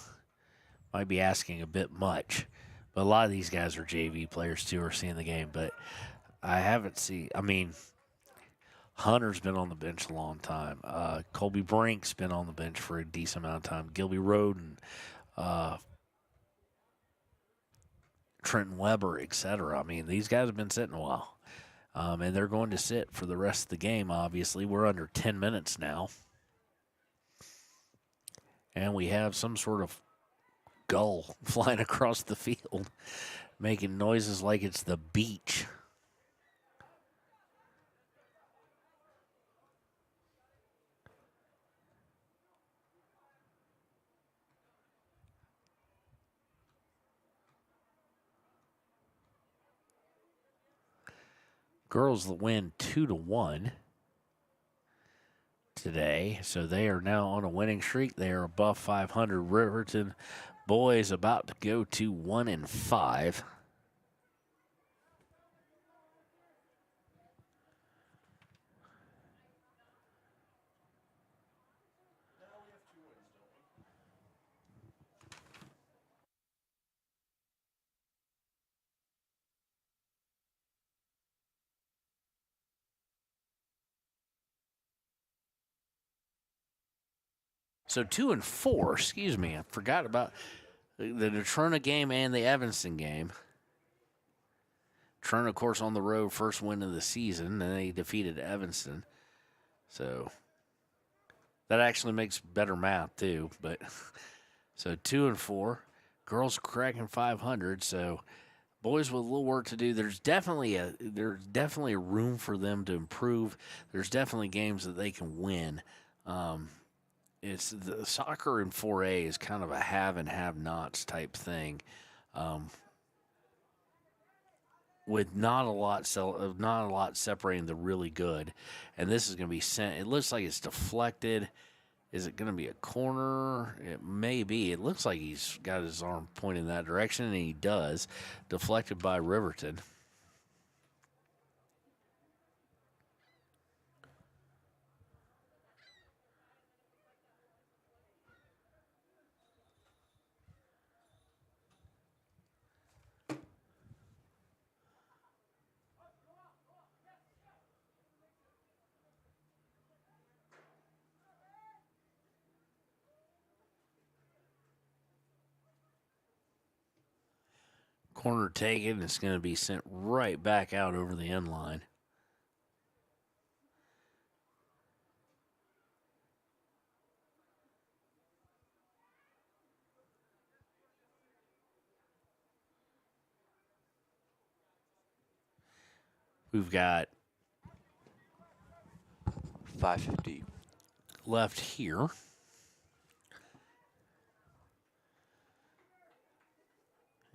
might be asking a bit much. But a lot of these guys are JV players too, are seeing the game. But I haven't seen. I mean, Hunter's been on the bench a long time. Colby Brink's been on the bench for a decent amount of time. Gilby Roden. Trenton Weber, etc. I mean, these guys have been sitting a while. And they're going to sit for the rest of the game, obviously. We're under 10 minutes now. And we have some sort of gull flying across the field, making noises like it's the beach. Girls win 2-1 today, so they are now on a winning streak. They are above 500. Riverton boys about to go to 1-5. So 2-4, excuse me. I forgot about the Natrona game and the Evanston game. Natrona, of course, on the road, first win of the season, and they defeated Evanston. So that actually makes better math, too. But so 2-4. Girls cracking 500, so boys with a little work to do. There's definitely a room for them to improve. There's definitely games that they can win. It's the soccer in 4A is kind of a have and have-nots type thing. with not a lot separating the really good. And this is going to be sent. It looks like it's deflected. Is it going to be a corner? It may be. It looks like he's got his arm pointing in that direction, and he does. Deflected by Riverton. Corner taken. It's going to be sent right back out over the end line. We've got 5:50 left here.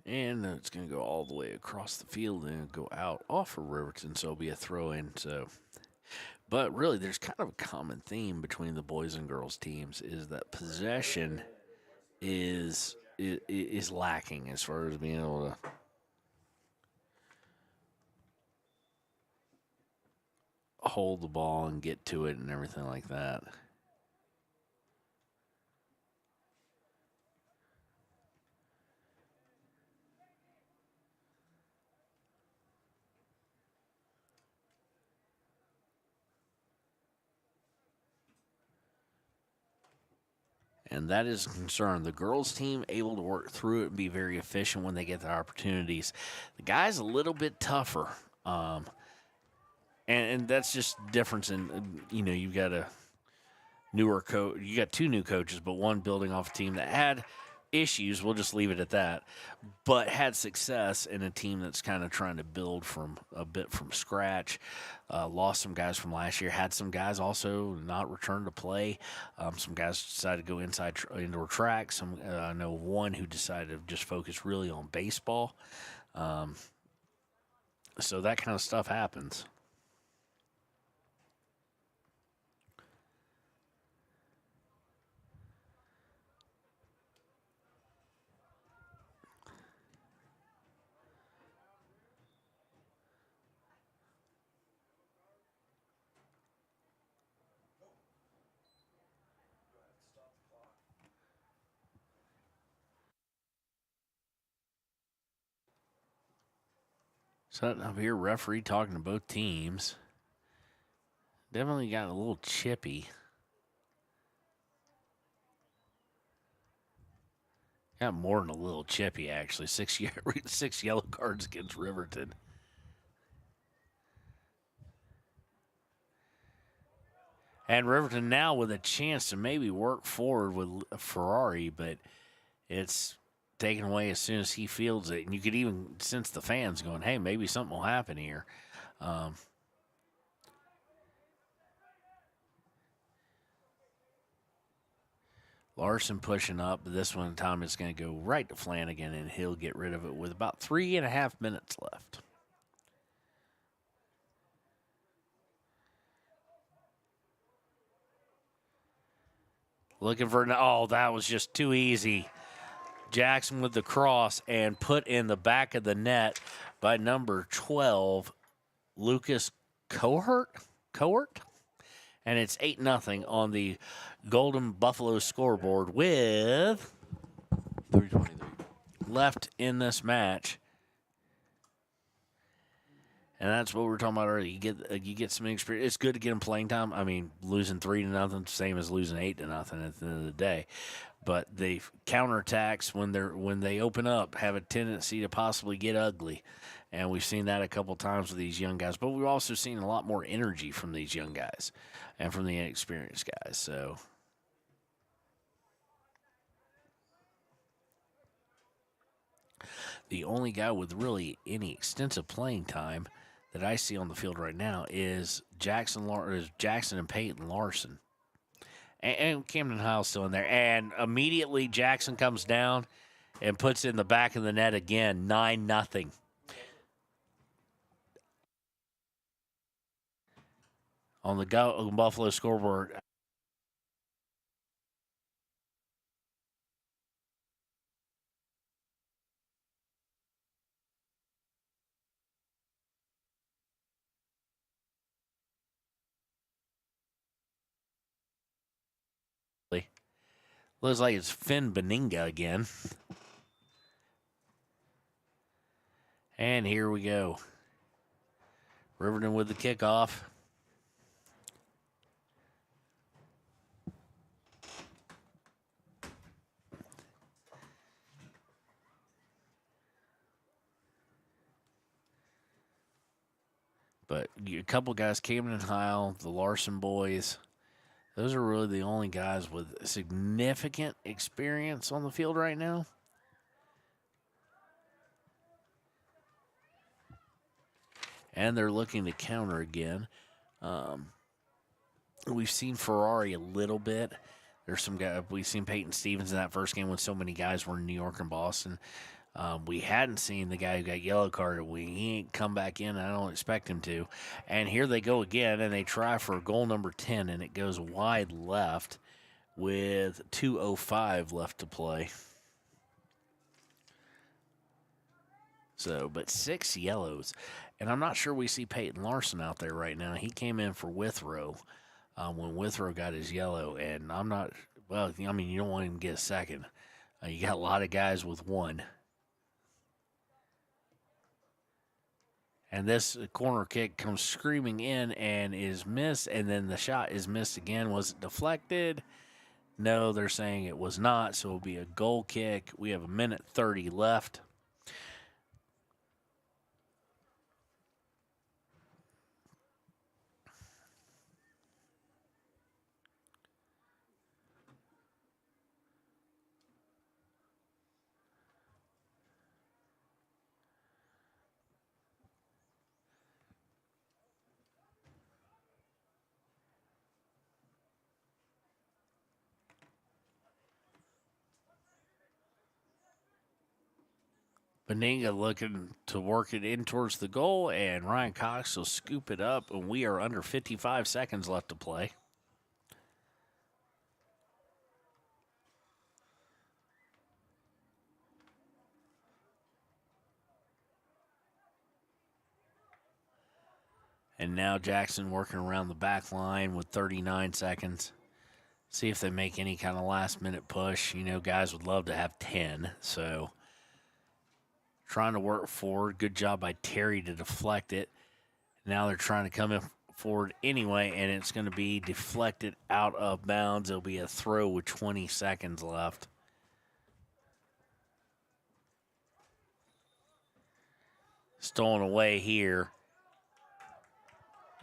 And it's going to go all the way across the field and go out off of Riverton, so it'll be a throw-in. But really, there's kind of a common theme between the boys and girls teams is that possession is lacking as far as being able to hold the ball and get to it and everything like that. And that is a concern. The girls' team able to work through it and be very efficient when they get their opportunities. The guys a little bit tougher. And that's just difference in, you've got a newer coach. You got two new coaches, but one building off a team that had issues. We'll just leave it at that. But had success in a team that's kind of trying to build from scratch. Lost some guys from last year. Had some guys also not return to play. Some guys decided to go indoor track. I know one who decided to just focus really on baseball. So that kind of stuff happens. Sitting up here, referee talking to both teams. Definitely got a little chippy. Got more than a little chippy, actually. 6 yellow cards against Riverton. And Riverton now with a chance to maybe work forward with Ferrari, but it's taken away as soon as he fields it. And you could even sense the fans going, hey, maybe something will happen here. Larson pushing up, but this one time it's going to go right to Flanagan, and he'll get rid of it with about 3.5 minutes left. Looking for, that was just too easy. Jackson with the cross and put in the back of the net by number 12, Lucas Cohort. And it's 8-0 on the Golden Buffalo scoreboard with 3:23 left in this match. And that's what we were talking about earlier. You get some experience. It's good to get them playing time. I mean, losing 3-0, same as losing 8-0 at the end of the day. But the counterattacks when they open up have a tendency to possibly get ugly, and we've seen that a couple times with these young guys. But we've also seen a lot more energy from these young guys and from the inexperienced guys. So. The only guy with really any extensive playing time that I see on the field right now is Jackson and Peyton Larson. And Camden Hile's still in there. And immediately Jackson comes down and puts it in the back of the net again, 9-0. on the Buffalo scoreboard. Looks like it's Finn Beninga again. And here we go. Riverton with the kickoff. But a couple guys, Camden and Heil, the Larson boys, those are really the only guys with significant experience on the field right now. And they're looking to counter again. We've seen Ferrari a little bit. There's some guys. We've seen Peyton Stevens in that first game when so many guys were in New York and Boston. We hadn't seen the guy who got yellow carded. He ain't come back in, and I don't expect him to. And here they go again, and they try for goal number 10, and it goes wide left with 2:05 left to play. So, but 6 yellows. And I'm not sure we see Peyton Larson out there right now. He came in for Withrow when Withrow got his yellow. And I'm not, well, I mean, you don't want him to get a second. You got a lot of guys with one. And this corner kick comes screaming in and is missed. And then the shot is missed again. Was it deflected? No, they're saying it was not. So it'll be a goal kick. We have 1:30 left. Beninga looking to work it in towards the goal, and Ryan Cox will scoop it up, and we are under 55 seconds left to play. And now Jackson working around the back line with 39 seconds. See if they make any kind of last-minute push. You know, guys would love to have 10, so trying to work forward. Good job by Terry to deflect it. Now they're trying to come in forward anyway, and it's going to be deflected out of bounds. It'll be a throw with 20 seconds left. Stolen away here.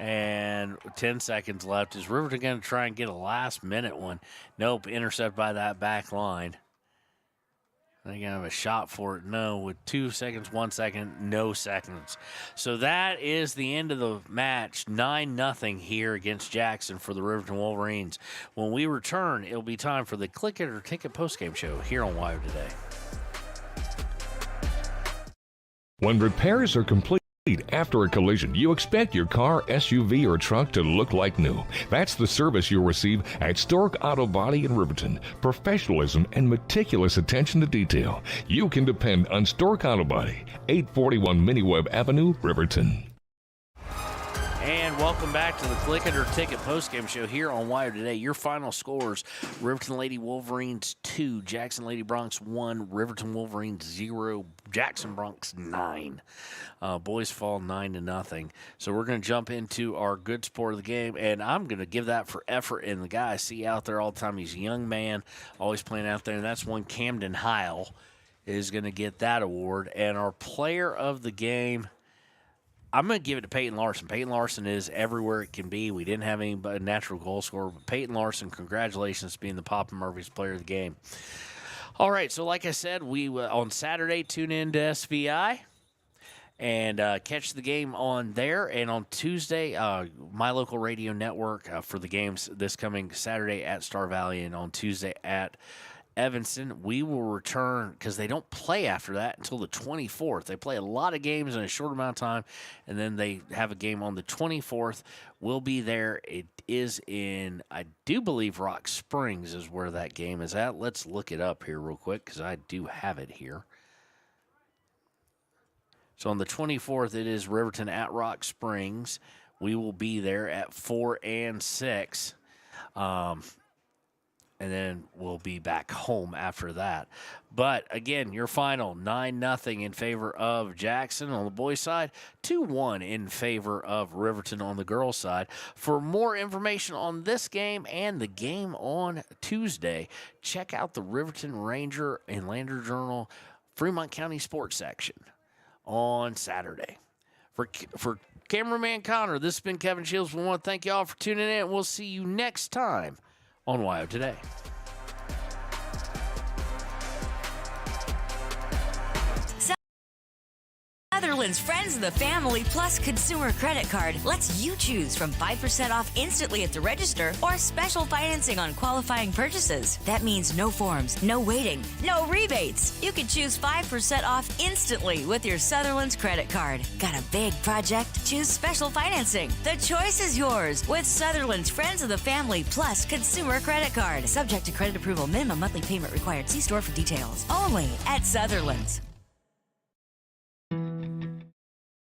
And 10 seconds left. Is Riverton going to try and get a last-minute one? Nope, intercepted by that back line. They're going to have a shot for it. No, with 2 seconds, 1 second, no seconds. So that is the end of the match. 9-0 here against Jackson for the Riverton Wolverines. When we return, it'll be time for the Click It or Ticket postgame show here on WIO Today. When repairs are complete after a collision, you expect your car, SUV, or truck to look like new. That's the service you'll receive at Stork Auto Body in Riverton. Professionalism and meticulous attention to detail. You can depend on Stork Auto Body, 841 Miniweb Avenue, Riverton. And welcome back to the Click It or Ticket postgame show here on WIO Today. Your final scores: Riverton Lady Wolverines 2, Jackson Lady Bronx 1, Riverton Wolverines 0, Jackson Bronx 9. Boys fall 9-0. So we're going to jump into our good sport of the game, and I'm going to give that for effort. And the guy I see out there all the time, he's a young man, always playing out there, and that's one Camden Heil is going to get that award. And our player of the game, I'm going to give it to Peyton Larson. Peyton Larson is everywhere it can be. We didn't have any natural goal scorer, but Peyton Larson, congratulations being the Papa Murphy's player of the game. All right, so like I said, we on Saturday tune in to SVI and catch the game on there. And on Tuesday, my local radio network for the games this coming Saturday at Star Valley and on Tuesday at Evanston. We will return because they don't play after that until the 24th. They play a lot of games in a short amount of time, and then they have a game on the 24th. We'll be there. It is in, I do believe, Rock Springs is where that game is at. Let's look it up here real quick because I do have it here. So on the 24th, it is Riverton at Rock Springs. We will be there at 4 and 6. And then we'll be back home after that. But, again, your final 9-0 in favor of Jackson on the boys' side, 2-1 in favor of Riverton on the girls' side. For more information on this game and the game on Tuesday, check out the Riverton Ranger and Lander Journal Fremont County Sports section on Saturday. For cameraman Connor, this has been Kevin Shields. We want to thank you all for tuning in. We'll see you next time on WYO Today. Sutherland's Friends of the Family Plus Consumer Credit Card lets you choose from 5% off instantly at the register or special financing on qualifying purchases. That means no forms, no waiting, no rebates. You can choose 5% off instantly with your Sutherland's credit card. Got a big project? Choose special financing. The choice is yours with Sutherland's Friends of the Family Plus Consumer Credit Card. Subject to credit approval. Minimum monthly payment required. See store for details. Only at Sutherland's.